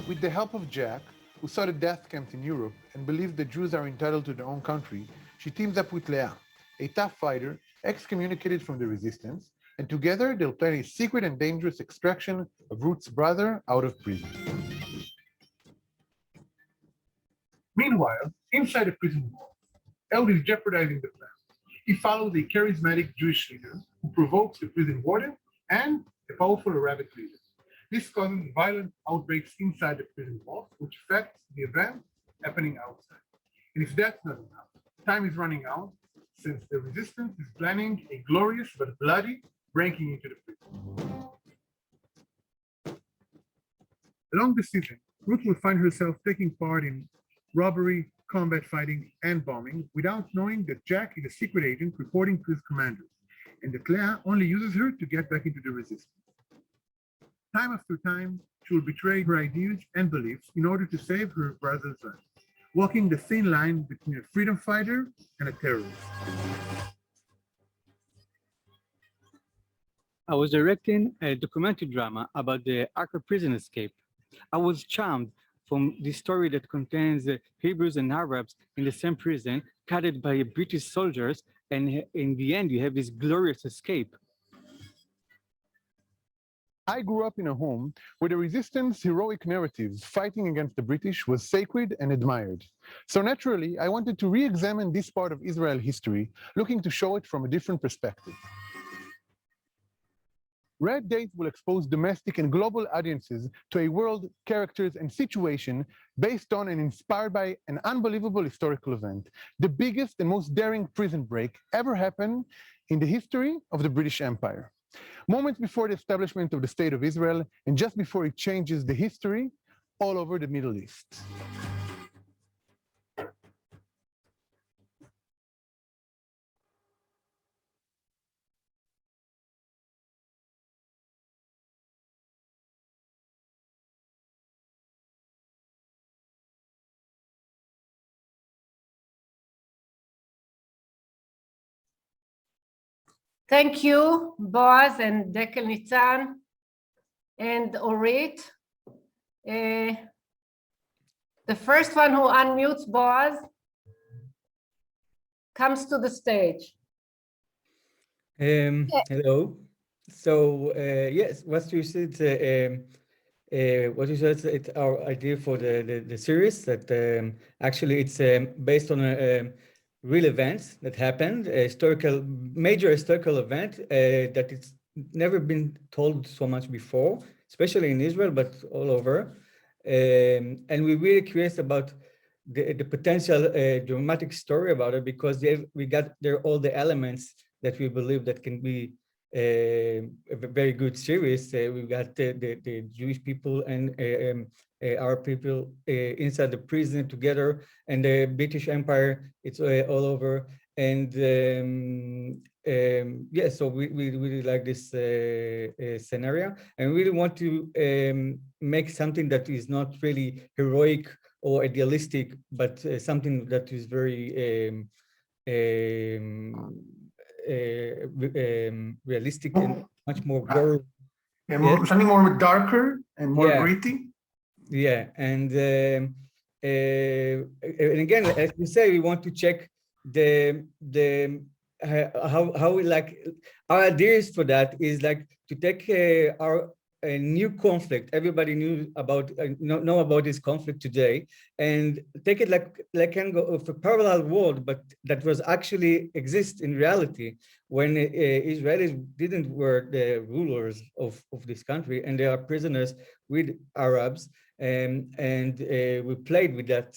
With the help of Jack, who saw the death camps in Europe and believed that Jews are entitled to their own country, she teams up with Leah, a tough fighter excommunicated from the resistance, and together they'll plan a secret and dangerous extraction of Ruth's brother out of prison. Meanwhile, inside the prison walls, Ehud is jeopardizing the plan. He follows a charismatic Jewish leader who provokes the prison warden and a powerful Arabic leader. This causes violent outbreaks inside the prison walls, which affects the events happening outside. And if that's not enough, time is running out since the resistance is planning a glorious but bloody breaking into the prison. Along the season, Ruth will find herself taking part in robbery, combat fighting, and bombing without knowing that Jack is a secret agent reporting to his commanders, and that Leah only uses her to get back into the resistance. Time after time, she will betray her ideas and beliefs in order to save her brother's life, walking the thin line between a freedom fighter and a terrorist. I was directing a documentary drama about the Accra prison escape. I was charmed from the story that contains Hebrews and Arabs in the same prison, guarded by British soldiers, and in the end, you have this glorious escape. I grew up in a home where the resistance heroic narratives fighting against the British was sacred and admired. So naturally, I wanted to re-examine this part of Israel history, looking to show it from a different perspective. Red Days will expose domestic and global audiences to a world, characters, and situation based on and inspired by an unbelievable historical event, the biggest and most daring prison break ever happened in the history of the British Empire. Moments before the establishment of the State of Israel, and just before it changes the history all over the Middle East. Thank you, Boaz and Dekel Nitzan and Orit. The first one who unmutes Boaz comes to the stage. Hello. So yes, what you said, it's our idea for the series that actually it's based on real events that happened, a major historical event that it's never been told so much before, especially in Israel, but all over. And we're really curious about the potential dramatic story about it, because we got there all the elements that we believe that can be a very good series. We've got the Jewish people and our people inside the prison together, and the British Empire, it's all over. And yeah, so we really like this scenario, and we really want to make something that is not really heroic or idealistic, but something that is very realistic and much more gory. Yeah, something more darker and more gritty. Yeah, and again, as we say, we want to check how we like our ideas for that is like to take a new conflict. Everybody know about this conflict today, and take it like kind of a parallel world, but that was actually exist in reality when Israelis didn't were the rulers of this country, and they are prisoners with Arabs, and we played with that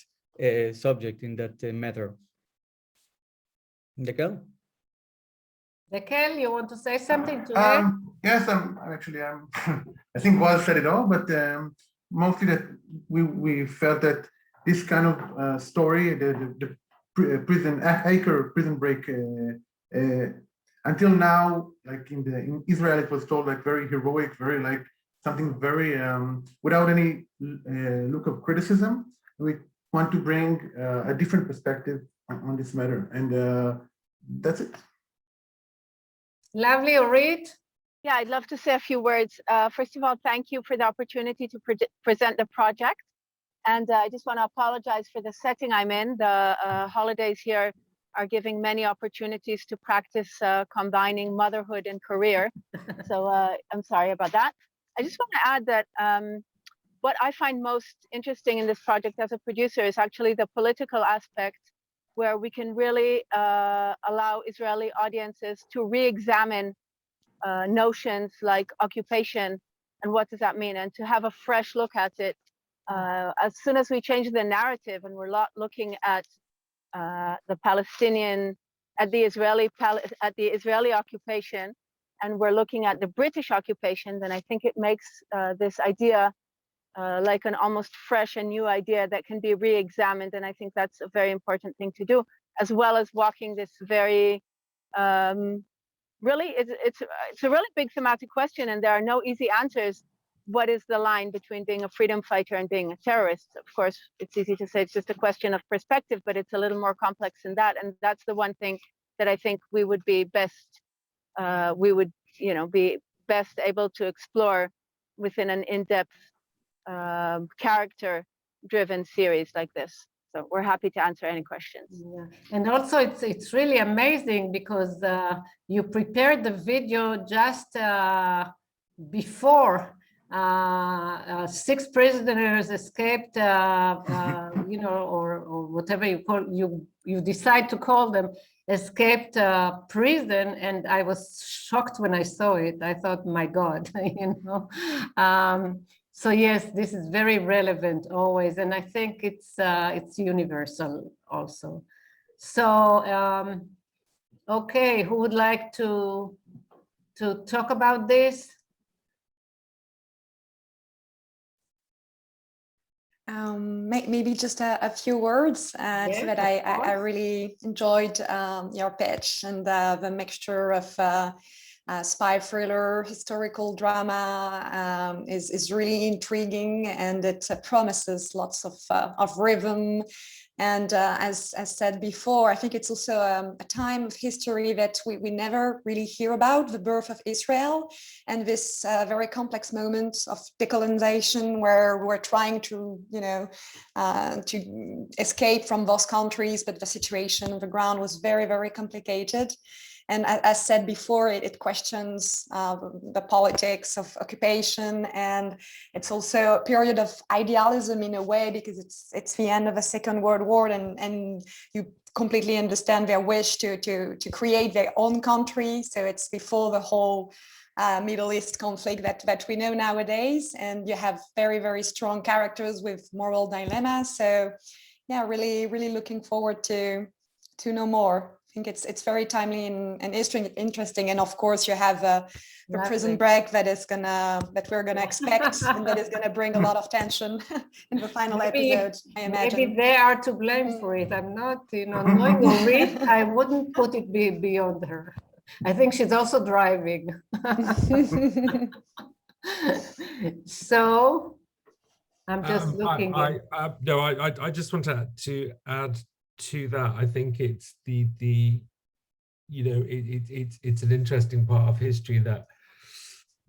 subject in that matter. Dekel? Dekel, you want to say something to it? Yes, I think Boaz said it all, but mostly that we felt that this kind of story, the Acre prison break, until now, like in Israel, it was told like very heroic, very like something very without any look of criticism. We want to bring a different perspective on this matter, and that's it. Lovely, Orit. Yeah, I'd love to say a few words. First of all, thank you for the opportunity to present the project. And I just want to apologize for the setting I'm in. The holidays here are giving many opportunities to practice combining motherhood and career. So I'm sorry about that. I just want to add that what I find most interesting in this project as a producer is actually the political aspect, where we can really allow Israeli audiences to re-examine notions like occupation and what does that mean, and to have a fresh look at it. As soon as we change the narrative and we're looking at the Palestinian, at the Israeli occupation, and we're looking at the British occupation, then I think it makes this idea like an almost fresh and new idea that can be re-examined. And I think that's a very important thing to do, as well as walking this very, really, it's a really big thematic question, and there are no easy answers. What is the line between being a freedom fighter and being a terrorist? Of course, it's easy to say it's just a question of perspective, but it's a little more complex than that. And that's the one thing that I think we would be best, be best able to explore within an in-depth character-driven series like this. So we're happy to answer any questions. Yeah. And also it's really amazing because you prepared the video just before 6 prisoners escaped, or whatever you decide to call them, escaped prison, and I was shocked when I saw it. I thought, my God, So yes, this is very relevant always, and I think it's universal also. So okay, who would like to talk about this? Maybe just a few words to that. I really enjoyed your pitch and the mixture of spy thriller, historical drama is really intriguing, and it promises lots of rhythm And as said before, I think it's also a time of history that we never really hear about, the birth of Israel and this very complex moment of decolonization where we're trying to, to escape from those countries, but the situation on the ground was very, very complicated. And as said before, it questions the politics of occupation, and it's also a period of idealism in a way, because it's the end of the Second World War, and you completely understand their wish to create their own country. So it's before the whole Middle East conflict that we know nowadays, and you have very, very strong characters with moral dilemmas. So yeah, really, really looking forward to know more. I think it's very timely and interesting, and of course you have the prison break that we're gonna expect, and that is gonna bring a lot of tension in the final episode, I imagine. Maybe they are to blame for it. I'm not, knowing Orit, I wouldn't put it beyond her. I think she's also driving. So I'm just looking. I just want to add to that. I think it's it's an interesting part of history that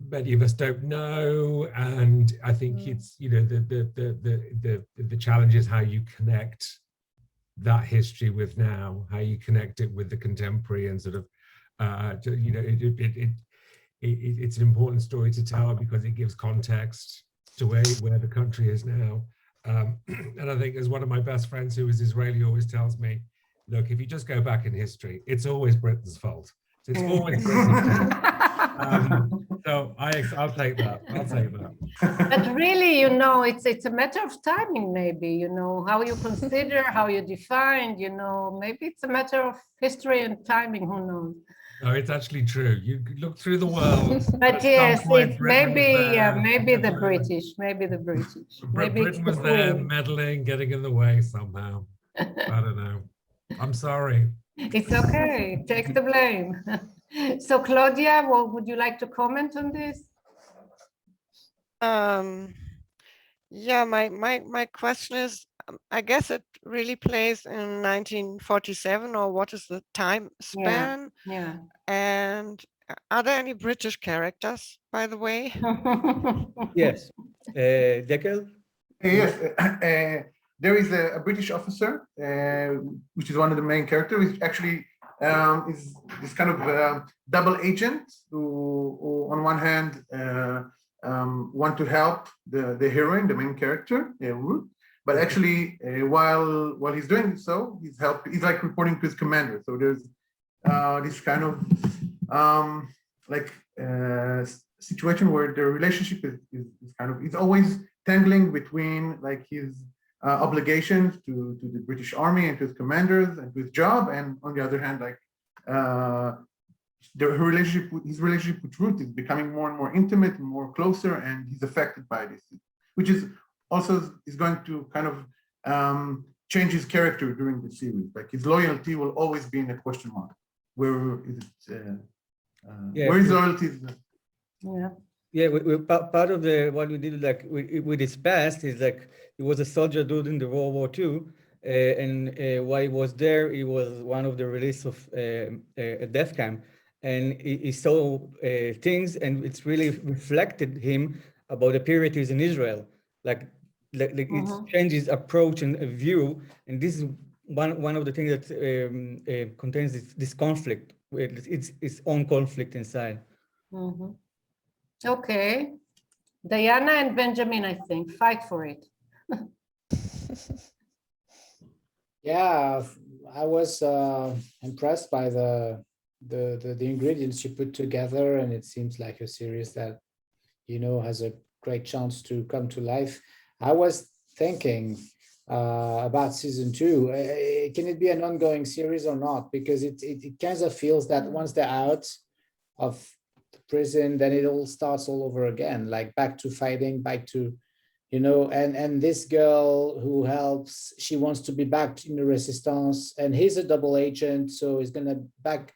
many of us don't know, and I think it's the challenge is how you connect that history with now, how you connect it with the contemporary, and sort of it's an important story to tell because it gives context to where the country is now. And I think, as one of my best friends who is Israeli always tells me, look, if you just go back in history, it's always Britain's fault. It's always Britain's fault. So I'll take that. I'll take that. But really, it's a matter of timing, maybe, how you consider, how you define, maybe it's a matter of history and timing, who knows? No, it's actually true. You look through the world. But yes, it's maybe the British. Britain was there meddling, getting in the way somehow. I don't know. I'm sorry. It's okay. Take the blame. So Claudia, would you like to comment on this? Yeah, my question is, I guess it really plays in 1947, or what is the time span? Yeah. And are there any British characters, by the way? Yes. Deckel? Yes. There is a British officer, which is one of the main characters, which actually is this kind of double agent who on one hand, want to help the heroine, the main character, Ruth, but actually while he's doing so, he's like reporting to his commander. So there's this kind of situation where the relationship is always tangling between like his obligations to the British Army and to his commanders and to his job, and on the other hand, like his relationship with Ruth is becoming more and more intimate and more closer, and he's affected by this, which is also going to kind of change his character during the series. Like his loyalty will always be in a question mark. Where is it? Where is loyalty? Yeah. Yeah, part of what we did like with his past is like he was a soldier during the World War II, and while he was there, he was one of the release of a death camp, and he saw things, and it's really reflected him about the period he's in Israel, like it changes approach and view, and this is one of the things that contains this conflict. It's its own conflict inside. Mm-hmm. Okay, Diana and Benjamin, I think, fight for it. Yeah, I was impressed by the ingredients you put together, and it seems like a series that has a great chance to come to life. I was thinking about season 2. Can it be an ongoing series or not? Because it kind of feels that once they're out of prison, then it all starts all over again, like back to fighting, back to and this girl who helps, she wants to be back in the resistance, and he's a double agent, so he's gonna back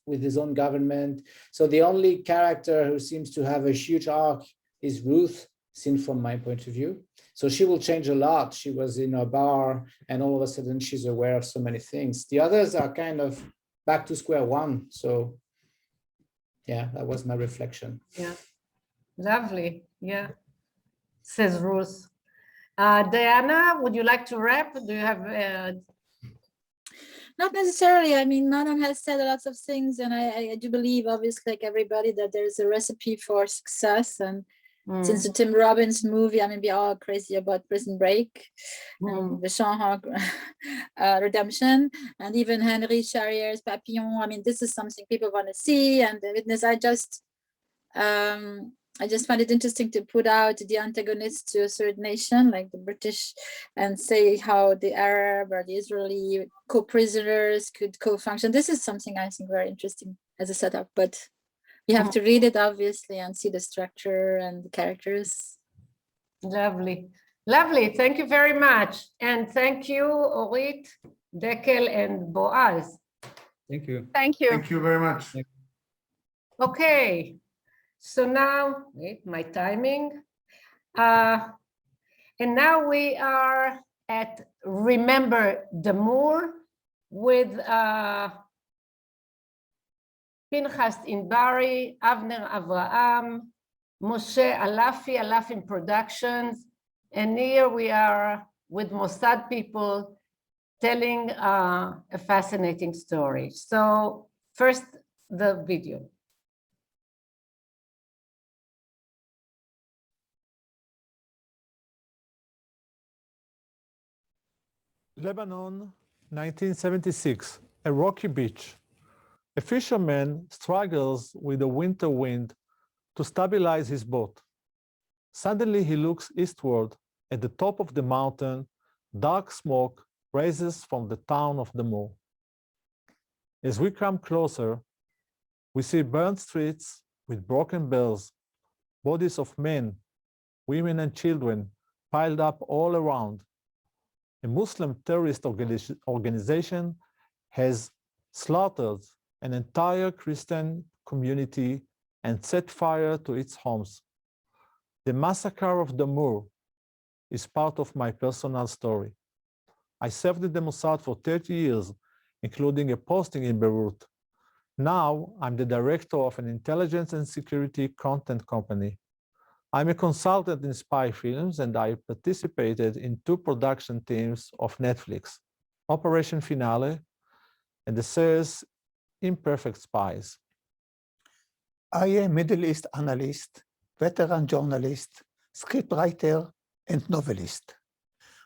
with his own government. So the only character who seems to have a huge arc is Ruth, seen from my point of view. So she will change a lot. She was in a bar and all of a sudden she's aware of so many things. The others are kind of back to square one. So yeah, that was my reflection. Yeah, lovely. Yeah, says Ruth. Diana, would you like to wrap? Do you have? Not necessarily. I mean, Manon has said lots of things, and I do believe, obviously, like everybody, that there's a recipe for success. And since the Tim Robbins movie, I mean, we're all crazy about Prison Break, and the Shanghai Redemption, and even Henry Charrier's Papillon. I mean, this is something people want to see. And the witness, I just find it interesting to put out the antagonist to a certain nation, like the British, and say how the Arab or the Israeli co-prisoners could co-function. This is something I think very interesting as a setup, but you have to read it, obviously, and see the structure and the characters. Lovely. Lovely. Thank you very much. And thank you, Orit, Dekel, and Boaz. Thank you. Thank you. Thank you very much. Okay. So now, wait, my timing. And now we are at Remember the Moor with Pinchas Inbari, Avner Avraham, Moshe Alafi, Alafin Productions. And here we are with Mossad people telling a fascinating story. So first, the video. Lebanon, 1976, a rocky beach. A fisherman struggles with the winter wind to stabilize his boat. Suddenly he looks eastward. At the top of the mountain, dark smoke rises from the town of the Moor. As we come closer, we see burnt streets with broken bells, bodies of men, women and children piled up all around. A Muslim terrorist organization has slaughtered an entire Christian community and set fire to its homes. The massacre of the Moor is part of my personal story. I served in the Mossad for 30 years, including a posting in Beirut. Now I'm the director of an intelligence and security content company. I'm a consultant in spy films, and I participated in 2 production teams of Netflix, Operation Finale and the series Imperfect Spies. I am Middle East analyst, veteran journalist, scriptwriter, and novelist.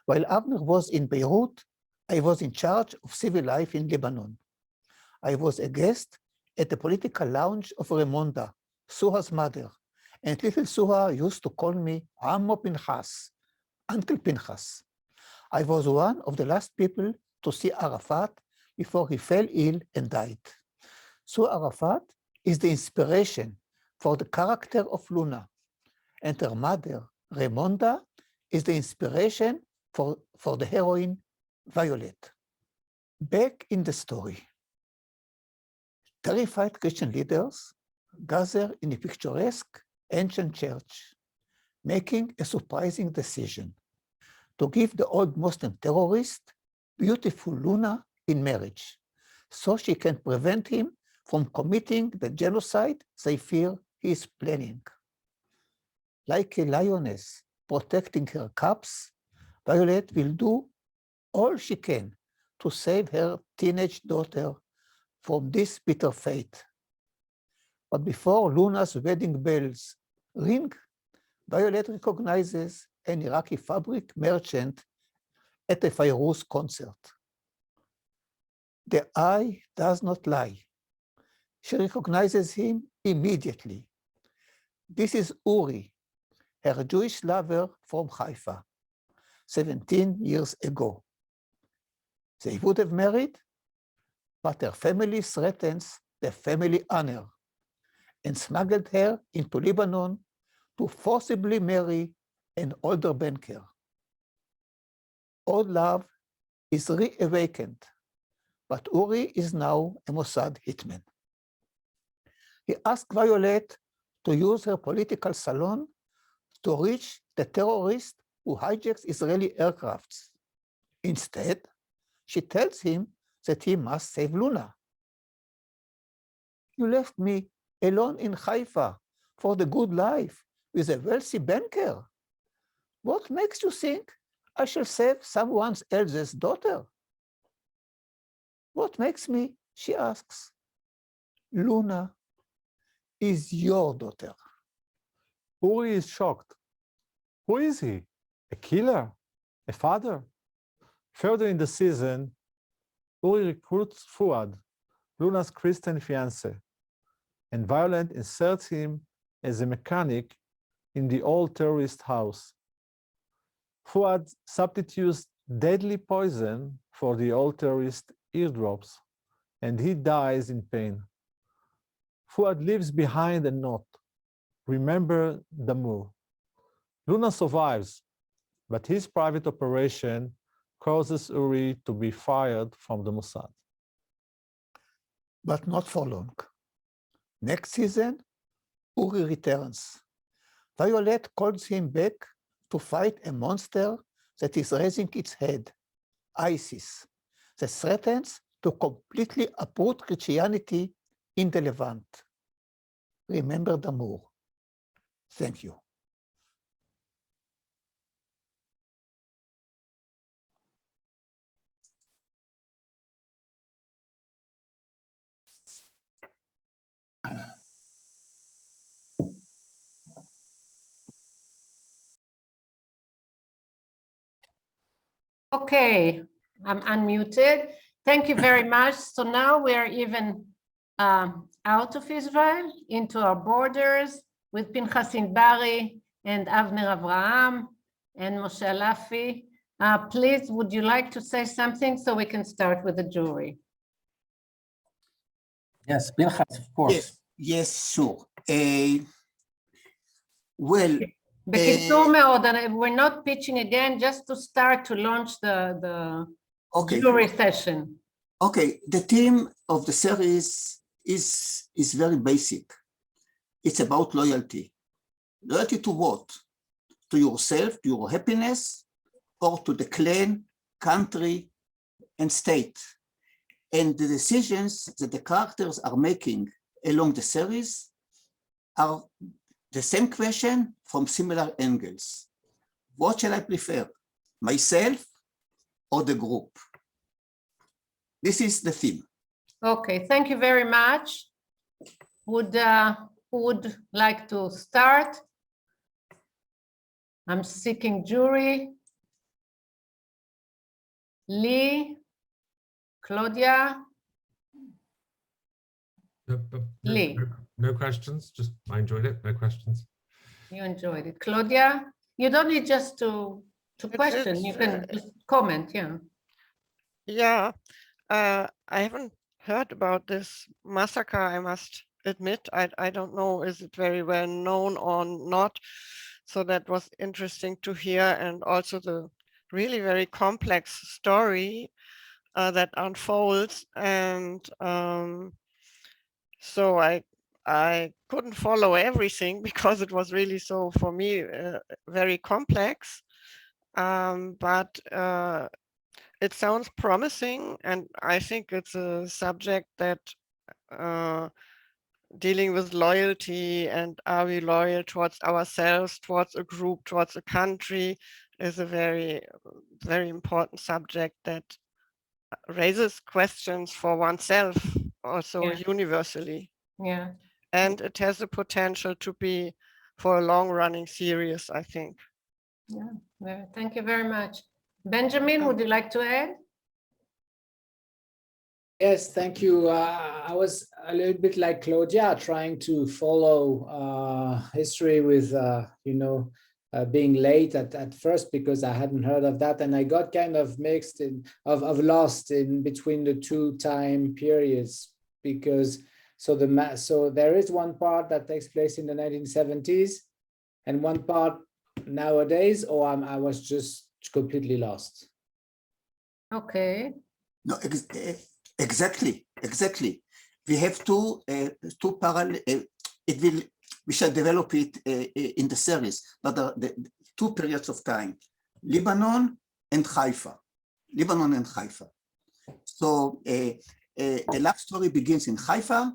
While Avner was in Beirut, I was in charge of civil life in Lebanon. I was a guest at the political lounge of Raimonda, Suha's mother, and little Suha used to call me Ammo Pinchas, Uncle Pinchas. I was one of the last people to see Arafat before he fell ill and died. So Arafat is the inspiration for the character of Luna, and her mother, Raimonda, is the inspiration for the heroine, Violet. Back in the story. Terrified Christian leaders gather in a picturesque ancient church, making a surprising decision to give the old Muslim terrorist beautiful Luna in marriage, so she can prevent him from committing the genocide they fear he is planning. Like a lioness protecting her cubs, Violet will do all she can to save her teenage daughter from this bitter fate. But before Luna's wedding bells ring, Violet recognizes an Iraqi fabric merchant at a Fairuz concert. The eye does not lie. She recognizes him immediately. This is Uri, her Jewish lover from Haifa, 17 years ago. They would have married, but her family threatens the family honor and smuggled her into Lebanon to forcibly marry an older banker. Old love is reawakened, but Uri is now a Mossad hitman. He asked Violet to use her political salon to reach the terrorist who hijacks Israeli aircrafts. Instead, she tells him that he must save Luna. You left me alone in Haifa for the good life with a wealthy banker. What makes you think I shall save someone else's daughter? What makes me, she asks. Luna is your daughter. Uri is shocked. Who is he? A killer? A father? Further in the season, Uri recruits Fuad, Luna's Christian fiancé, and Violet inserts him as a mechanic in the old terrorist house. Fuad substitutes deadly poison for the old terrorist eardrops, and he dies in pain. Fuad leaves behind a note. Remember Damur. Luna survives, but his private operation causes Uri to be fired from the Mossad. But not for long. Next season, Uri returns. Violet calls him back to fight a monster that is raising its head, ISIS, that threatens to completely uproot Christianity in the Levant. Remember Damur. Thank you. Okay, I'm unmuted. Thank you very much. So now we are even out of Israel, into our borders with Pinchas Bari and Avner Avraham and Moshe Alafi. Please, would you like to say something so we can start with the jury? Yes, Pinchas, of course. Yes, sure. Well, בקיצור מאוד, we're not pitching again, just to start to launch the jury session. Okay, the theme of the series is very basic. It's about loyalty. Loyalty to what? To yourself, to your happiness, or to the clan, country, and state. And the decisions that the characters are making along the series are the same question from similar angles. What shall I prefer, myself or the group? This is the theme. Okay, thank you very much. Who would like to start? I'm seeking jury. Lee, Claudia. Lee. No questions, just I enjoyed it, no questions. You enjoyed it. Claudia, you don't need just to question, you can just comment, yeah. Yeah, I haven't heard about this massacre, I must admit. I don't know, is it very well known or not? So that was interesting to hear, and also the really very complex story that unfolds. And so I couldn't follow everything because it was really so, for me, very complex. But it sounds promising, and I think it's a subject that dealing with loyalty and are we loyal towards ourselves, towards a group, towards a country, is a very, very important subject that raises questions for oneself also universally. Yeah. And it has the potential to be for a long-running series, I think. Yeah, well, thank you very much. Benjamin, would you like to add? Yes, thank you. I was a little bit like Claudia, trying to follow history with, being late at first because I hadn't heard of that, and I got kind of mixed of lost in between the two time periods because so there is one part that takes place in the 1970s and one part nowadays, or I was just completely lost. Okay. No, exactly. We have two parallel. We shall develop it in the series, but the 2 periods of time, Lebanon and Haifa. Lebanon and Haifa. So the love story begins in Haifa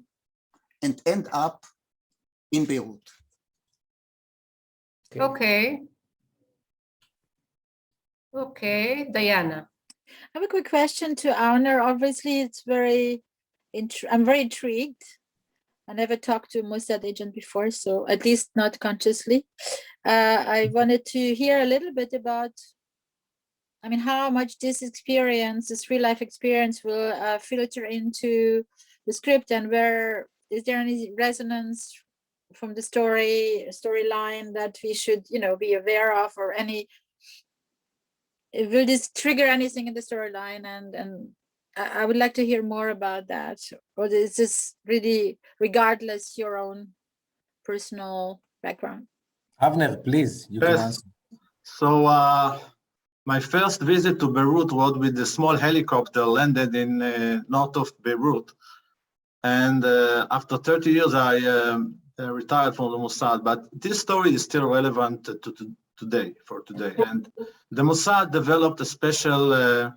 and end up in Beirut. Okay. Okay, Diana. I have a quick question to Arner. Obviously, it's very, I'm very intrigued. I never talked to a Mossad agent before, so at least not consciously. I wanted to hear a little bit about, I mean, how much this experience, this real life experience will filter into the script, and where is there any resonance from the storyline that we should, you know, be aware of, or any, will this trigger anything in the storyline? And I would like to hear more about that. Or is this really regardless your own personal background? Avner, please, you can answer. So my first visit to Beirut was with a small helicopter landed in north of Beirut. And after 30 years, I retired from the Mossad. But this story is still relevant today. And the Mossad developed a special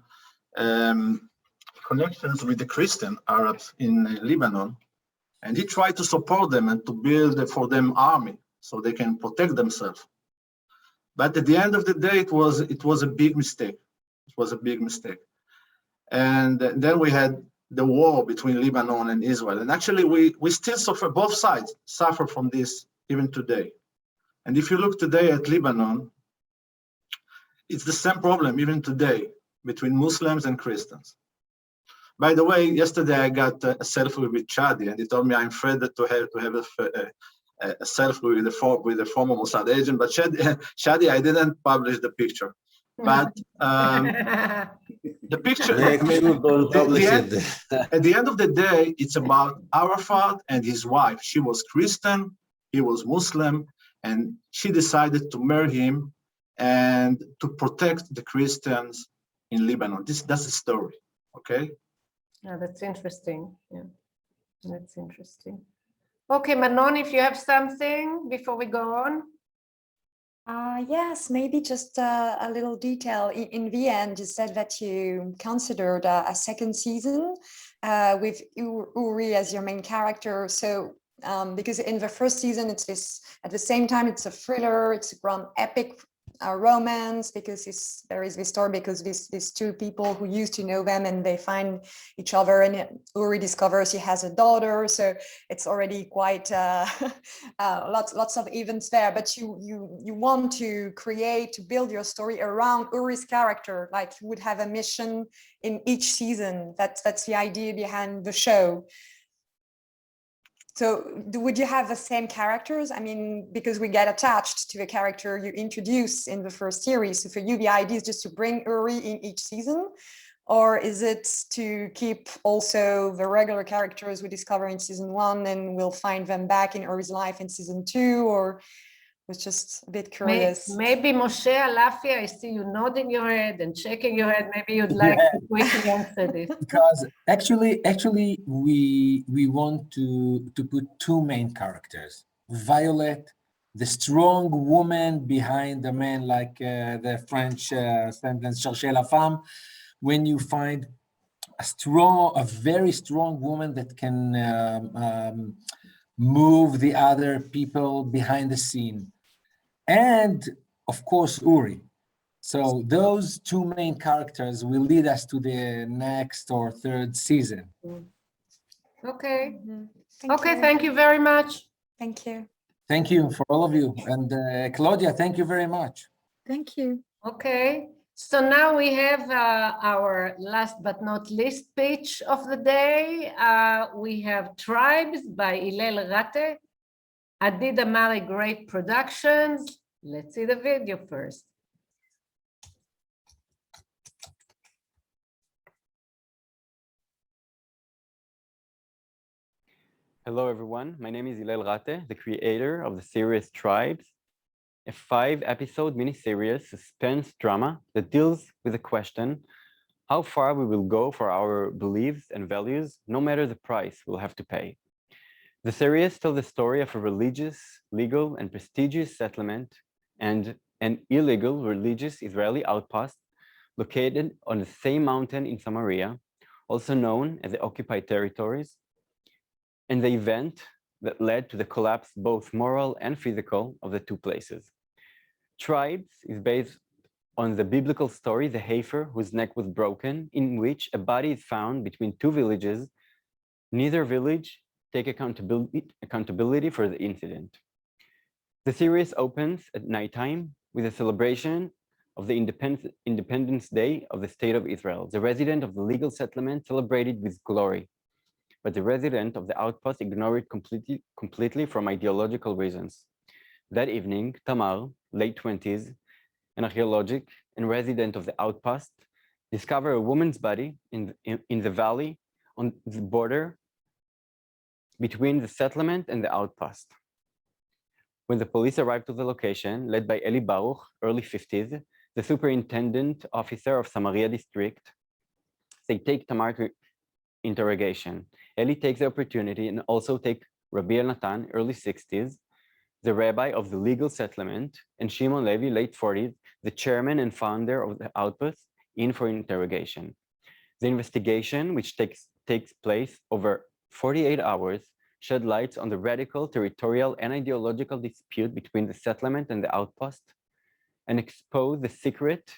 connections with the Christian Arabs in Lebanon. And he tried to support them and to build for them army so they can protect themselves. But at the end of the day, it was a big mistake. It was a big mistake. And then we had the war between Lebanon and Israel. And actually, we still suffer, both sides suffer from this even today. And if you look today at Lebanon, it's the same problem even today between Muslims and Christians. By the way, yesterday I got a selfie with Shadi, and he told me I'm afraid to have a selfie with a former Mossad agent. But Shadi, I didn't publish the picture. But the picture. Maybe we don't publish it. At the end of the day, it's about Arafat and his wife. She was Christian, he was Muslim, and she decided to marry him and to protect the Christians in Lebanon. That's the story, okay? Yeah, that's interesting. Yeah, that's interesting. Okay, Manon, if you have something before we go on. Yes, maybe just a little detail. In the end, you said that you considered a second season with Uri as your main character. So because in the first season, it's this, at the same time, it's a thriller, it's a grand epic romance, because there is this story because these two people who used to know them and they find each other, and Uri discovers he has a daughter, so it's already quite lots of events there. But you want to build your story around Uri's character, like you would have a mission in each season. That's the idea behind the show. So would you have the same characters? I mean, because we get attached to the character you introduce in the first series. So for you, the idea is just to bring Uri in each season? Or is it to keep also the regular characters we discover in season 1 and we'll find them back in Uri's life in season 2? Or was just a bit curious. Maybe Moshe Alafia, I see you nodding your head and shaking your head. Maybe you'd like to quickly answer this. Because actually, we want to put two main characters. Violet, the strong woman behind the man, like the French sentence "cherchez la femme." When you find a very strong woman that can move the other people behind the scene. And of course, Uri. So those two main characters will lead us to the next or third season. Okay. Thank Thank you very much. Thank you. Thank you for all of you. And Claudia, thank you very much. Thank you. Okay. So now we have our last but not least pitch of the day. We have Tribes by Hillel Rate. Adid Amari Great Productions. Let's see the video first. Hello, everyone. My name is Hillel Rate, the creator of the series Tribes, a 5-episode miniseries suspense drama that deals with the question, how far we will go for our beliefs and values, no matter the price we'll have to pay. The series tells the story of a religious, legal, and prestigious settlement and an illegal religious Israeli outpost located on the same mountain in Samaria, also known as the occupied territories, and the event that led to the collapse, both moral and physical, of the two places. Tribes is based on the biblical story, the heifer whose neck was broken, in which a body is found between two villages. Neither village take accountability for the incident. The series opens at nighttime with a celebration of the Independence Day of the State of Israel. The resident of the legal settlement celebrated with glory, but the resident of the outpost ignored it completely from ideological reasons. That evening, Tamar, late 20s, an archaeologist and resident of the outpost, discovered a woman's body in the valley on the border between the settlement and the outpost. When the police arrived to the location, led by Eli Baruch, early 50s, the superintendent officer of Samaria district, they take Tamar to interrogation. Eli takes the opportunity and also take Rabbi Natan, early 60s, the rabbi of the legal settlement, and Shimon Levi, late 40s, the chairman and founder of the outpost, in for interrogation. The investigation, which takes place over 48 hours, shed light on the radical territorial and ideological dispute between the settlement and the outpost, and expose the secret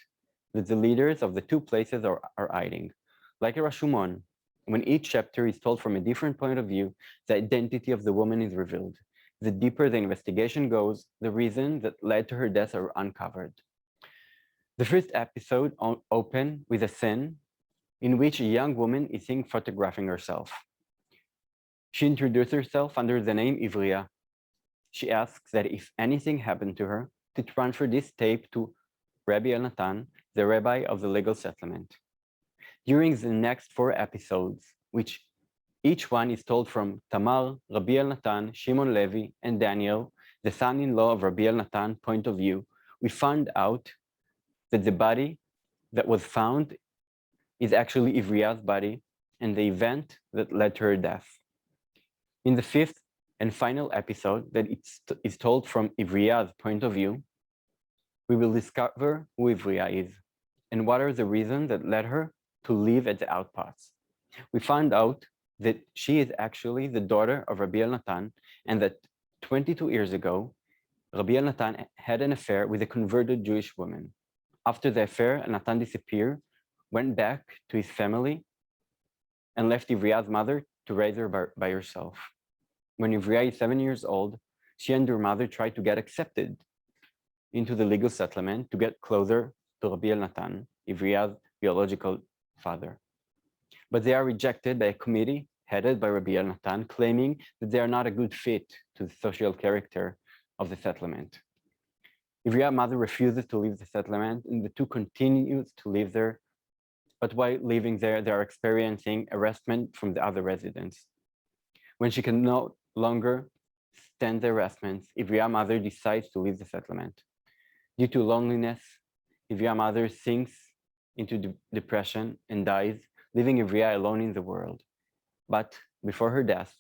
that the leaders of the two places are hiding. Like a Rashomon, when each chapter is told from a different point of view, the identity of the woman is revealed. The deeper the investigation goes, the reasons that led to her death are uncovered. The first episode opens with a scene in which a young woman is seen photographing herself. She introduces herself under the name Ivria. She asks that if anything happened to her, to transfer this tape to Rabbi Elnatan, the rabbi of the legal settlement. During the next 4 episodes, which each one is told from Tamar, Rabbi Elnatan, Shimon Levi, and Daniel, the son-in-law of Rabbi Elnatan, point of view, we found out that the body that was found is actually Ivria's body and the event that led to her death. In the 5th and final episode that is told from Ivria's point of view, we will discover who Ivria is and what are the reasons that led her to live at the outposts. We found out that she is actually the daughter of Rabbi Elnatan, and that 22 years ago, Rabbi Elnatan had an affair with a converted Jewish woman. After the affair, Natan disappeared, went back to his family, and left Ivria's mother to raise her by herself. When Ivria is 7 years old, she and her mother tried to get accepted into the legal settlement to get closer to Rabbi Elnatan, Ivria's biological father. But they are rejected by a committee headed by Rabbi Elnatan, claiming that they are not a good fit to the social character of the settlement. Ivria's mother refuses to leave the settlement, and the two continue to live there. But while living there, they are experiencing harassment from the other residents. When she can no longer stand the harassment, Ivria's mother decides to leave the settlement. Due to loneliness, Ivria's mother sinks into depression and dies, leaving Ivria alone in the world. But before her death,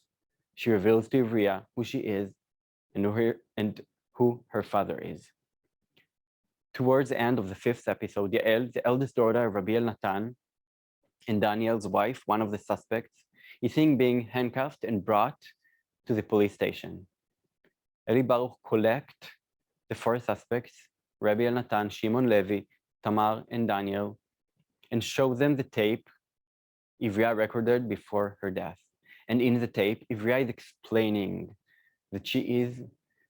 she reveals to Ivria who she is and who her father is. Towards the end of the 5th episode, Yael, the eldest daughter of Rabbi Elnatan, and Daniel's wife, one of the suspects, is seen being handcuffed and brought to the police station. Eli Baruch collects the 4 suspects, Rabbi Elnatan, Shimon Levi, Tamar, and Daniel, and shows them the tape Ivria recorded before her death. And in the tape, Ivria is explaining that she is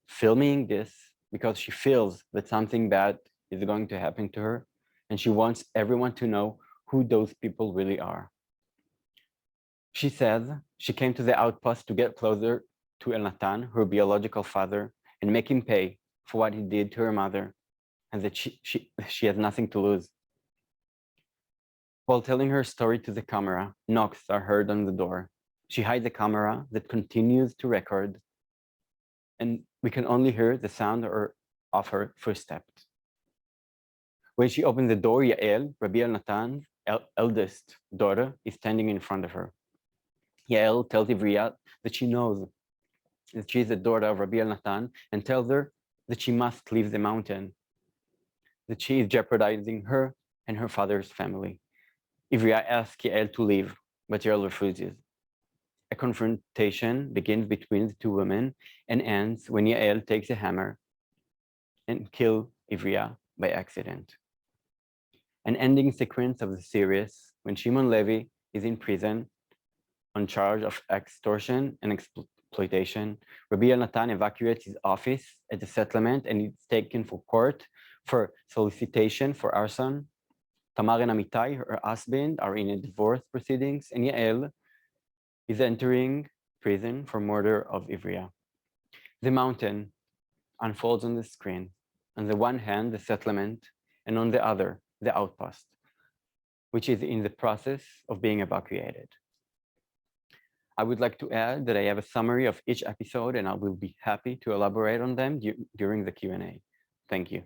filming this because she feels that something bad is going to happen to her, and she wants everyone to know who those people really are. She says she came to the outpost to get closer to Elnatan, her biological father, and make him pay for what he did to her mother, and that she has nothing to lose. While telling her story to the camera, knocks are heard on the door. She hides the camera that continues to record, and we can only hear the sound of her footsteps. When she opens the door, Yael, Rabbi Elnatan's eldest daughter, is standing in front of her. Yael tells Ivria that she knows that she is the daughter of Rabbi Natan, and tells her that she must leave the mountain, that she is jeopardizing her and her father's family. Ivria asks Yael to leave, but Yael refuses. A confrontation begins between the two women and ends when Yael takes a hammer and kills Ivria by accident. An ending sequence of the series when Shimon Levi is in prison on charge of extortion and exploitation. Rabbi Natan evacuates his office at the settlement and is taken for court for solicitation for arson. Tamar and Amitai, her husband, are in a divorce proceedings, and Yael is entering prison for murder of Ivria. The mountain unfolds on the screen. On the one hand, the settlement, and on the other, the outpost, which is in the process of being evacuated. I would like to add that I have a summary of each episode, and I will be happy to elaborate on them during the Q&A. Thank you.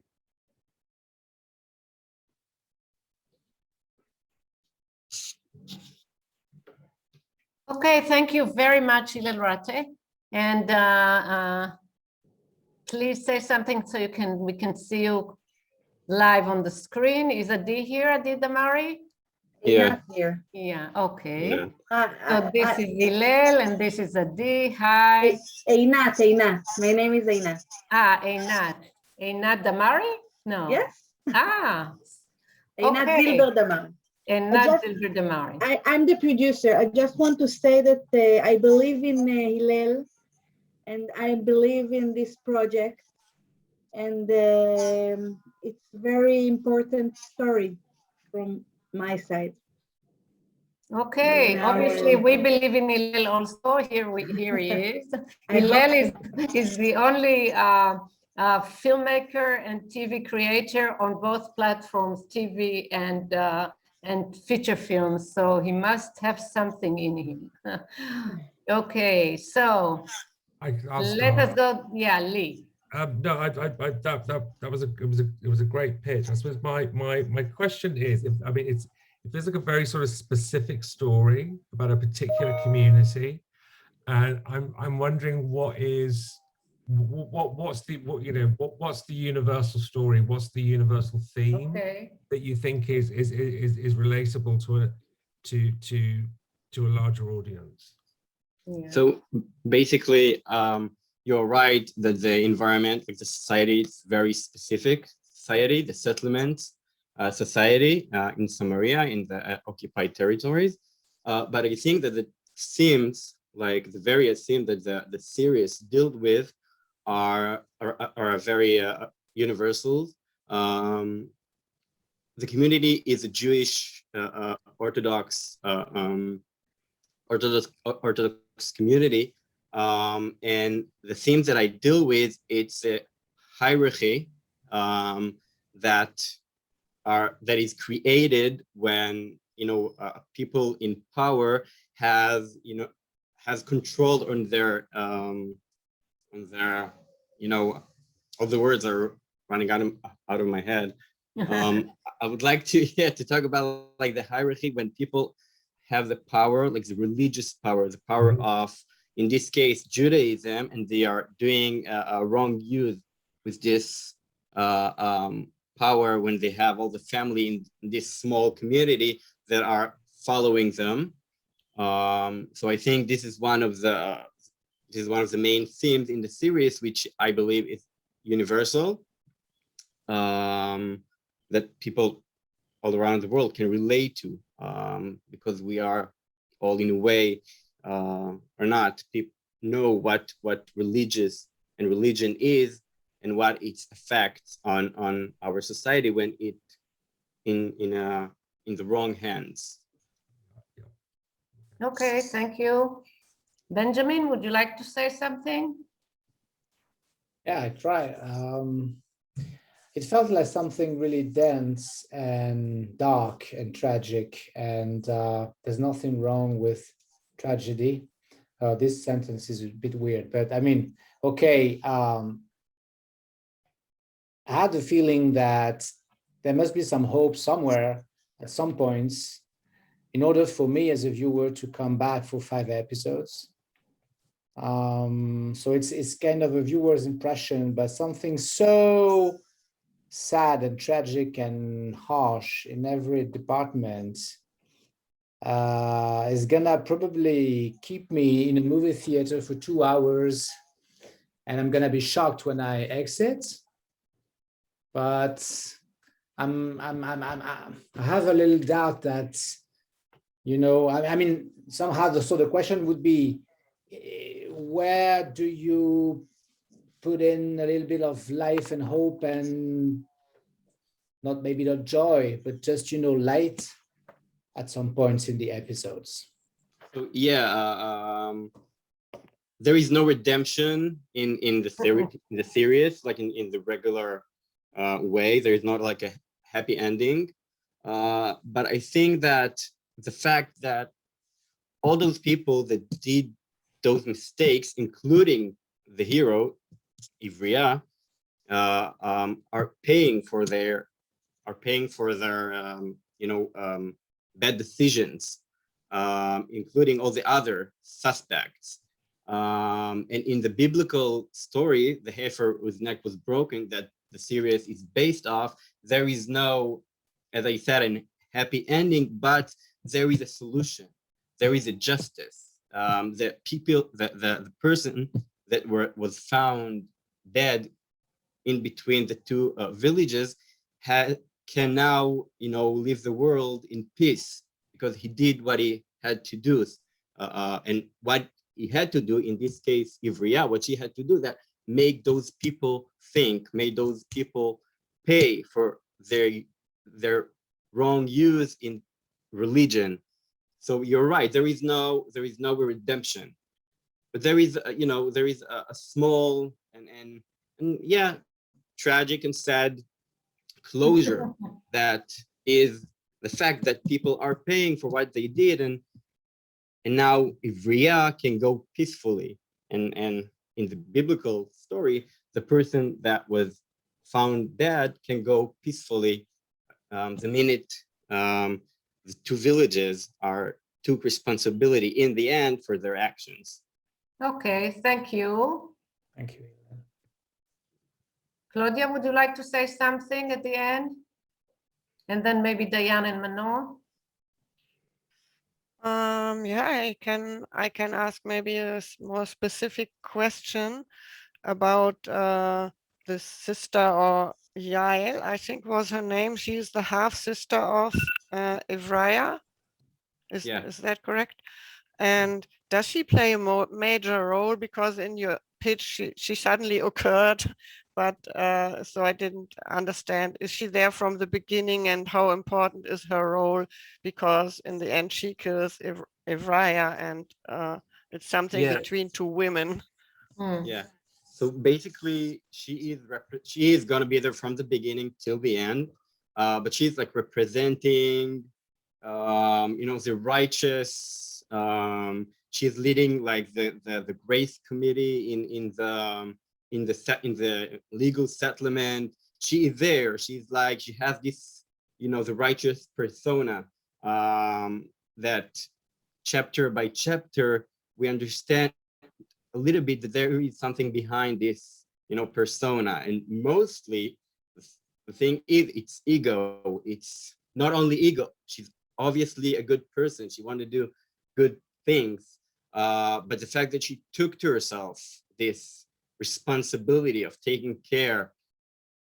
Okay, thank you very much, Hillel Rate. And please say something so we can see you live on the screen. Is Adi here, Adi Damari? Yeah. Here. Yeah, okay. Yeah. So this is Hillel and this is Adi. Hi. Einat, Einat. My name is Einat. Einat. Einat Damari? No. Yes. Einat Okay. Zilber Damari. Einat Zilber Damari. I'm the producer. I just want to say that I believe in Hillel and I believe in this project. And it's very important story from my side. Okay, obviously we believe in Hillel also. Here he is. Hillel is the only filmmaker and TV creator on both platforms, TV and feature films. So he must have something in him. Okay, so let us go. Yeah, Lee. No, that was a great pitch. I suppose my question is, if there's like a very sort of specific story about a particular community, and I'm wondering what's the universal story, what's the universal theme that you think is relatable to a larger audience. Yeah. So basically, you're right that the environment, like the society, is very specific society, the settlement society in Samaria, in the occupied territories. But I think that the themes, like the various themes that the series dealt with are very universal. The community is a Jewish Orthodox community. And the themes that I deal with, it's a hierarchy that is created when people in power has control on their all the words are running out of my head. I would like to talk about like the hierarchy when people have the power, like the religious power, the power of, in this case, Judaism, and they are doing a wrong use with this power when they have all the family in this small community that are following them. So I think this is one of the main themes in the series, which I believe is universal, that people all around the world can relate to, because we are all in a way or not, people know what religion is and what its effects on our society when it in the wrong hands. Okay, thank you. Benjamin, would you like to say something? Yeah, I try. It felt like something really dense and dark and tragic, and there's nothing wrong with tragedy. This sentence is a bit weird, but I mean, okay. I had the feeling that there must be some hope somewhere at some points in order for me as a viewer to come back for 5 episodes. So it's kind of a viewer's impression, but something so sad and tragic and harsh in every department is gonna probably keep me in a movie theater for 2 hours, and I'm gonna be shocked when I exit. But I have a little doubt that, you know, I mean, somehow so the question would be, where do you put in a little bit of life and hope and maybe not joy, but just, you know, light at some points in the episodes? So yeah, there is no redemption in the series, like in the regular way. There is not like a happy ending. But I think that the fact that all those people that did those mistakes, including the hero, Ivria, are paying for their bad decisions, including all the other suspects. And in the biblical story, the heifer whose neck was broken, that the series is based off, there is no, as I said, a happy ending, but there is a solution. There is a justice. The people, the person that was found dead in between the two villages can now, you know, leave the world in peace because he did what he had to do. And what he had to do in this case, Ivria, what she had to do, that make those people think, make those people pay for their wrong use in religion. So you're right, there is no redemption, but there is there is a small and yeah, tragic and sad closure that is the fact that people are paying for what they did, and now Ivria can go peacefully. And in the biblical story, the person that was found dead can go peacefully the minute the two villages took responsibility in the end for their actions. Okay, thank you. Thank you. Claudia, would you like to say something at the end? And then maybe Diane and Manon. Yeah, I can ask maybe a more specific question about the sister, or Yael, I think was her name. She's the half sister of Ivria. Is that correct? And does she play a major role? Because in your pitch, she suddenly occurred, but so I didn't understand. Is she there from the beginning, and how important is her role? Because in the end, she kills Ivria, and it's something between two women. Yeah. So basically, she is gonna be there from the beginning till the end, but she's like representing, the righteous. She's leading like the grace committee in the legal settlement. She is there. She's like, she has this, the righteous persona, that chapter by chapter we understand a little bit that there is something behind this, persona. And mostly the thing is, it's ego. It's not only ego. She's obviously a good person. She wanted to do good things. But the fact that she took to herself this responsibility of taking care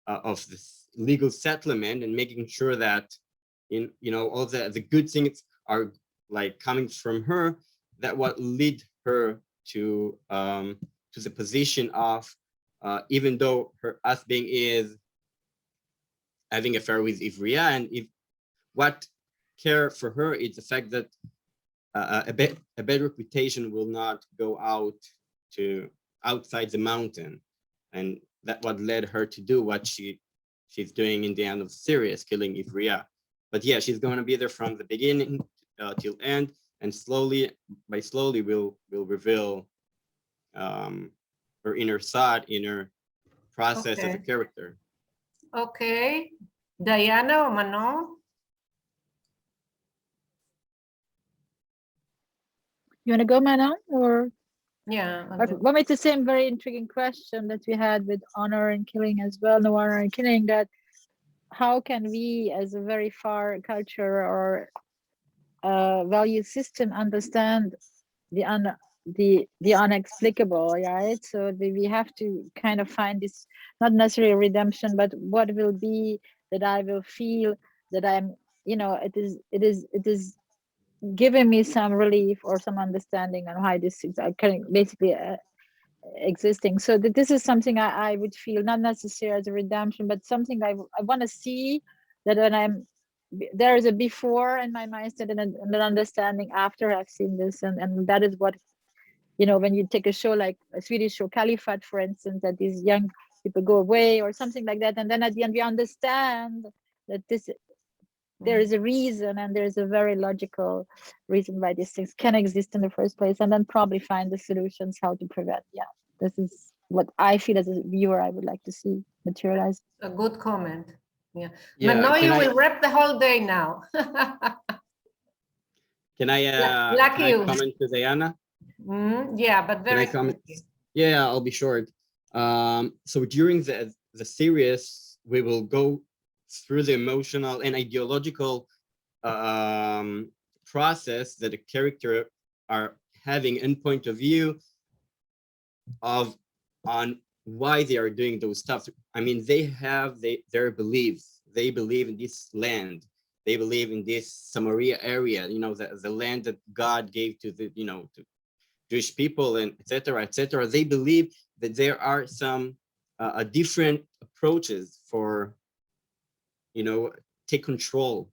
of this legal settlement and making sure that all the good things are like coming from her, that what lead her to the position of, even though her husband is having an affair with Ivria, and if what care for her is the fact that a bad reputation will not go out to outside the mountain, and that what led her to do what she's doing in the end of the series, killing Ivria. But yeah, she's going to be there from the beginning till end, and slowly we'll reveal her inner side, inner process as a character. Okay, Diana or Manon? You want to go, Manon, or? Yeah. But it's the same very intriguing question that we had with honor and killing as well. No honor and killing, that how can we as a very far culture or value system understand the unexplicable, right? So we have to kind of find this, not necessarily redemption, but what will be that I will feel that I'm, you know, it is giving me some relief or some understanding on why this is basically existing. So that this is something I would feel not necessarily as a redemption, but something I want to see, that when there is a before in my mindset and an understanding after I've seen this, and that is what, you know, when you take a show like a Swedish show, Califat, for instance, that these young people go away or something like that, and then at the end we understand that there is a reason, and there's a very logical reason why these things can exist in the first place, and then probably find the solutions how to prevent. Yeah, this is what I feel as a viewer I would like to see materialize. A good comment. Yeah. Yeah, Mano, you will wrap the whole day now. Can I comment to Diana? Yeah, but very quickly. Yeah, I'll be short. So during the series, we will go through the emotional and ideological process that a character are having in point of view on why they are doing those stuff. I mean, they have their beliefs. They believe in this land. They believe in this Samaria area, you know, the land that God gave to the, you know, to Jewish people, and etc., etc. They believe that there are some different approaches for, you know, take control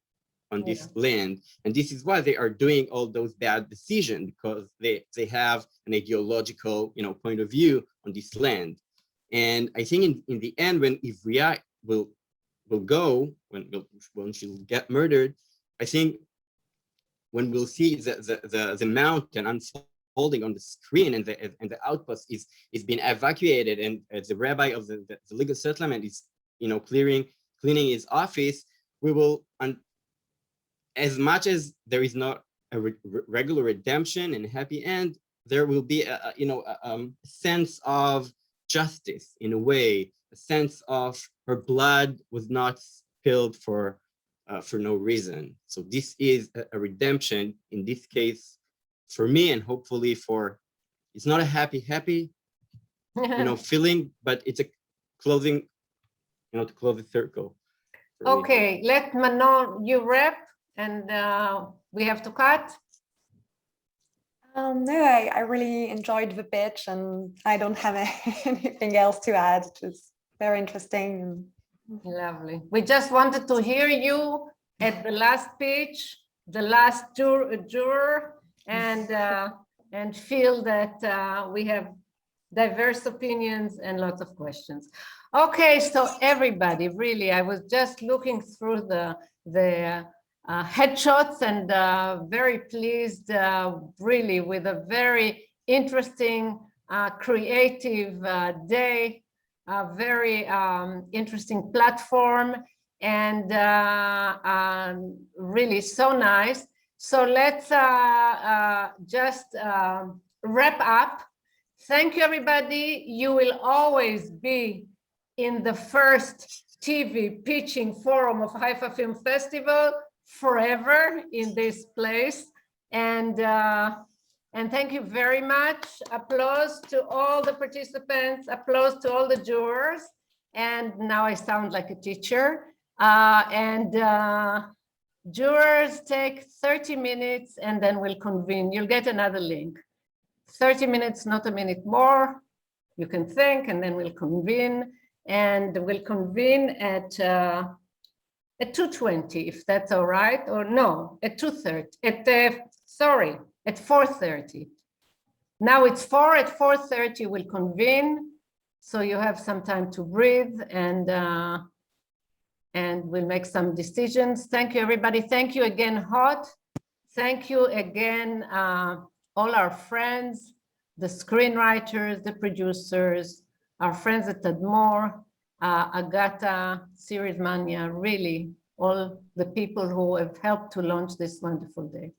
on this land, and this is why they are doing all those bad decisions, because they have an ideological, you know, point of view on this land. And I think in the end, when Ivria will go, when she'll get murdered, I think when we'll see the mountain unfolding on the screen, and the outpost is being evacuated, and the rabbi of the legal settlement is, you know, cleaning his office, we will, as much as there is not a regular redemption and happy end, there will be a sense of justice in a way, a sense of her blood was not spilled for no reason. So this is a redemption in this case for me, and hopefully it's not a happy you know, feeling, but it's a closing, you know, to close the circle. Okay, let Manon, you wrap, and we have to cut. No, I really enjoyed the pitch, and I don't have anything else to add. It was very interesting. Lovely. We just wanted to hear you at the last pitch, the last juror, and feel that we have diverse opinions and lots of questions. Okay, so everybody, really, I was just looking through the headshots, and very pleased, really, with a very interesting, creative day, a very interesting platform, and really so nice. So let's just wrap up. Thank you, everybody. You will always be in the first TV pitching forum of Haifa Film Festival forever in this place. And thank you very much. Applause to all the participants, applause to all the jurors. And now I sound like a teacher. Jurors take 30 minutes and then we'll convene. You'll get another link. 30 minutes, not a minute more. You can think, and then we'll convene. And we'll convene at 2:20, if that's all right, or no, at 2:30. Sorry, at 4:30. Now it's 4. At 4:30 we'll convene, so you have some time to breathe, and we'll make some decisions. Thank you, everybody. Thank you again, Hot. Thank you again, all our friends, the screenwriters, the producers, our friends at Tadmor, Agata, Series Mania, really all the people who have helped to launch this wonderful day.